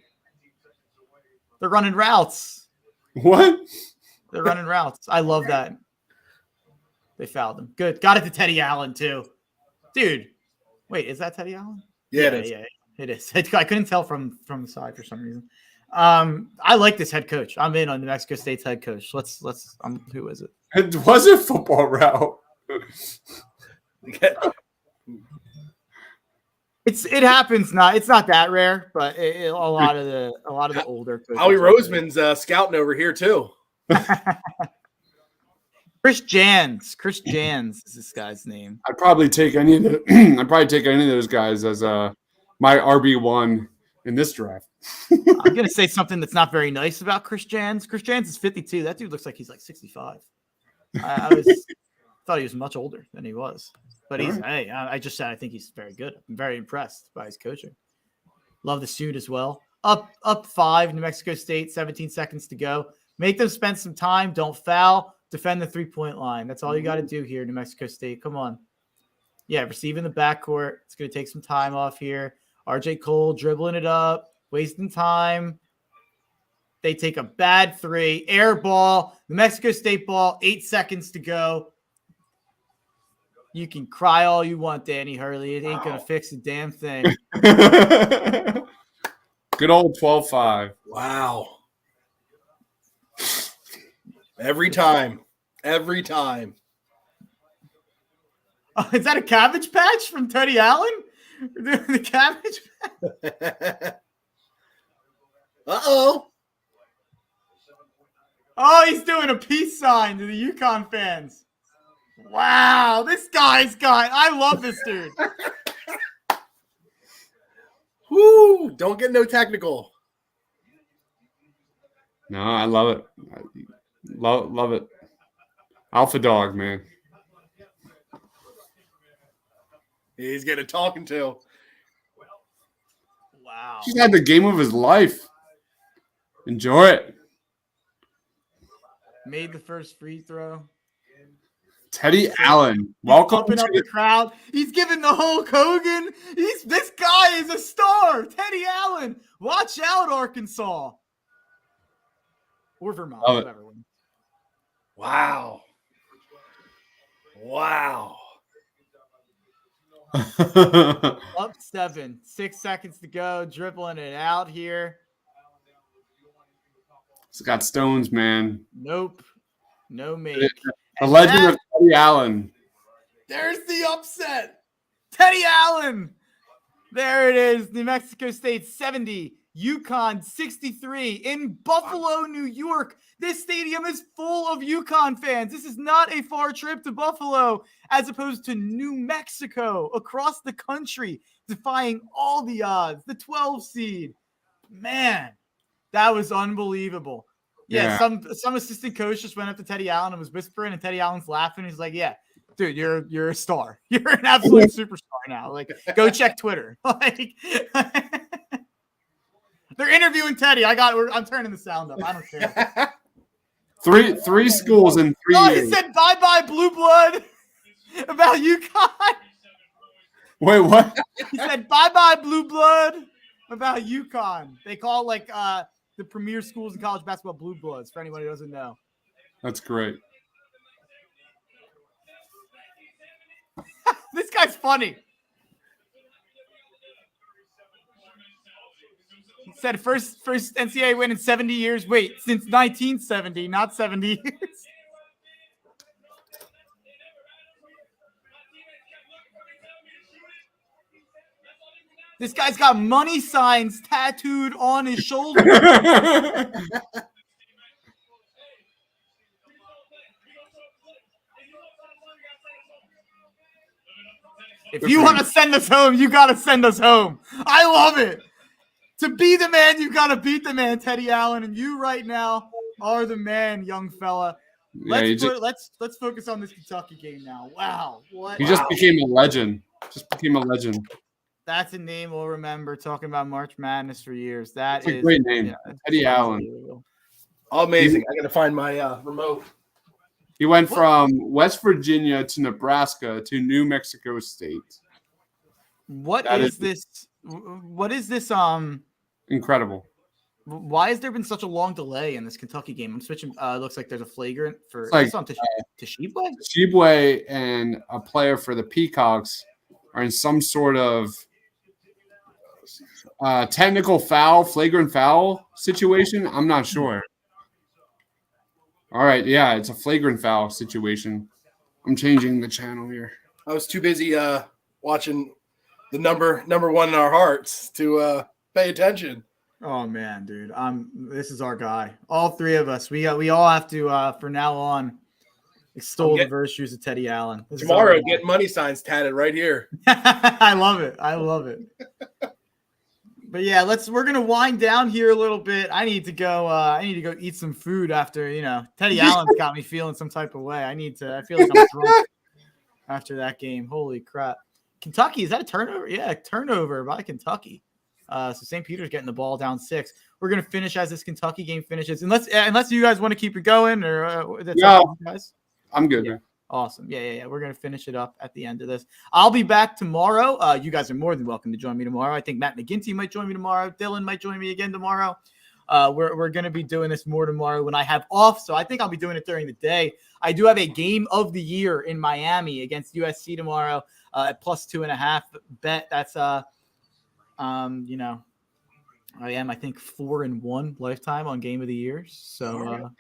They're running routes. What? They're running routes. I love that. They fouled him. Good. Got it to Teddy Allen, too. Dude. Wait, is that Teddy Allen? Yeah, it is. Yeah, it is. I couldn't tell from the side for some reason. I like this head coach. I'm in on New Mexico State's head coach. Who is it? It was a football route. It happens. It's not that rare, but a lot of the older coaches. Howie Roseman's scouting over here too. Chris Jans is this guy's name. I'd probably take any of those guys as my RB1 in this draft. I'm gonna say something that's not very nice about Chris Jans. Chris Jans is 52. That dude looks like he's like 65. I thought he was much older than he was. But I just said I think he's very good. I'm very impressed by his coaching. Love the suit as well. Up 5, New Mexico State, 17 seconds to go. Make them spend some time. Don't foul. Defend the 3-point line. That's all you got to do here, New Mexico State. Come on. Yeah, receiving the backcourt. It's going to take some time off here. RJ Cole dribbling it up, wasting time. They take a bad 3. Air ball. New Mexico State ball. 8 seconds to go. You can cry all you want, Danny Hurley. It ain't going to fix a damn thing. Good old 12-5. Wow. Every time. Oh, is that a cabbage patch from Teddy Allen? The cabbage patch? Uh-oh. Oh, he's doing a peace sign to the Yukon fans. Wow, this guy's got. I love this dude. Woo! Don't get no technical. No, I love it. Love it. Alpha dog, man. He's getting talking to. Wow. He's had the game of his life. Enjoy it. Made the first free throw. Teddy Allen, welcome Pumping to up the crowd. He's giving the Hulk Hogan. This guy is a star. Teddy Allen. Watch out, Arkansas. Or Vermont, whoever wins. Wow. Up 7. 6 seconds to go. Dribbling it out here. It's got stones, man. Nope. No make. The legend of Teddy Allen. There's the upset. Teddy Allen. There it is. New Mexico State 70. Yukon 63 in Buffalo, New York. This stadium is full of Yukon fans. This is not a far trip to Buffalo as opposed to New Mexico across the country, defying all the odds. The 12 seed. Man, that was unbelievable. Yeah, some assistant coach just went up to Teddy Allen and was whispering, and Teddy Allen's laughing. He's like, yeah, dude, you're a star. You're an absolute superstar now. Like, go check Twitter. Like, they're interviewing Teddy. I'm turning the sound up. I don't care. Three schools in 3 years. He said bye-bye blue blood about UConn. Wait, what? He said bye-bye blue blood about UConn. They call the premier schools in college basketball blue bloods, for anyone who doesn't know. That's great. This guy's funny. He said first NCAA win in 70 years. Wait, since 1970, not 70 years. This guy's got money signs tattooed on his shoulder. If you want to send us home, you got to send us home. I love it. To be the man, you got to beat the man, Teddy Allen. And you right now are the man, young fella. Let's focus on this Kentucky game now. Wow. He just became a legend. That's a name we'll remember talking about March Madness for years. That's a great name. Yeah, Teddy Allen. Amazing. I got to find my remote. He went from West Virginia to Nebraska to New Mexico State. What is this? Incredible. Why has there been such a long delay in this Kentucky game? I'm switching. Looks like there's a flagrant for Tashibwe? Tashibwe and a player for the Peacocks are in some sort of technical foul, flagrant foul situation. I'm not sure. All right, yeah, it's a flagrant foul situation. I'm changing the channel here. I was too busy watching the number one in our hearts to pay attention. Oh man, dude, this is our guy. All three of us. We all have to for now on extol the virtues of Teddy Allen. Tomorrow, get money signs tatted right here. I love it. But yeah, we're gonna wind down here a little bit. I need to go eat some food after, Teddy Allen's got me feeling some type of way. I feel like I'm drunk after that game. Holy crap. Kentucky, is that a turnover? Yeah, turnover by Kentucky. So St. Peter's getting the ball down 6. We're gonna finish as this Kentucky game finishes. Unless you guys want to keep it going or guys. I'm good. Yeah. Awesome. Yeah. We're going to finish it up at the end of this. I'll be back tomorrow. You guys are more than welcome to join me tomorrow. I think Matt McGinty might join me tomorrow. Dylan might join me again tomorrow. We're going to be doing this more tomorrow when I have off. So I think I'll be doing it during the day. I do have a game of the year in Miami against USC tomorrow at +2.5 bet. That's, I am, I think 4-1 lifetime on game of the year. So,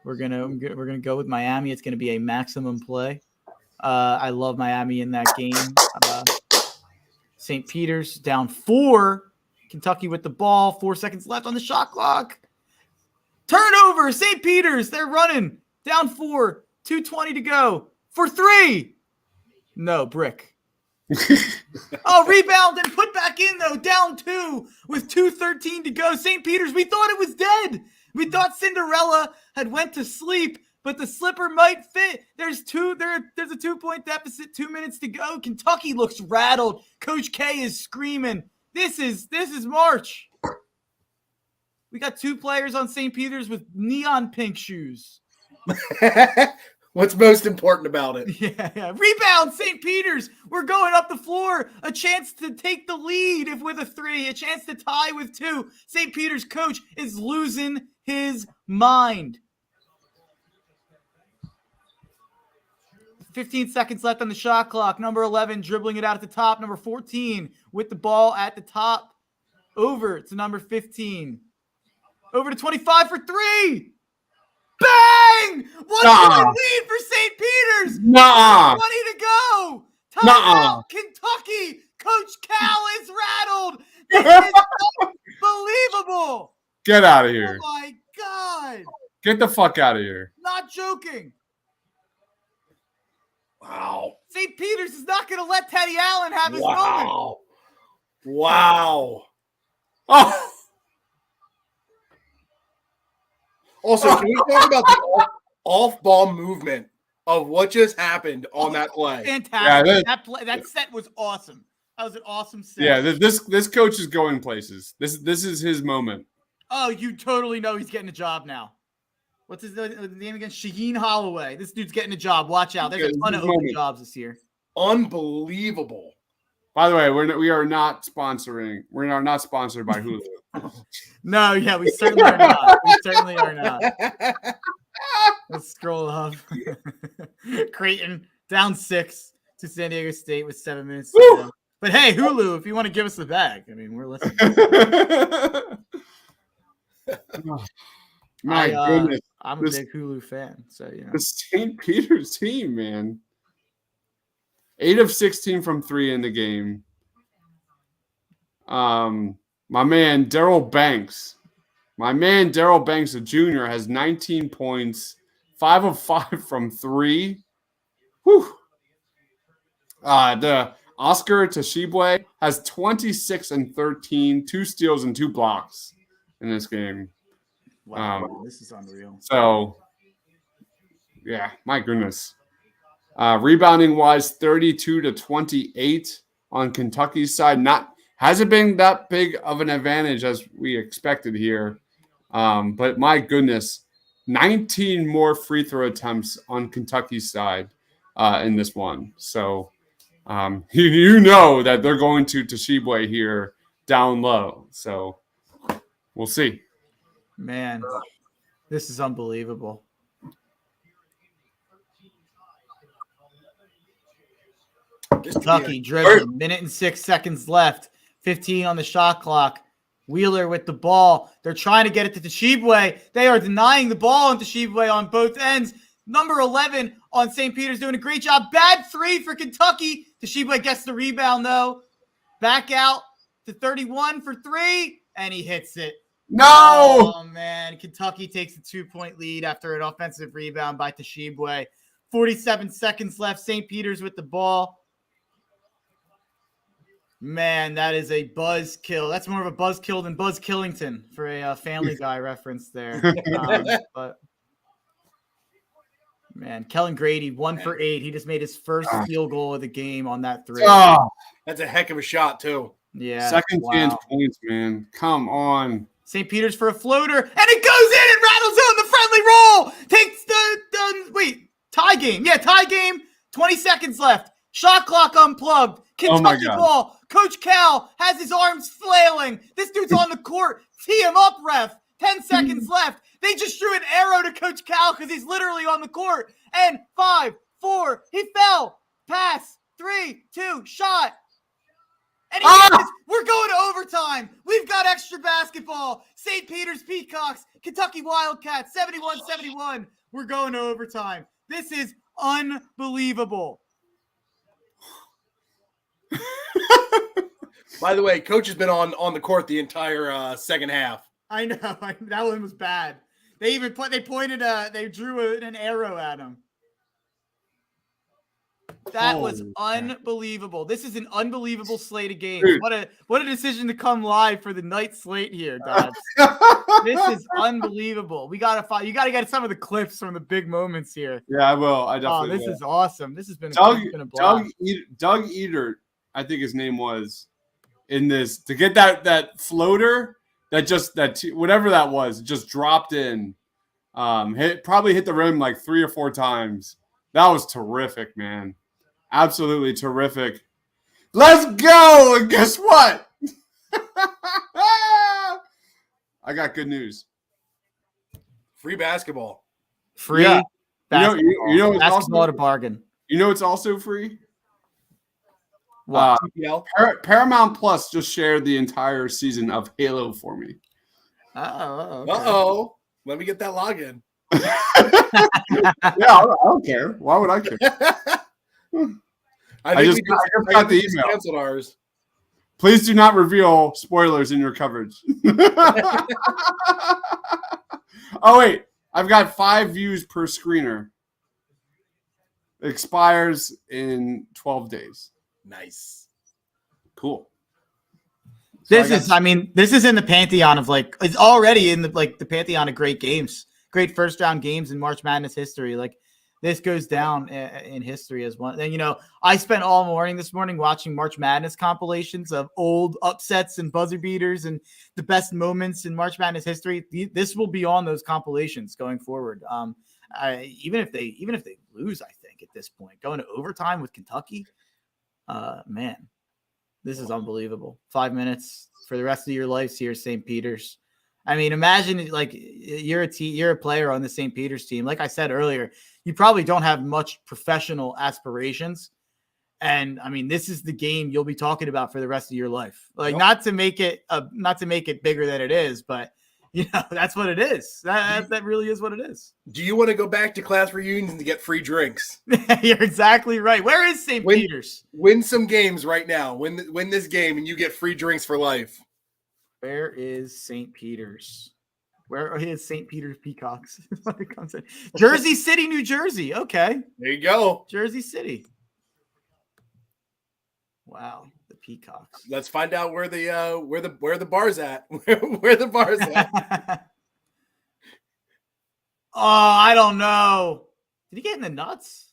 We're gonna go with Miami. It's gonna be a maximum play. I love Miami in that game. St. Peter's down 4. Kentucky with the ball. 4 seconds left on the shot clock. Turnover. St. Peter's. They're running down 4. 2:20 to go for 3. No, brick. Rebound and put back in though. Down 2 with 2:13 to go. St. Peter's. We thought it was dead. We thought Cinderella had went to sleep, but the slipper might fit. There's a 2-point deficit, 2 minutes to go. Kentucky looks rattled. Coach K is screaming. This is March. We got 2 players on St. Peter's with neon pink shoes. What's most important about it? Yeah. Rebound, St. Peter's. We're going up the floor. A chance to take the lead if with a 3. A chance to tie with 2. St. Peter's coach is losing his mind. 15 seconds left on the shot clock. Number 11 dribbling it out at the top. Number 14 with the ball at the top. Over to number 15. Over to 25 for 3. Bang! 1-point lead for St. Peter's. 20 to go. Timeout, Kentucky. Coach Cal is rattled. This is unbelievable. Get out of here. Oh, my God. Get the fuck out of here. Not joking. Wow. St. Peter's is not going to let Teddy Allen have his moment. Wow. Oh. Also, can we talk about the off-ball movement of what just happened on that play? Fantastic. Yeah, that set was awesome. That was an awesome set. Yeah, this coach is going places. This is his moment. Oh, you totally know he's getting a job now. What's his name again? Shaheen Holloway. This dude's getting a job. Watch out. There's a ton of open jobs this year. Unbelievable. By the way, we are not sponsoring. We are not sponsored by Hulu. No, yeah, we certainly are not. We certainly are not. Let's scroll up. Creighton down 6 to San Diego State with 7 minutes to go. But hey, Hulu, if you want to give us the bag, I mean, we're listening. My goodness. I'm a big Hulu fan, so you know. The St. Peter's team, man. 8 of 16 from 3 in the game. My man Daryl Banks. My man Daryl Banks, a junior, has 19 points, 5 of 5 from 3. Whew. The Oscar Tshiebwe has 26 and 13, 2 steals and 2 blocks in this game. Wow, this is unreal. So, yeah, my goodness. Rebounding wise, 32 to 28 on Kentucky's side. Hasn't been that big of an advantage as we expected here. But my goodness, 19 more free throw attempts on Kentucky's side in this one. So you know that they're going to Tshiebwe here down low. So we'll see. Man, this is unbelievable. Kentucky dribbling, 1 and 6 seconds left, 15 on the shot clock. Wheeler with the ball. They're trying to get it to Tshiebwe. They are denying the ball on Tshiebwe on both ends. Number 11 on St. Peter's doing a great job. Bad 3 for Kentucky. Tshiebwe gets the rebound, though. Back out to 31 for 3, and he hits it. No! Oh, man. Kentucky takes a 2-point lead after an offensive rebound by Tshiebwe. 47 seconds left. St. Peter's with the ball. Man, that is a buzzkill. That's more of a buzzkill than Buzz Killington for a Family Guy reference there. But man, Kellen Grady, 1 for 8. He just made his first field goal of the game on that 3. Oh, that's a heck of a shot, too. Yeah. Second chance points, man. Come on. St. Peter's for a floater, and it goes in and rattles out the friendly roll. Takes the tie game. Yeah, tie game. 20 seconds left. Shot clock unplugged. Kentucky ball. Coach Cal has his arms flailing. This dude's on the court. Tee him up, ref. 10 seconds left. They just threw an arrow to Coach Cal because he's literally on the court. And 5, 4, he fell. Pass. 3, 2, shot. And he says, we're going to overtime. We've got extra basketball. St. Peter's Peacocks, Kentucky Wildcats, 71-71. We're going to overtime. This is unbelievable. By the way, coach has been on the court the entire second half. I know. That one was bad. They even they drew an arrow at him. That was unbelievable. This is an unbelievable slate of games. Dude. What a decision to come live for the night slate here, Dodge. This is unbelievable. You gotta get some of the clips from the big moments here. Yeah, I will. I definitely will. Is awesome. This has been a blast. Doug Eater, I think his name was, in this to get that floater whatever that was, just dropped in. Probably hit the rim like 3 or 4 times. That was terrific, man. Absolutely terrific. Let's go. And guess what? I got good news. Free basketball. Free Yeah. basketball. You know it's basketball also, at a bargain. You know it's also free? What? TPL? Paramount Plus just shared the entire season of Halo for me. Okay. Uh-oh. Let me get that login. Yeah, I don't care. Why would I care? I just got the email. Canceled ours. Please do not reveal spoilers in your coverage. Oh, wait. I've got 5 views per screener. It expires in 12 days. Nice. Cool. This is in the pantheon of it's already in the pantheon of great games, great first round games in March Madness history. Like this goes down in history as one. And I spent all morning this morning watching March Madness compilations of old upsets and buzzer beaters and the best moments in March Madness history. This will be on those compilations going forward. Even if they lose, I think at this point going to overtime with Kentucky, man. This is unbelievable. 5 minutes for the rest of your lives here, St. Peter's. I mean, imagine you're a player on the St. Peter's team. Like I said earlier, you probably don't have much professional aspirations. And I mean, this is the game you'll be talking about for the rest of your life. Not to make it bigger than it is, but that's what it is. That really is what it is. Do you want to go back to class reunions and get free drinks? You're exactly right. Where is St. Peter's? Win some games right now. Win this game and you get free drinks for life. Where is St. Peter's? Where is St. Peter's Peacocks? Jersey City, New Jersey. Okay. There you go. Jersey City. Wow, the Peacocks. Let's find out where the bar's at. Where the bar's at. Oh, I don't know. Did he get in the nuts?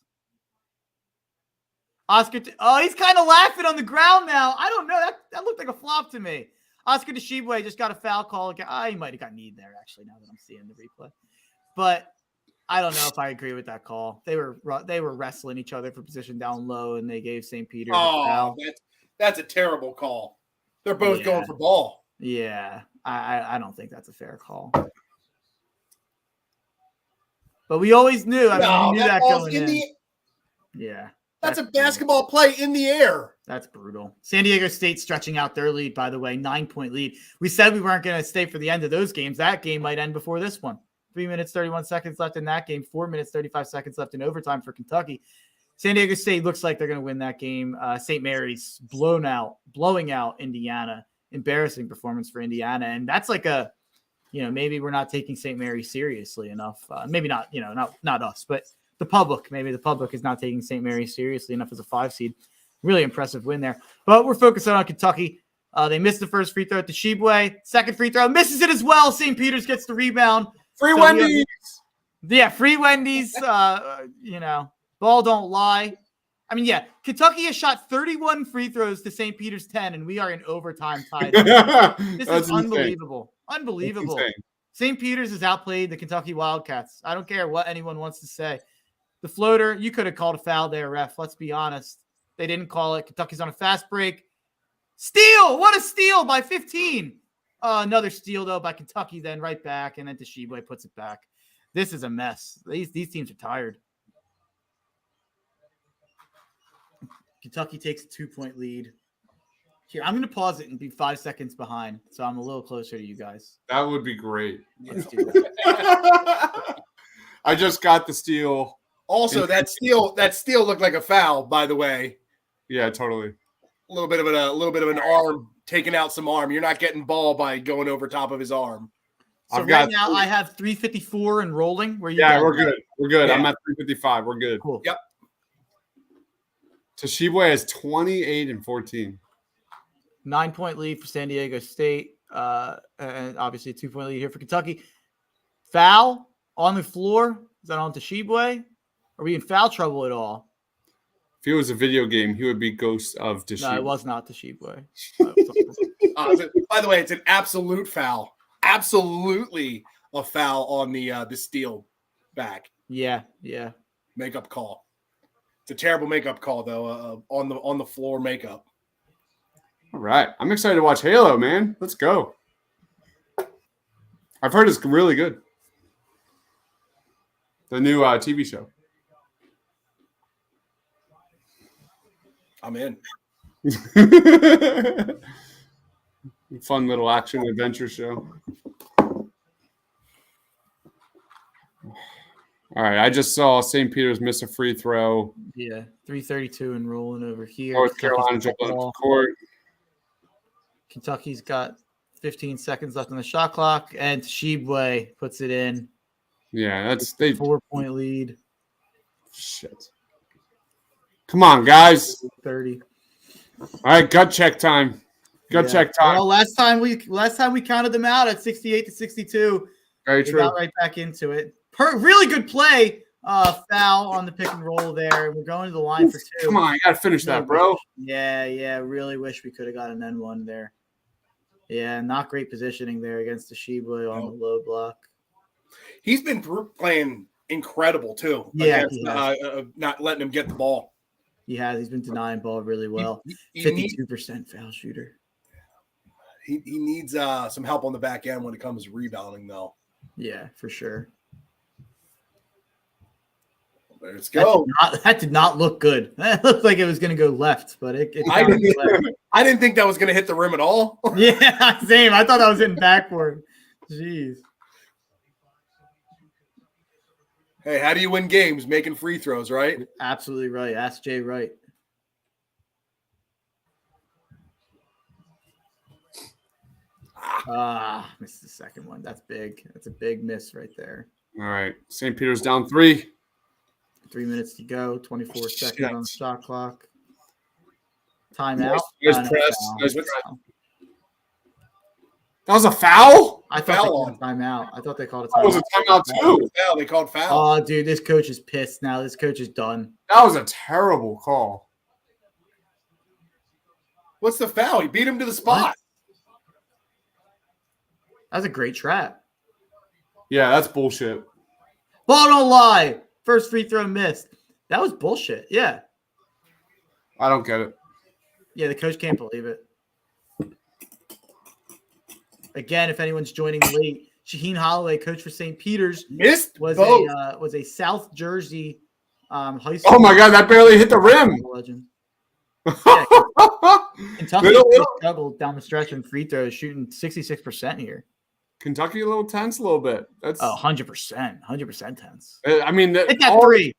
Oscar. He's kind of laughing on the ground now. I don't know. That looked like a flop to me. Oscar Tshiebwe just got a foul call. He might have got kneed there, actually, now that I'm seeing the replay. But I don't know if I agree with that call. They were wrestling each other for position down low, and they gave St. Peter a foul. That's a terrible call. They're both going for ball. Yeah, I don't think that's a fair call. But we always knew. We knew that going in. Yeah. That's a basketball play in the air. That's brutal. San Diego State stretching out their lead, by the way, 9-point lead. We said we weren't going to stay for the end of those games. That game might end before this one. 3 minutes, 31 seconds left in that game. 4 minutes, 35 seconds left in overtime for Kentucky. San Diego State looks like they're going to win that game. St. Mary's blowing out Indiana. Embarrassing performance for Indiana. And that's maybe we're not taking St. Mary's seriously enough. Maybe not, not us, but the public. Maybe the public is not taking St. Mary's seriously enough as a 5 seed. Really impressive win there. But we're focusing on Kentucky. They missed the first free throw at the Tshiebwe. Second free throw, misses it as well. St. Peter's gets the rebound. Free Wendy's. Free Wendy's. Ball don't lie. I mean, Kentucky has shot 31 free throws to St. Peter's 10, and we are in overtime tied. This is unbelievable. Unbelievable. St. Peter's has outplayed the Kentucky Wildcats. I don't care what anyone wants to say. The floater, you could have called a foul there, ref. Let's be honest. They didn't call it. Kentucky's on a fast break. Steal! What a steal by 15. Another steal, though, by Kentucky, then right back, and then Tshiebwe puts it back. This is a mess. These teams are tired. Kentucky takes a 2-point lead. Here, I'm going to pause it and be 5 seconds behind, so I'm a little closer to you guys. That would be great. Let's do that. I just got the steal. Also, that steal looked like a foul, by the way. Yeah, totally. A little bit of an arm, taking out some arm. You're not getting ball by going over top of his arm. So now I have 354 and rolling. We're good. We're good. Yeah. I'm at 355. We're good. Cool. Yep. Tshiebwe has 28 and 14. 9-point lead for San Diego State. And obviously a 2-point lead here for Kentucky. Foul on the floor. Is that on Tshiebwe? Are we in foul trouble at all? If it was a video game, he would be Ghost of Tsushima. No, it was not the Shibwe. By the way, it's an absolute foul. Absolutely a foul on the steal back. Yeah. Makeup call. It's a terrible makeup call though. On the floor makeup. All right, I'm excited to watch Halo, man. Let's go. I've heard it's really good. The new TV show. I'm in. Fun little action adventure show. All right, I just saw St. Peter's miss a free throw. Yeah, 3:32 and rolling over here. North Carolina dribbling up the court. Kentucky's got 15 seconds left on the shot clock, and Shibwe puts it in. Yeah, that's they 4-point lead. Shit. Come on, guys. 30. All right, gut check time. Gut check time. Well, last time we counted them out at 68-62. Very They true. got right back into it. Really good play. Foul on the pick and roll there. We're going to the line for 2. Come on, you gotta finish that, bro. Yeah. Really wish we could have got an N1 there. Yeah, not great positioning there against the Shibwe on the low block. He's been playing incredible too. Yeah, against, not letting him get the ball. He has. He's been denying ball really well. He 52% foul shooter. He needs some help on the back end when it comes to rebounding, though. Yeah, for sure. Let's go. That did not look good. That looked like it was going to go left, but it I didn't think that was going to hit the rim at all. Yeah, same. I thought that was hitting backward. Jeez. Hey, how do you win games? Making free throws, right? Absolutely right. Ask Jay Wright. Missed the second one. That's big. That's a big miss right there. All right. St. Peter's down 3. 3 minutes to go. 24 seconds on the shot clock. Timeout. Nice press. Nice press. That was a foul? I thought they called a timeout. I thought they called a That was timeout. a timeout too. Foul. They called foul. Oh, dude, this coach is pissed now. This coach is done. That was a terrible call. What's the foul? He beat him to the spot. That was a great trap. Yeah, that's bullshit. Ball don't lie. First free throw missed. That was bullshit. Yeah. I don't get it. Yeah, the coach can't believe it. Again, if anyone's joining late, Shaheen Holloway, coach for St. Peter's, Missed was both. a South Jersey high school. Oh my god, that barely hit the rim. Legend. Yeah, Kentucky Little- struggled down the stretch in free throws, shooting 66% here. Kentucky a little tense a little bit. That's 100% tense. I mean, Hit that three.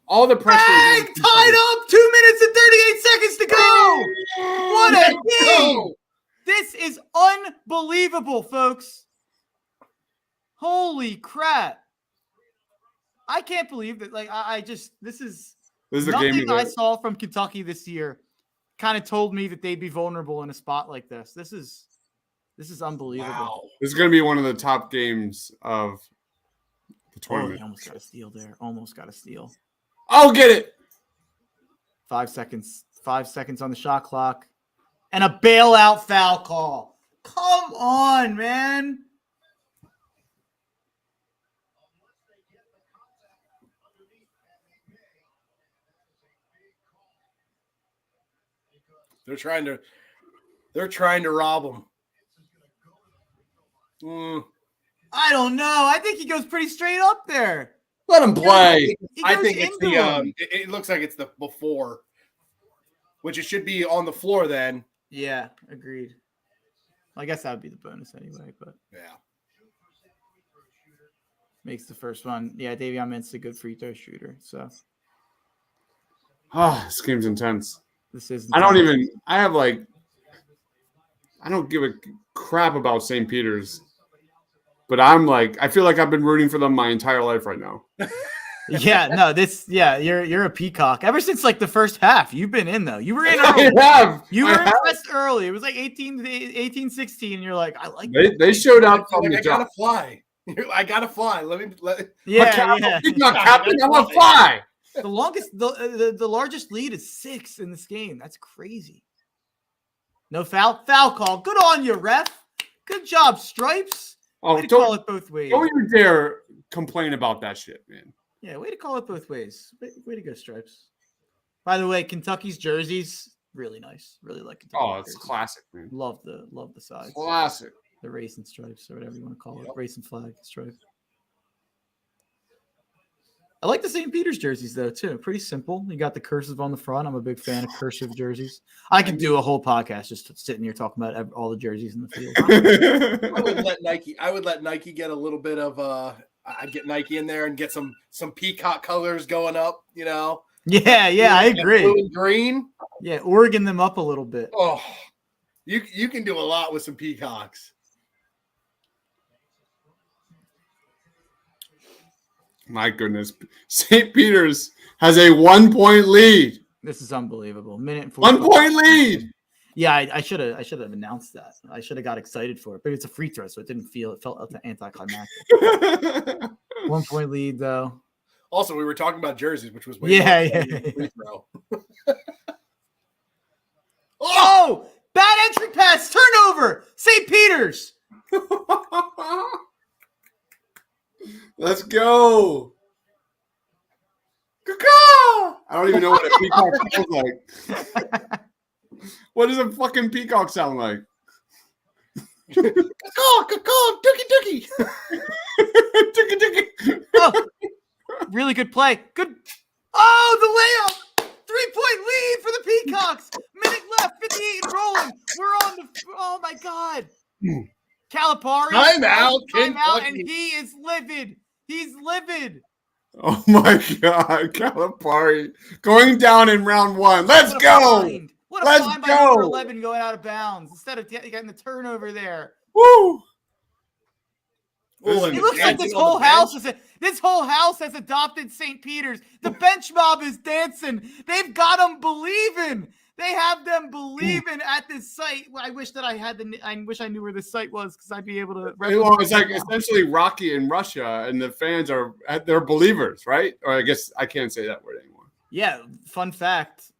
All the pressure. Hey, tied up. 2 minutes and 38 seconds to go. What a game. This is unbelievable, folks. Holy crap. I can't believe that. Like, this is the nothing game I saw from Kentucky this year kind of told me that they'd be vulnerable in a spot like this. This is unbelievable. Wow. This is going to be one of the top games of the Oh, tournament. he almost got a steal there. Almost got a steal. I'll get it. 5 seconds. 5 seconds on the shot clock. And a bailout foul call. Come on, man. They're trying to rob him. I don't know. I think he goes pretty straight up there. Let him play. I think it's into him. it looks like it's the before, which it should be on the floor then. Yeah, agreed. I guess that would be the bonus anyway, but Yeah. makes the first one. Yeah, Davion Mintz a good free throw shooter. So This game's intense. this is. I don't give a crap about St. Peter's, but I feel like I've been rooting for them my entire life right now. Yeah, no, you're a peacock. Ever since like the first half, you've been in though. You were in early. You were impressed early. It was like 18-16, and you're like, I like that. They showed up from the I jump. gotta fly. I gotta fly. Yeah. He's not captain. I want to fly. The largest lead is 6 in this game. That's crazy. No foul call. Good on you, ref. Good job, Stripes. Oh, way to call it both ways. Don't you dare complain about that shit, man. Yeah, way to call it both ways. Way to go, Stripes. By the way, Kentucky's jerseys really nice. Really like Kentucky. Oh, it's jerseys. classic, man. Love the sides. Classic. The racing stripes or whatever you want to call it. Racing flag stripe. I like the St. Peter's jerseys though too. Pretty simple. You got the cursive on the front. I'm a big fan of cursive jerseys. I could do a whole podcast just sitting here talking about all the jerseys in the field. I would let Nike get a little bit of I'd get Nike in there and get some peacock colors going up, you know. Yeah, I agree. Blue and green. Yeah, Oregon them up a little bit. Oh, you can do a lot with some peacocks. My goodness. St. Peter's has a 1-point lead. This is unbelievable. Minute and 1-point lead. Yeah, I should have announced that. I should have got excited for it, but it's a free throw, so it felt anticlimactic. 1-point lead though. Also, we were talking about jerseys, which was way free throw. Oh, bad entry pass, turnover, St. Peter's. Let's go. Caw-caw! I don't even know what a peacock sounds like. What does a fucking peacock sound like? Caw-caw, dookie. Dookie. Oh, really good play. Good. Oh, the layup. 3-point lead for the Peacocks. Minute left, 58 and rolling. We're on the. Oh my God. Calipari. Timeout, and he is livid. He's livid. Oh my God, Calipari going down in round 1. Let's go. What a find by number 11 going out of bounds instead of getting the turnover there. Woo! It looks like this whole house has adopted St. Peter's. The bench mob is dancing. They've got them believing. They have them believing at this site. I wish that I wish I knew where this site was because I'd be able to. Well, it's like essentially Rocky in Russia, and the fans they're believers, right? Or I guess I can't say that word anymore. Yeah. Fun fact: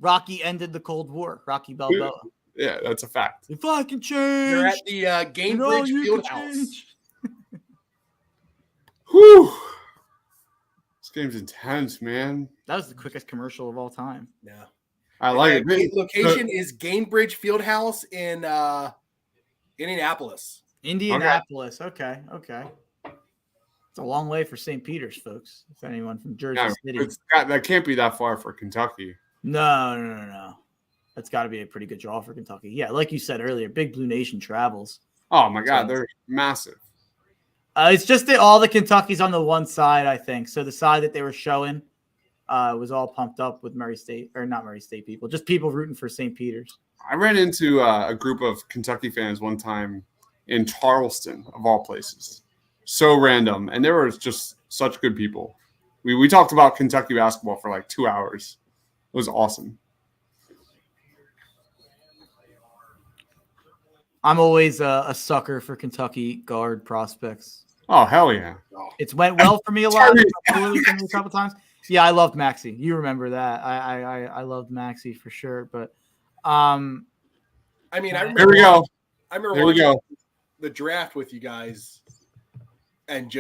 Rocky ended the Cold War. Rocky Balboa. Yeah, that's a fact. If I can change, you're at the Gamebridge Fieldhouse. Whew. This game's intense, man. That was the quickest commercial of all time. Yeah. I like it. The location is Gamebridge Fieldhouse in Indianapolis. Indianapolis. Okay. It's a long way for St. Peter's, folks. If anyone from Jersey City. That can't be that far for Kentucky. No. That's got to be a pretty good draw for Kentucky. Yeah, like you said earlier, Big Blue Nation travels. Oh, my God. They're massive. It's just that all the Kentucky's on the one side, I think. So the side that they were showing was all pumped up with Murray State, or not Murray State people, just people rooting for St. Peter's. I ran into a group of Kentucky fans one time in Charleston, of all places. So random. And they were just such good people. We talked about Kentucky basketball for like 2 hours. It was awesome. I'm always a sucker for Kentucky guard prospects. Oh, hell yeah. It's went well for me a lot. A couple times. Yeah, I loved Maxey. You remember that. I loved Maxey for sure. But I remember. Here we go. I remember watching the draft with you guys and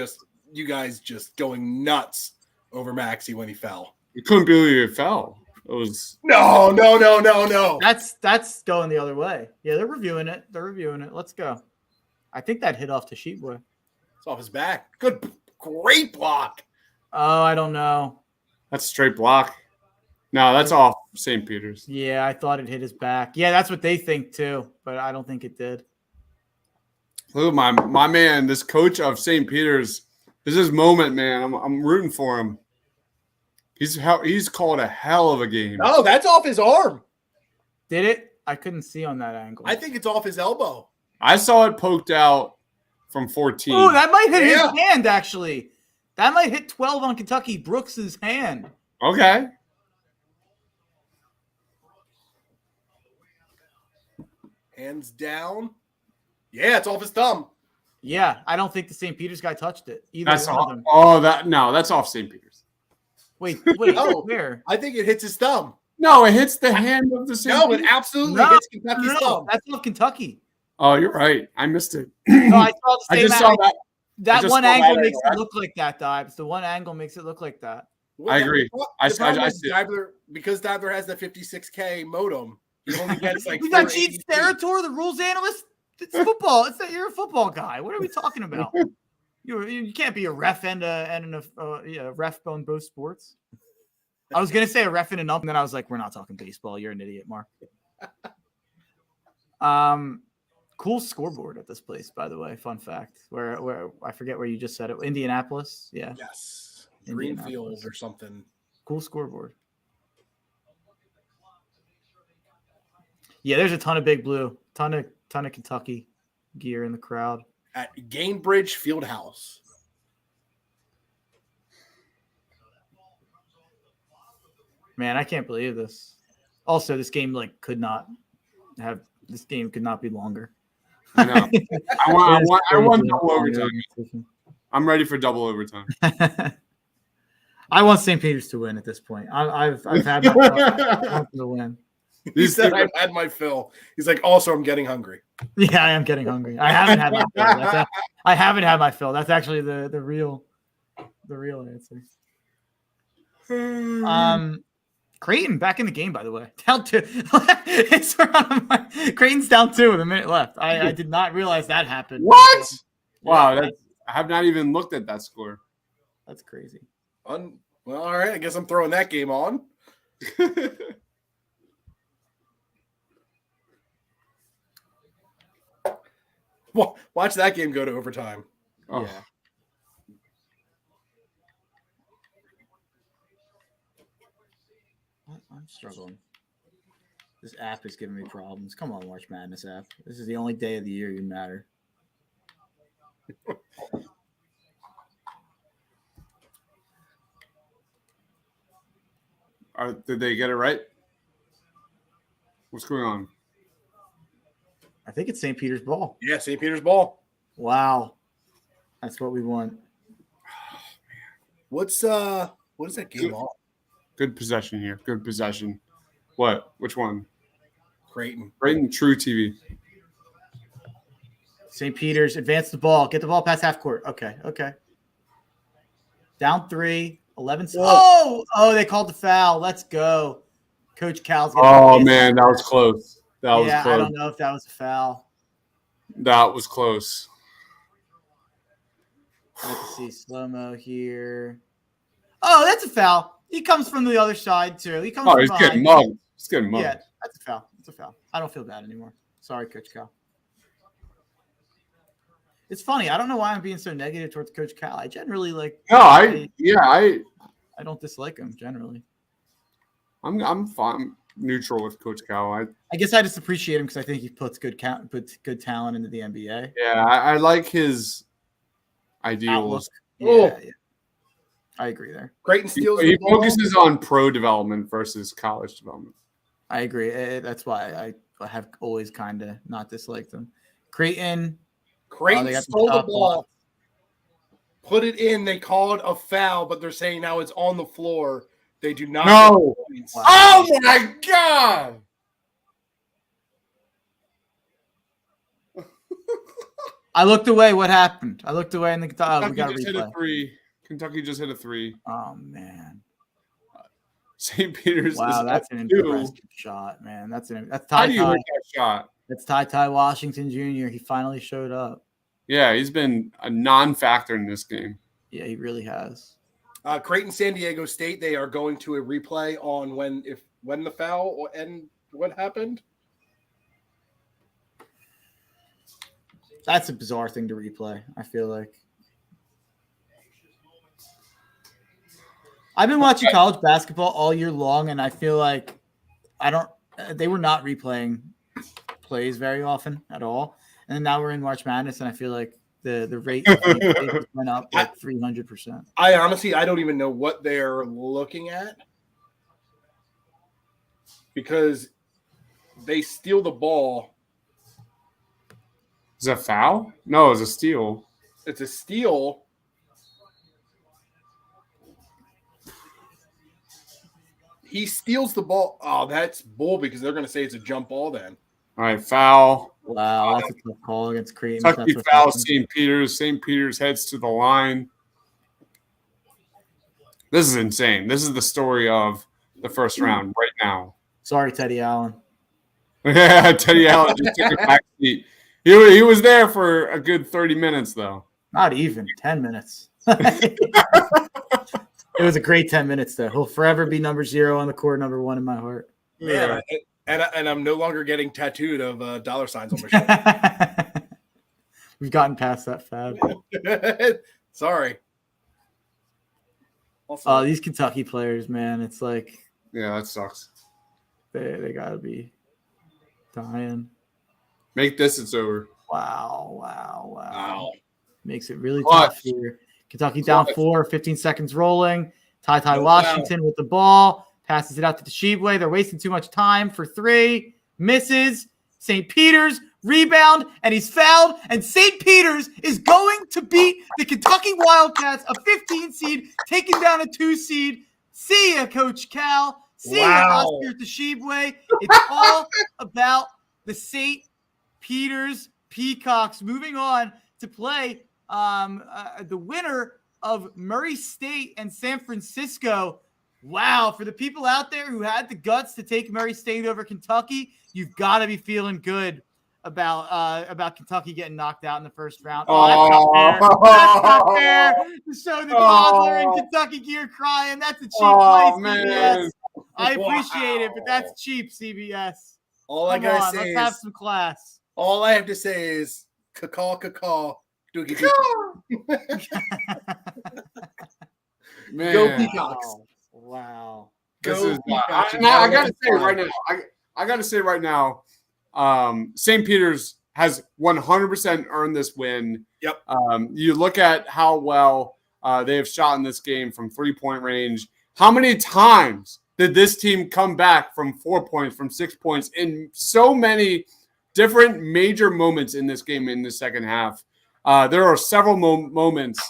you guys just going nuts over Maxey when he fell. You couldn't believe it fell. It was no. That's going the other way. Yeah, they're reviewing it. Let's go. I think that hit off to Sheepboy. It's off his back. Great block. Oh, I don't know. That's straight block. No, that's off St. Peter's. Yeah, I thought it hit his back. Yeah, that's what they think too, but I don't think it did. Look at my man, this coach of St. Peter's. This is his moment, man. I'm rooting for him. He's called a hell of a game. Oh, that's off his arm. Did it? I couldn't see on that angle. I think it's off his elbow. I saw it poked out from 14. Oh, that might hit his hand, actually. That might hit 12 on Kentucky Brooks's hand. Okay. Hands down. Yeah, it's off his thumb. Yeah, I don't think the St. Peter's guy touched it. That's off St. Peter's. Wait, No. where? I think it hits his thumb. No, it hits the hand of the St. No, it Peter's. absolutely hits Kentucky's thumb. That's not Kentucky. Oh, you're right. I missed it. No, I saw the I same. just saw that. That just one saw that angle makes angle. it look like that, Dibs. The one angle makes it look like that. I agree. The problem is because Dibler has the 56K modem, he only gets like We got 480p. Gene Steratore, the rules analyst. It's football. You're a football guy. What are we talking about? You can't be a ref and a ref on both sports. I was gonna say a ref and an ump, and then I was like, we're not talking baseball. You're an idiot, Mark. Cool scoreboard at this place, by the way. Fun fact. Where I forget where you just said it. Indianapolis. Yeah. Yes. Greenfield or something. Cool scoreboard. Yeah, there's a ton of Big Blue, ton of Kentucky gear in the crowd At Gainbridge Fieldhouse. Man, I can't believe this. Also, this game could not be longer. I know. I want double overtime. I'm ready for double overtime. I want St. Peter's to win at this point. I've had my I want them to win. He said I've had my fill. He's like, also, I'm getting hungry. Yeah, I am getting hungry. I haven't had my fill. I haven't had my fill. That's actually the real answer. Creighton back in the game, by the way. Down 2. Creighton's down 2 with a minute left. I did not realize that happened. What? Wow, I have not even looked at that score. That's crazy. Well, all right. I guess I'm throwing that game on. Watch that game go to overtime. Oh. Yeah. I'm struggling. This app is giving me problems. Come on, March Madness app. This is the only day of the year you matter. Did they get it right? What's going on? I think it's St. Peter's ball. Yeah, St. Peter's ball. Wow. That's what we want. What is that game on? Good possession here. Good possession. What? Which one? Creighton. Creighton True TV. St. Peter's advance the ball. Get the ball past half court. Okay. Down 3, 11. Oh, they called the foul. Let's go. Coach Cal's man, that was close. That was close. I don't know if that was a foul. That was close. Let's see slow-mo here. Oh, that's a foul. He comes from the other side, too. He's getting mugged. He's getting mugged. Yeah, that's a foul. It's a foul. I don't feel bad anymore. Sorry, Coach Cal. It's funny. I don't know why I'm being so negative towards Coach Cal. I generally I don't dislike him generally. I'm fine. Neutral with Coach Cal. I guess I just appreciate him because I think he puts good talent into the NBA. Yeah, I like his ideals. Yeah. I agree there. Creighton steals. He focuses on pro development versus college development. I agree. That's why I have always kind of not disliked him. Creighton stole the ball, put it in. They called a foul, but they're saying now it's on the floor. They do not. No. Wow. Oh my God. I looked away. What happened? I looked away and we got a replay. Kentucky just hit a 3. Oh man. St. Peter's. Wow, that's an impressive shot, man. That's How do you hit that shot? That's Ty Washington Jr. He finally showed up. Yeah, he's been a non-factor in this game. Yeah, he really has. Creighton, San Diego State. They are going to a replay on when the foul and what happened. That's a bizarre thing to replay. I feel like. I've been watching college basketball all year long, and I feel like they were not replaying plays very often at all. And then now we're in March Madness, and I feel like the rate of replays went up like 300%. I honestly, I don't even know what they're looking at because they steal the ball. Is that a foul? No, it's a steal. It's a steal. He steals the ball. Oh, that's bull because they're going to say it's a jump ball then. All right, foul. Wow, that's a tough call against Creighton. Kentucky fouls St. Peter's. St. Peter's heads to the line. This is insane. This is the story of the first round right now. Sorry, Teddy Allen. Yeah, Teddy Allen just took a back seat. He was there for a good 30 minutes, though. Not even 10 minutes. It was a great 10 minutes, though. He'll forever be number 0 on the court, number 1 in my heart. Yeah, and I'm no longer getting tattooed of dollar signs on my shirt. We've gotten past that fad. Sorry. Also, these Kentucky players, man, it's like yeah, that sucks. They gotta be dying. Make distance over. Wow. Makes it really tough here. Kentucky down 4, 15 seconds rolling. Ty Washington with the ball. Passes it out to the Tshiebwe. They're wasting too much time for 3. Misses. St. Peter's rebound, and he's fouled. And St. Peter's is going to beat the Kentucky Wildcats, a 15 seed, taking down a 2 seed. See ya, Coach Cal. See ya, Oscar Tshiebwe. It's all about the St. Peter's Peacocks moving on to play the winner of Murray State and San Francisco. Wow, for the people out there who had the guts to take Murray State over Kentucky, you've got to be feeling good about Kentucky getting knocked out in the first round. That's not fair. To show the toddler in Kentucky gear crying. That's a cheap play, CBS. I appreciate it, but that's cheap, CBS. Let's have some class. All I have to say is caw. Doogie. Man. Go Peacocks. Wow. I gotta say right now, St. Peter's has 100% earned this win. Yep. You look at how well they have shot in this game from 3-point range. How many times did this team come back from 4 points, from 6 points in so many different major moments in this game in the second half? There are several moments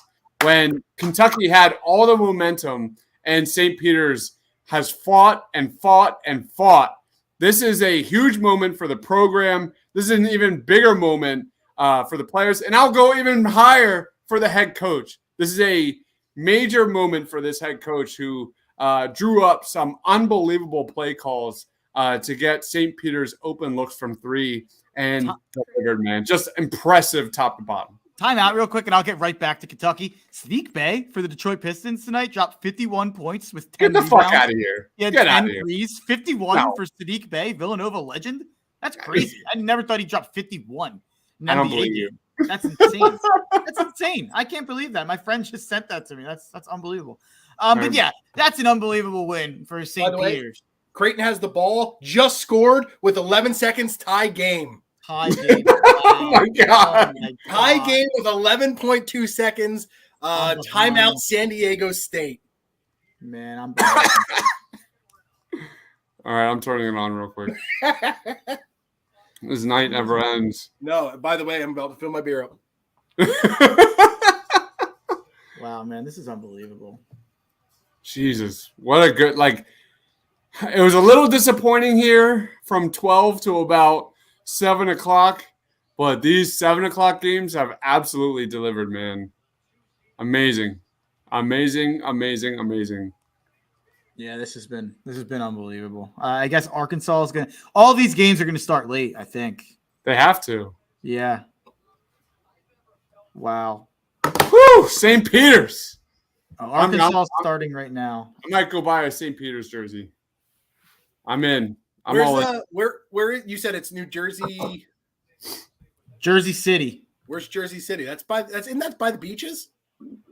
when Kentucky had all the momentum and St. Peter's has fought and fought and fought. This is a huge moment for the program. This is an even bigger moment for the players. And I'll go even higher for the head coach. This is a major moment for this head coach who drew up some unbelievable play calls to get St. Peter's open looks from 3. And man, just impressive top to bottom. Time out real quick, and I'll get right back to Kentucky. Sadiq Bey for the Detroit Pistons tonight dropped 51 points with 10 rebounds. Get the fuck out of here. He had 10 threes. 51 for Sadiq Bey, Villanova legend. That's crazy. I never thought he dropped 51. I don't believe you. That's insane. That's insane. I can't believe that. My friend just sent that to me. That's unbelievable. But yeah, that's an unbelievable win for St. Peter's. Creighton has the ball, just scored with 11 seconds, tie game. Tie game. Oh my God. Tie game with 11.2 seconds. Timeout San Diego State. Man, I'm all right, I'm turning it on real quick. This night never ends. No, by the way, I'm about to fill my beer up. Wow, man, this is unbelievable. Jesus, what a good, it was a little disappointing here from 12 to about 7 o'clock, but these 7 o'clock games have absolutely delivered, man. Amazing. Yeah, this has been unbelievable. I guess Arkansas is all these games are gonna start late, I think. They have to. Yeah. Wow. Woo! St. Peter's. Arkansas starting right now. I might go buy a St. Peter's jersey. I'm in. Where you said it's New Jersey? Jersey City. Where's Jersey City? That's by the beaches?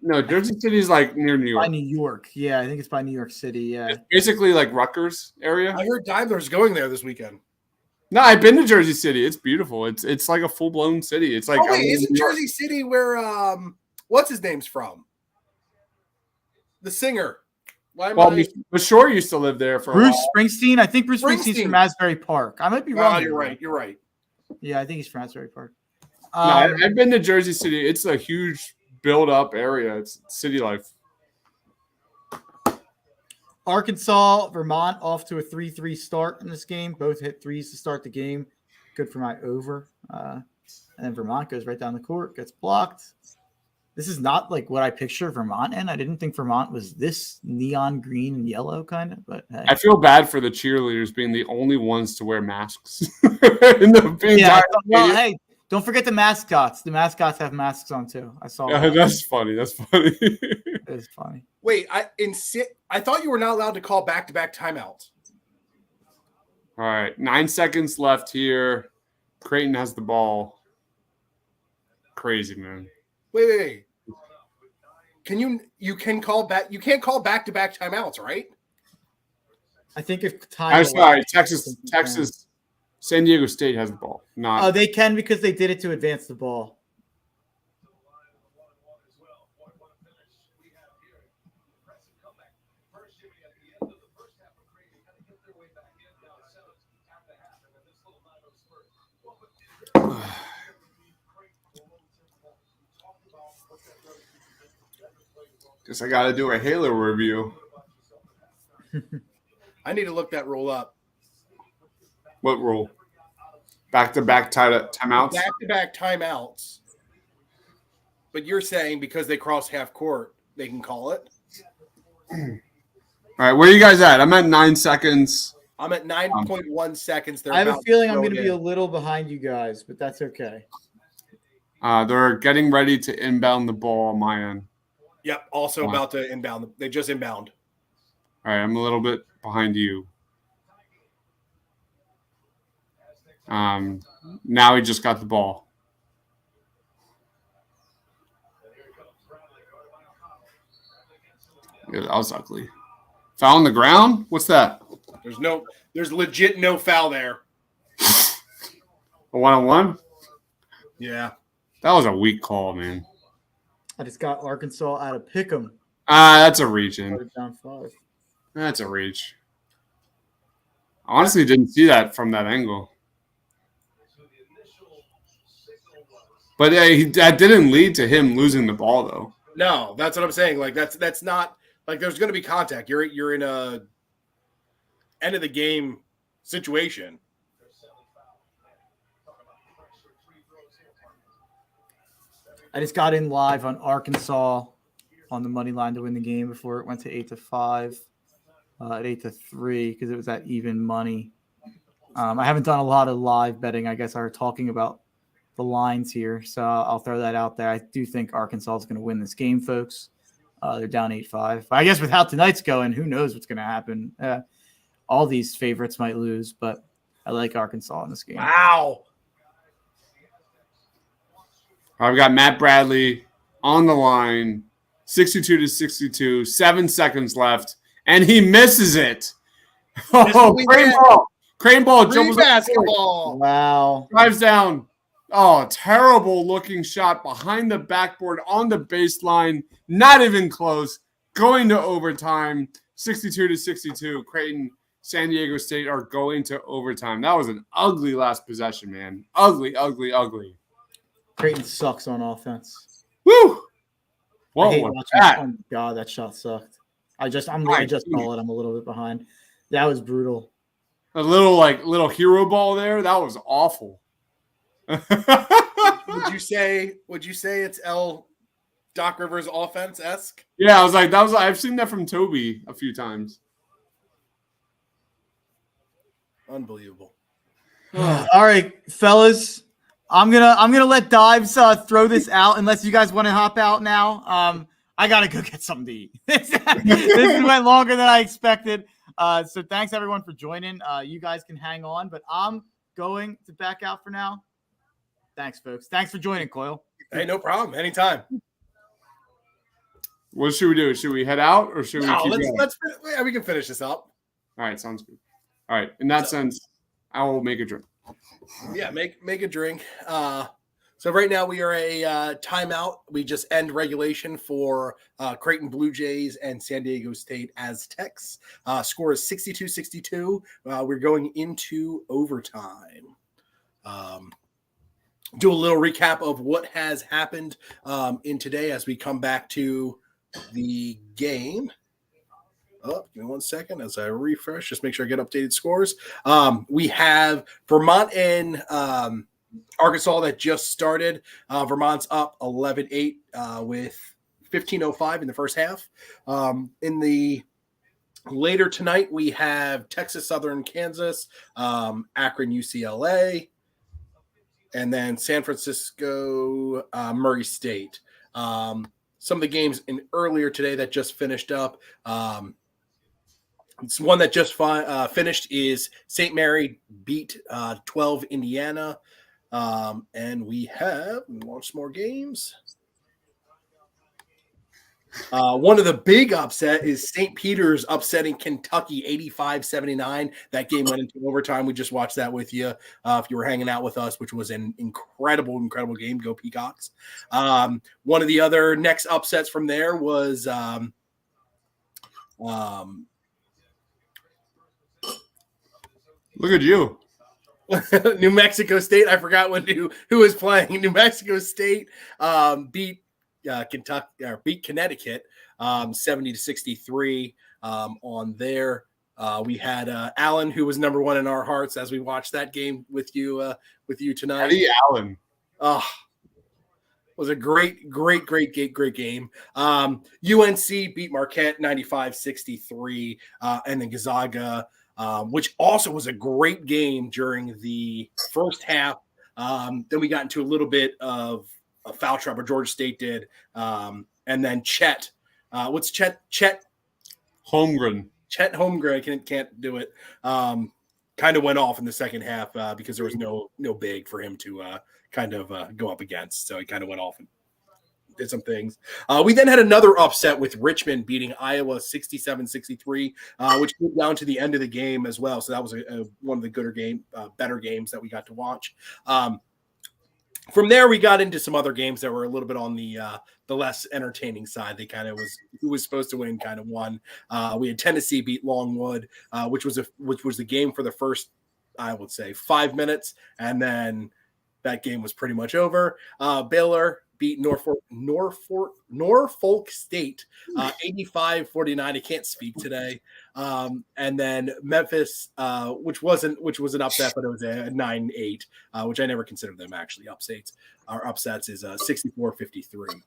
No, Jersey City is near New York. By New York. Yeah, I think it's by New York City. Yeah. It's basically Rutgers area. I heard Daimler's going there this weekend. No, I've been to Jersey City. It's beautiful. It's like a full-blown city. It's like isn't Jersey City where what's his name's from? The singer. Shore used to live there for Bruce Springsteen. I think Bruce Springsteen's from Asbury Park. I might be wrong. You're right. Yeah, I think he's from Asbury Park. I've been to Jersey City. It's a huge build-up area. It's city life. Arkansas, Vermont off to a 3-3 start in this game. Both hit threes to start the game. Good for my over. And then Vermont goes right down the court, gets blocked. This is not like what I picture Vermont in. I didn't think Vermont was this neon green and yellow kind of, but hey. I feel bad for the cheerleaders being the only ones to wear masks in the entire well, hey, don't forget the mascots. The mascots have masks on too. I saw that. That's funny. That's funny. It's funny. Wait, I thought you were not allowed to call back-to-back timeouts. All right, 9 seconds left here. Creighton has the ball. Crazy, man. Wait. You can't call back-to-back timeouts, right? I think if time. I'm sorry, Texas, San Diego State has the ball. Not. They can because they did it to advance the ball. Guess I got to do a Halo review. I need to look that rule up. What rule? Back-to-back timeouts? Back-to-back timeouts. But you're saying because they cross half court, they can call it? All right, where are you guys at? I'm at 9 seconds. I'm at 9.1 seconds. I have a feeling I'm going to be a little behind you guys, but that's okay. They're getting ready to inbound the ball on my end. Yep, also about to inbound. They just inbound. All right, I'm a little bit behind you. Now he just got the ball. Yeah, that was ugly. Foul on the ground? What's that? There's legit no foul there. A one-on-one? Yeah. That was a weak call, man. I just got Arkansas out of Pick'em. That's a reach in. Down 5. That's a reach. I honestly didn't see that from that angle. But that didn't lead to him losing the ball, though. No, that's what I'm saying. Like that's not like there's going to be contact. You're in a end of the game situation. I just got in live on Arkansas on the money line to win the game before it went to 8-5, at 8-3 because it was at even money. I haven't done a lot of live betting. I guess I was talking about the lines here, so I'll throw that out there. I do think Arkansas is going to win this game, folks. They're down 8-5. I guess with how tonight's going, who knows what's going to happen? All these favorites might lose, but I like Arkansas in this game. Wow. I've got Matt Bradley on the line, 62-62, 7 seconds left, and he misses it. Oh, crane ball jumps basketball. Wow. Drives down. Oh, terrible looking shot behind the backboard on the baseline. Not even close. Going to overtime. 62-62. Creighton, San Diego State are going to overtime. That was an ugly last possession, man. Ugly, ugly, ugly. Creighton sucks on offense. Woo! What was that? Oh, God, that shot sucked. I just saw it. I'm a little bit behind. That was brutal. A little hero ball there. That was awful. Would you say it's Doc Rivers offense-esque? Yeah, I've seen that from Toby a few times. Unbelievable. All right, fellas. I'm gonna let Dives throw this out unless you guys want to hop out now. I gotta go get something to eat. This went longer than I expected. So thanks everyone for joining. You guys can hang on, but I'm going to back out for now. Thanks, folks. Thanks for joining, Coyle. Hey, no problem. Anytime. What should we do? Should we head out or should we keep going? We can finish this up. All right, sounds good. All right, in that sense, I will make a drink. Yeah, make a drink. So right now we are a timeout. We just end regulation for Creighton Blue Jays and San Diego State Aztecs. Score is 62-62. We're going into overtime. Do a little recap of what has happened in today as we come back to the game. Oh, give me 1 second as I refresh. Just make sure I get updated scores. We have Vermont and Arkansas that just started. Vermont's up 11-8 with 15:05 in the first half. In the later tonight, we have Texas Southern Kansas, Akron UCLA, and then San Francisco Murray State. Some of the games in earlier today that just finished up. It's one that just finished is St. Mary beat 12 Indiana. And we have some more games. One of the big upset is St. Peter's upsetting Kentucky 85-79. That game went into overtime. We just watched that with you if you were hanging out with us, which was an incredible game. Go Peacocks. One of the other next upsets from there was look at you. New Mexico State. I forgot who was playing. New Mexico State beat Kentucky or beat Connecticut 70-63 on there. We had Allen, who was number one in our hearts, as we watched that game with you tonight. Eddie Allen. Was a great game. UNC beat Marquette 95-63, and then Gonzaga, which also was a great game during the first half. Then we got into a little bit of a foul trouble. Georgia State did, and then Chet. What's Chet? Holmgren. Chet Holmgren can't do it. Kind of went off in the second half because there was no big for him to go up against. So he kind of went off and did some things. We then had another upset with Richmond beating Iowa 67-63, which went down to the end of the game as well. So that was one of the better games that we got to watch. From there, we got into some other games that were a little bit on the less entertaining side. They kind of who was supposed to win kind of won. We had Tennessee beat Longwood, which was the game for the first, I would say, 5 minutes, and then that game was pretty much over. Baylor beat Norfolk State 85-49. I can't speak today. And then Memphis, which was an upset, but it was a 9-8, which I never considered them actually upsets. Our upsets is 64-53.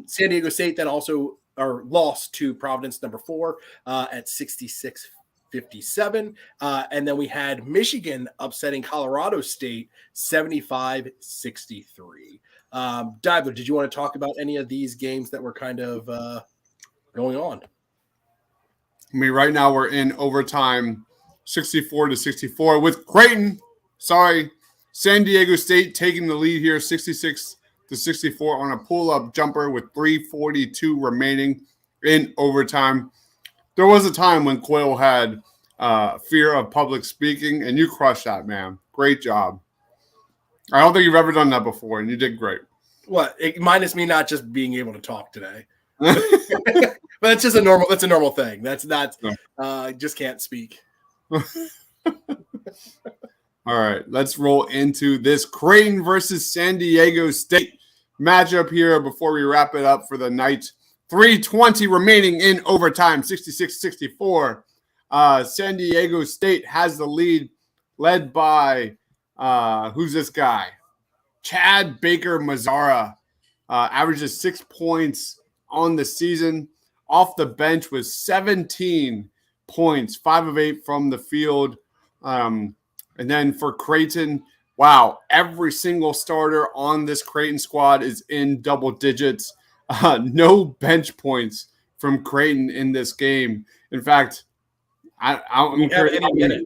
San Diego State then also lost to Providence number 4 at 66-57. And then we had Michigan upsetting Colorado State 75-63. Divler, did you want to talk about any of these games that were kind of going on? I mean, right now we're in overtime 64-64 with Creighton. San Diego State taking the lead here 66-64 on a pull-up jumper with 3:42 remaining in overtime. There was a time when Quill had fear of public speaking, and you crushed that, man. Great job. I don't think you've ever done that before, and you did great. What? Minus me not just being able to talk today. But that's just a normal thing. That's not just can't speak. All right, let's roll into this Creighton versus San Diego State matchup here before we wrap it up for the night. 3:20 remaining in overtime, 66-64. San Diego State has the lead, led by who's this guy? Chad Baker Mazzara. Averages 6 points on the season. Off the bench with 17 points, 5 of 8 from the field. And then for Creighton, wow, every single starter on this Creighton squad is in double digits. No bench points from Creighton in this game. In fact, I'm curious.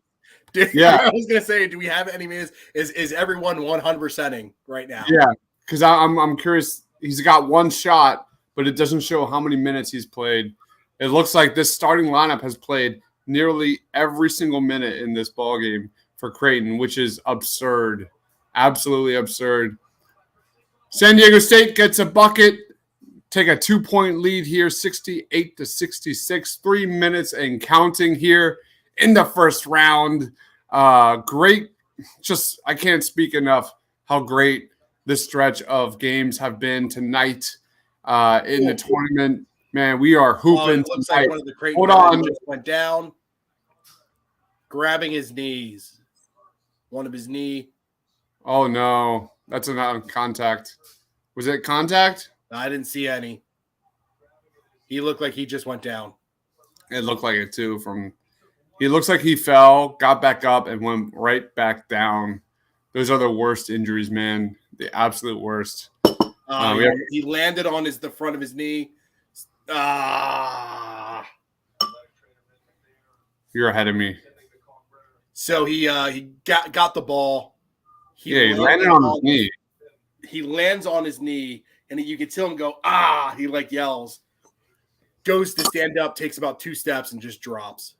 Yeah, I was gonna say, do we have any minutes? Is everyone 100%ing right now? Yeah, because I'm curious. He's got one shot, but it doesn't show how many minutes he's played. It looks like this starting lineup has played nearly every single minute in this ball game for Creighton, which is absurd, absolutely absurd. San Diego State gets a bucket, take a 2-point lead here, 68-66, 3 minutes and counting here in the first round. Great. Just, I can't speak enough how great this stretch of games have been tonight in the tournament. Man, we are hooping. It looks like one of the Creighton Hold guys on. just went down, grabbing his knees. One of his knee. Oh, no. That's not contact. Was it contact? I didn't see any. He looked like he just went down. It looked like it, too. He looks like he fell, got back up, and went right back down. Those are the worst injuries, man. The absolute worst. He landed on the front of his knee. You're ahead of me. So he got the ball. He landed on his knee. He lands on his knee, and you can tell him go, he like yells. Goes to stand up, takes about 2 steps, and just drops.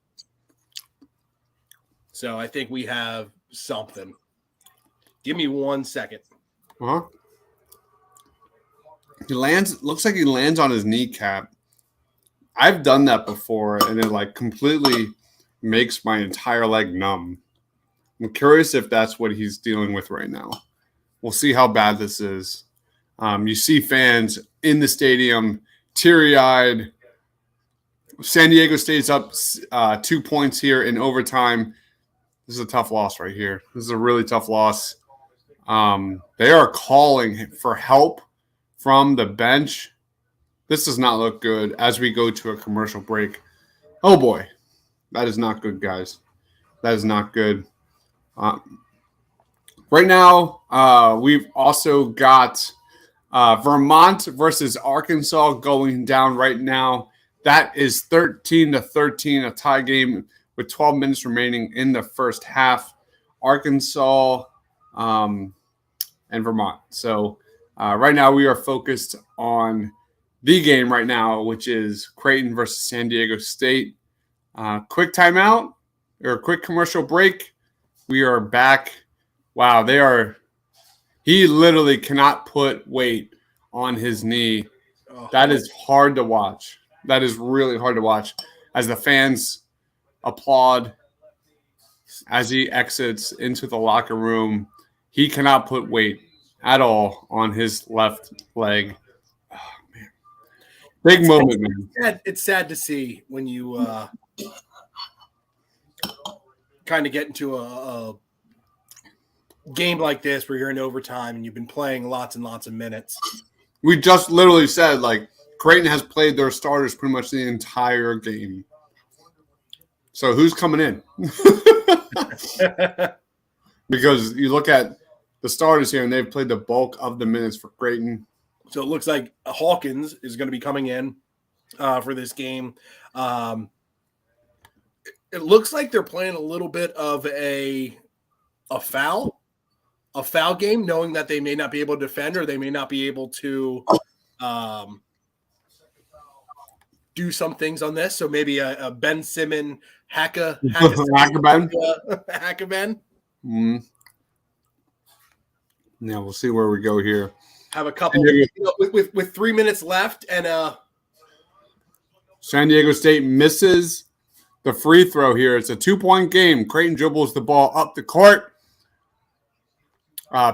So I think we have something. Give me 1 second. Uh-huh. Looks like he lands on his kneecap. I've done that before, and it like completely makes my entire leg numb. I'm curious if that's what he's dealing with right now. We'll see how bad this is. You see fans in the stadium, teary-eyed. San Diego State's up 2 points here in overtime. This is a tough loss right here. This is a really tough loss. They are calling for help from the bench. This does not look good as we go to a commercial break. Oh, boy. That is not good, guys. That is not good. Right now, we've also got Vermont versus Arkansas going down right now. That is 13-13, a tie game with 12 minutes remaining in the first half. Arkansas and Vermont. So right now we are focused on the game right now, which is Creighton versus San Diego State. Quick timeout or a quick commercial break. We are back. Wow, he literally cannot put weight on his knee. That is hard to watch. That is really hard to watch as the fans applaud as he exits into the locker room. He cannot put weight at all on his left leg. Oh, man. Big moment, man. It's sad to see when you kind of get into a game like this where you're in overtime and you've been playing lots and lots of minutes. We just literally said, like, Creighton has played their starters pretty much the entire game. So who's coming in? Because you look at the starters here, and they've played the bulk of the minutes for Creighton. So it looks like Hawkins is going to be coming in for this game. It looks like they're playing a little bit of a foul game, knowing that they may not be able to defend or they may not be able to do some things on this. So maybe a Ben Simmons Hackaben. Mm-hmm. Now we'll see where we go here. Have a couple with 3 minutes left, and San Diego State misses the free throw here. It's a 2-point game. Creighton dribbles the ball up the court.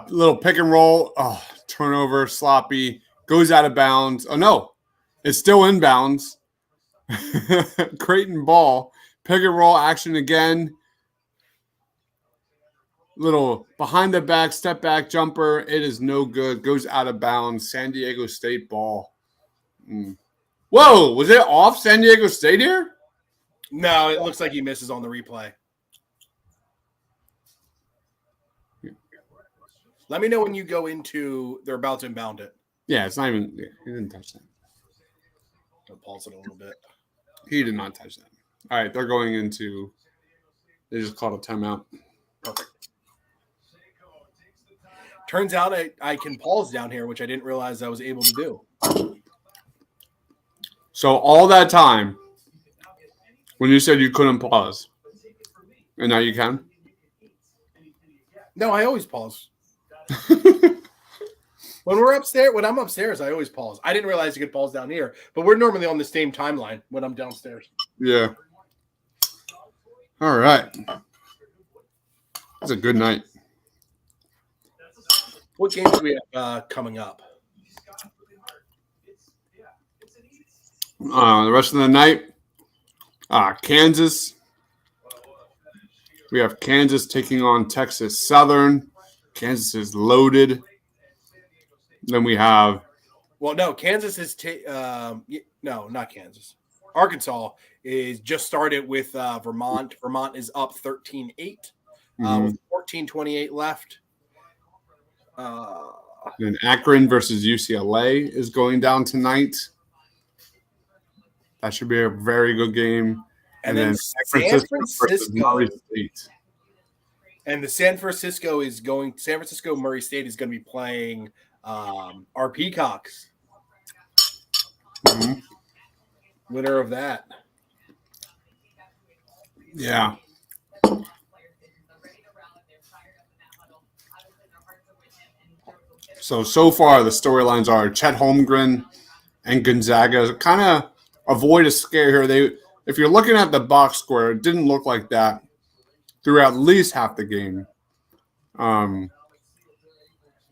Little pick and roll. Oh, turnover, sloppy. Goes out of bounds. Oh, no. It's still in bounds. Creighton ball. Pick and roll action again. Little behind the back, step back jumper. It is no good. Goes out of bounds. San Diego State ball. Whoa, was it off San Diego State here? No, it looks like he misses on the replay. Let me know when you go into they're about to inbound it. Yeah, it's not even. He didn't touch that. I'll pause it a little bit. He did not touch that. All right, they're going into. They just called a timeout. Perfect. Turns out I can pause down here, which I didn't realize I was able to do. So all that time, when you said you couldn't pause, and now you can? No, I always pause. When I'm upstairs, I always pause. I didn't realize you could pause down here, but we're normally on the same timeline when I'm downstairs. Yeah. All right. That's a good night. What games do we have coming up? The rest of the night, Kansas. We have Kansas taking on Texas Southern. Kansas is loaded. Then we have. Well, no, Kansas is no, not Kansas. Arkansas is just started with Vermont. Vermont is up 13-8 with 14:28 left. Then Akron versus UCLA is going down tonight. That should be a very good game. And then San Francisco Murray State. And San Francisco Murray State is going to be playing our Peacocks. Mm-hmm. Winner of that. Yeah. So far, the storylines are Chet Holmgren and Gonzaga kind of avoid a scare here. If you're looking at the box score, it didn't look like that through at least half the game.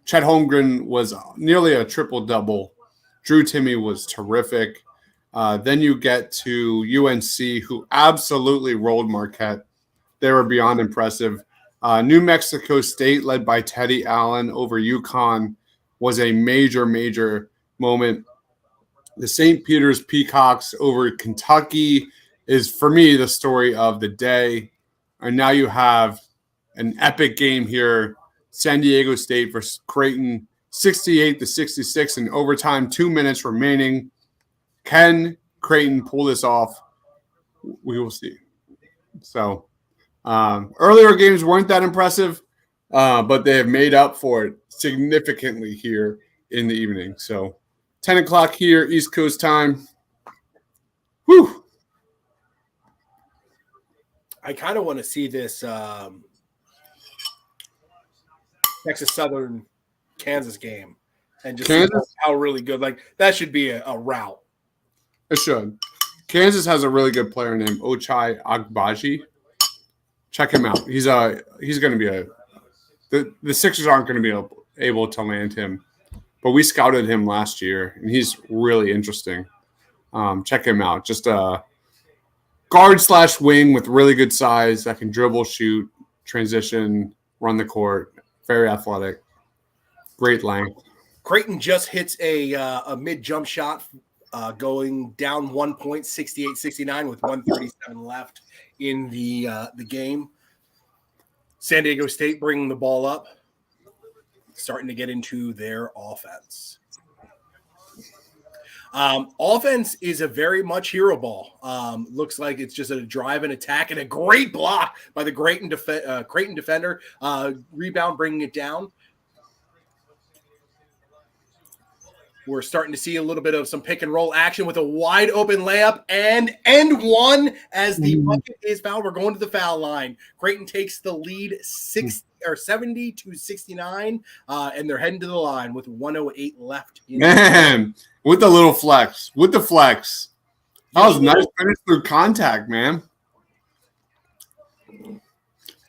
Chet Holmgren was nearly a triple-double. Drew Timme was terrific. Then you get to UNC, who absolutely rolled Marquette. They were beyond impressive. New Mexico State, led by Teddy Allen over Yukon, was a major, major moment. The St. Peter's Peacocks over Kentucky is, for me, the story of the day. And now you have an epic game here. San Diego State versus Creighton, 68-66 in overtime, 2 minutes remaining. Can Creighton pull this off? We will see. So earlier games weren't that impressive, but they have made up for it significantly here in the evening. So 10 o'clock here, East Coast time. Whew. I kind of want to see this Texas Southern Kansas game and just see how really good. Like, that should be a rout. It should. Kansas has a really good player named Ochai Agbaji. Check him out. He's going to be the Sixers aren't going to be able to land him, but we scouted him last year, and he's really interesting. Check him out. Just a guard/wing with really good size that can dribble, shoot, transition, run the court. Very athletic. Great length. Creighton just hits a mid-jump shot going down 1 point, 68-69 with 1:37 left in the game. San Diego State bringing the ball up, starting to get into their offense. Offense is a very much hero ball. Looks like it's just a drive and attack and a great block by the Creighton defender. Rebound, bringing it down. We're starting to see a little bit of some pick and roll action with a wide open layup and end one as the bucket is fouled. We're going to the foul line. Creighton takes the lead 70-69, and they're heading to the line with 1:08 left. Man, with the little flex, with the flex. That was nice finish through contact, man.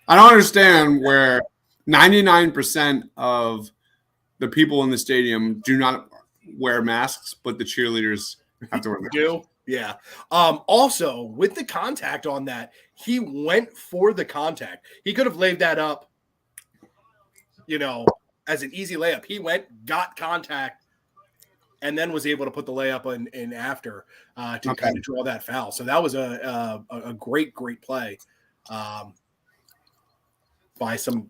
I don't understand where 99% of the people in the stadium do not wear masks, but the cheerleaders have to wear masks. Yeah. Also, with the contact on that, he went for the contact. He could have laid that up, as an easy layup. He went, got contact, and then was able to put the layup in after to kind of draw that foul. So that was a great, great play by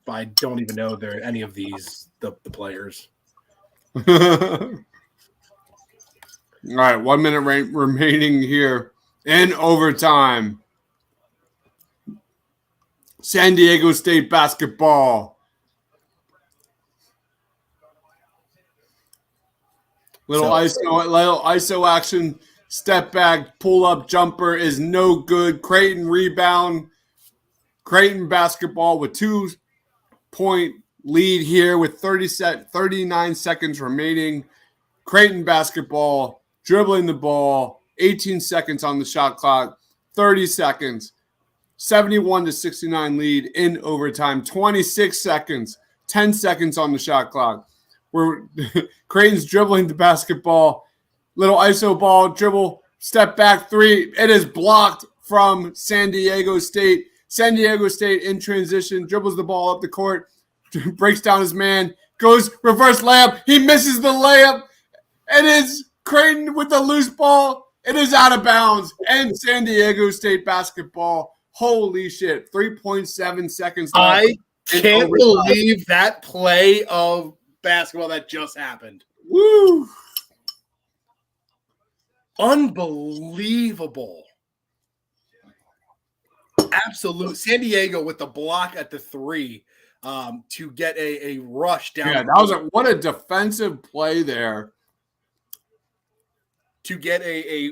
I don't even know there any of these the players. All right, 1 minute remaining here in overtime. San Diego State basketball. Little ISO action, step back, pull up jumper is no good. Creighton rebound. Creighton basketball with 2-point lead here with 39 seconds remaining. Creighton basketball. Dribbling the ball, 18 seconds on the shot clock, 30 seconds, 71-69 lead in overtime, 26 seconds, 10 seconds on the shot clock. Creighton's dribbling the basketball, little ISO ball, dribble, Step back three. It is blocked from San Diego State. San Diego State in transition, dribbles the ball up the court, breaks down his man, goes reverse layup. He misses the layup. It is Creighton with the loose ball. It is out of bounds. And San Diego State basketball. Holy shit. 3.7 seconds left. I can't believe that play of basketball that just happened. Woo! Unbelievable. Absolute. San Diego with the block at the three to get a rush down. Yeah, that was what a defensive play there. To get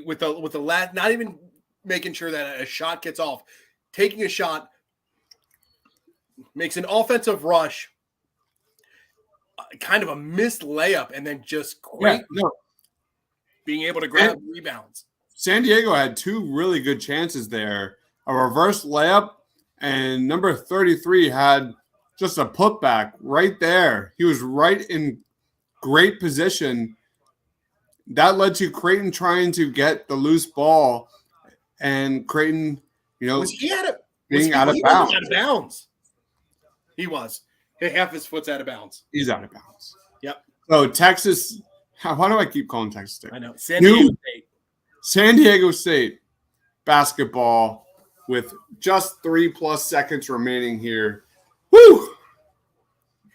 with the last, not even making sure that a shot gets off, taking a shot, makes an offensive rush, kind of a missed layup, and then just being able to grab rebounds. San Diego had two really good chances there. A reverse layup, and number 33 had just a putback right there. He was right in great position. That led to Creighton trying to get the loose ball, and Creighton, being out of bounds. He was. Half his foot's out of bounds. He's out of bounds. Yep. So Texas, why do I keep calling Texas State? I know. San Diego State basketball with just 3+ seconds remaining here. Woo!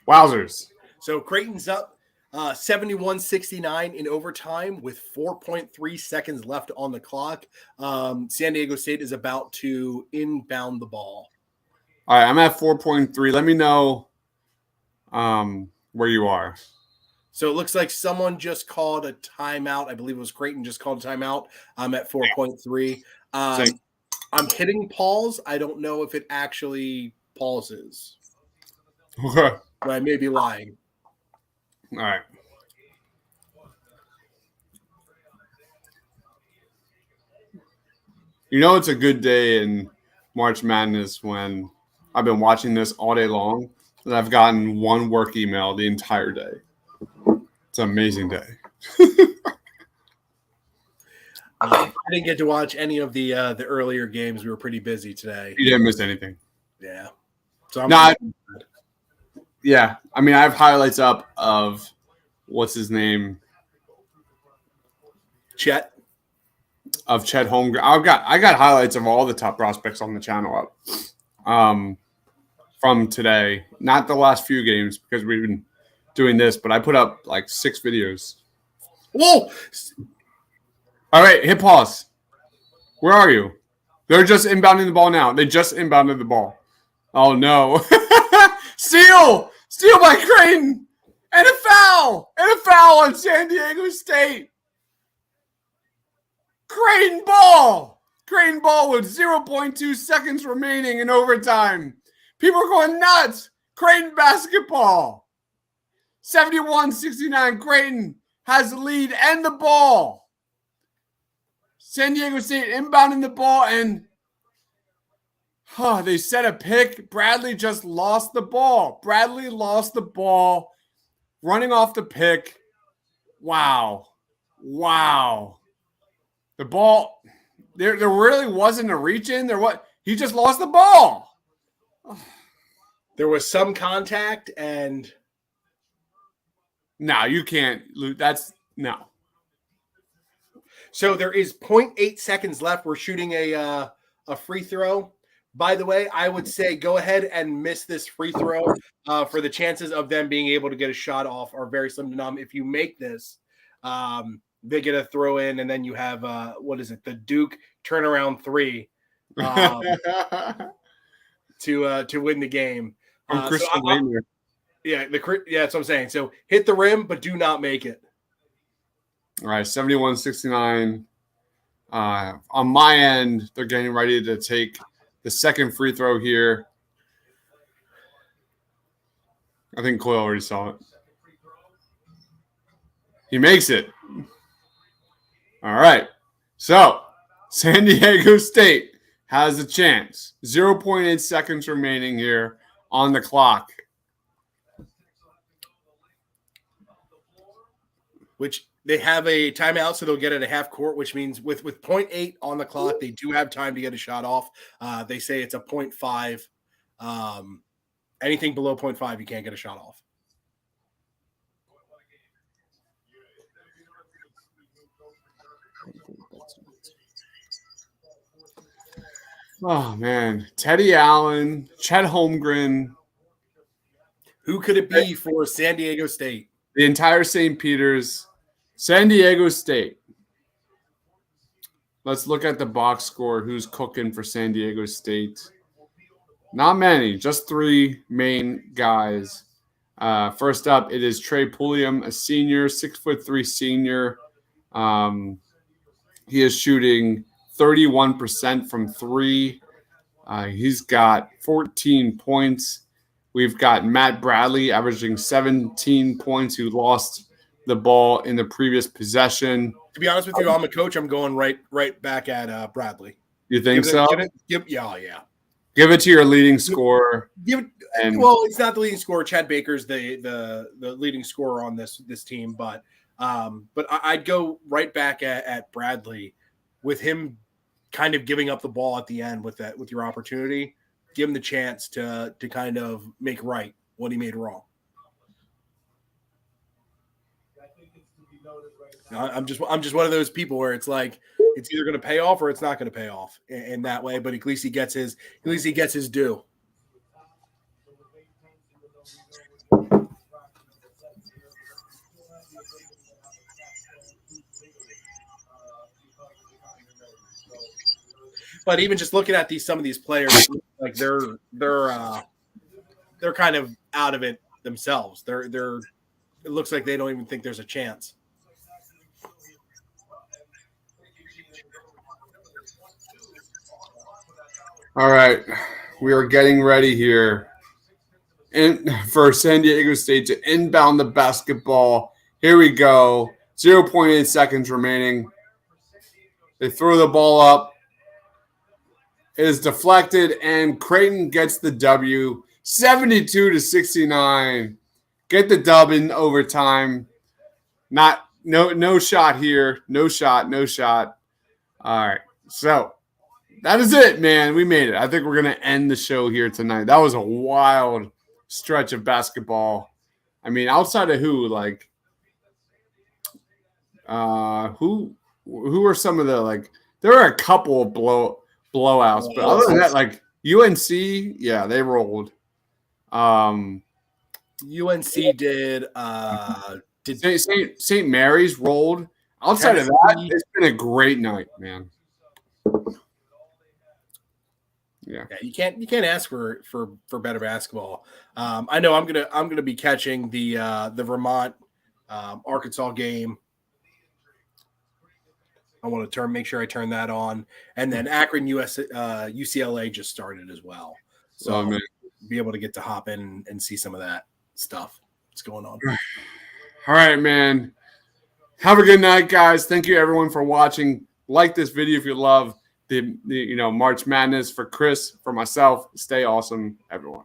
Wowzers. So Creighton's up 71-69 in overtime with 4.3 seconds left on the clock. San Diego State is about to inbound the ball. All right, I'm at 4.3. Let me know where you are. So it looks like someone just called a timeout. I believe it was Creighton just called a timeout. I'm at 4.3. I'm hitting pause. I don't know if it actually pauses. Okay. But I may be lying. All right. It's a good day in March Madness when I've been watching this all day long and I've gotten one work email the entire day. It's an amazing day. I didn't get to watch any of the earlier games. We were pretty busy today. You didn't miss anything. Yeah. So yeah. I mean, I have highlights up of what's his name? Chet. Of Chet Holmgren. I got highlights of all the top prospects on the channel up from today. Not the last few games because we've been doing this, but I put up like 6 videos. Whoa! All right, hit pause. Where are you? They're just inbounding the ball now. They just inbounded the ball. Oh, no. Steal by Creighton. And a foul on San Diego State. Creighton ball with 0.2 seconds remaining in overtime. People are going nuts. Creighton basketball. 71-69. Creighton has the lead and the ball. San Diego State inbounding the ball, and they set a pick. Bradley just lost the ball. Running off the pick. Wow. The ball, there really wasn't a reach in. He just lost the ball. There was some contact, and no, you can't. No. So there is 0.8 seconds left. We're shooting a free throw. By the way, I would say go ahead and miss this free throw for the chances of them being able to get a shot off are very slim to none. If you make this, they get a throw in, and then you have the Duke turnaround three to win the game. Yeah, that's what I'm saying. So hit the rim, but do not make it. All right, 71-69. On my end, they're getting ready to take the second free throw here. I think Coyle already saw it. He makes it. All right. So, San Diego State has a chance. 0.8 seconds remaining here on the clock. Which They have a timeout, so they'll get it at half court, which means with 0.8 on the clock, they do have time to get a shot off. They say it's a 0.5. Anything below 0.5, you can't get a shot off. Oh, man. Teddy Allen, Chet Holmgren. Who could it be for San Diego State? The entire St. Peter's. San Diego State. Let's look at the box score. Who's cooking for San Diego State? Not many, just 3 main guys. First up, it is Trey Pulliam, a senior, 6'3" senior. He is shooting 31% from 3. He's got 14 points. We've got Matt Bradley averaging 17 points, who lost the ball in the previous possession. To be honest with you, I'm a coach. I'm going right back at Bradley. You think so? Yeah. Give it to your leading scorer. Well, it's not the leading scorer. Chad Baker's the leading scorer on this team, but I'd go right back at Bradley with him kind of giving up the ball at the end with your opportunity. Give him the chance to kind of make right what he made wrong. I'm just one of those people where it's like it's either going to pay off or it's not going to pay off in that way. But at least he gets his due. But even just looking at some of these players, like they're kind of out of it themselves. It looks like they don't even think there's a chance. All right, we are getting ready here for San Diego State to inbound the basketball. Here we go. 0.8 seconds remaining. They throw the ball up. It is deflected, and Creighton gets the W, 72-69. Get the dub in overtime. No shot here. No shot. All right, so that is it, man. We made it. I think we're going to end the show here tonight. That was a wild stretch of basketball. I mean, outside of who are some of the, there are a couple of blowouts, but other than that, UNC, yeah, they rolled. UNC did St. Mary's rolled. Outside of that, it's been a great night, man. Yeah, you can't ask for better basketball. I know I'm gonna be catching the Vermont Arkansas game. I want to make sure I turn that on, and then Akron UCLA just started as well, so I'll be able to get to hop in and see some of that stuff that's going on. All right, man. Have a good night, guys. Thank you, everyone, for watching. Like this video if you love the March Madness. For Chris, for myself, stay awesome, everyone.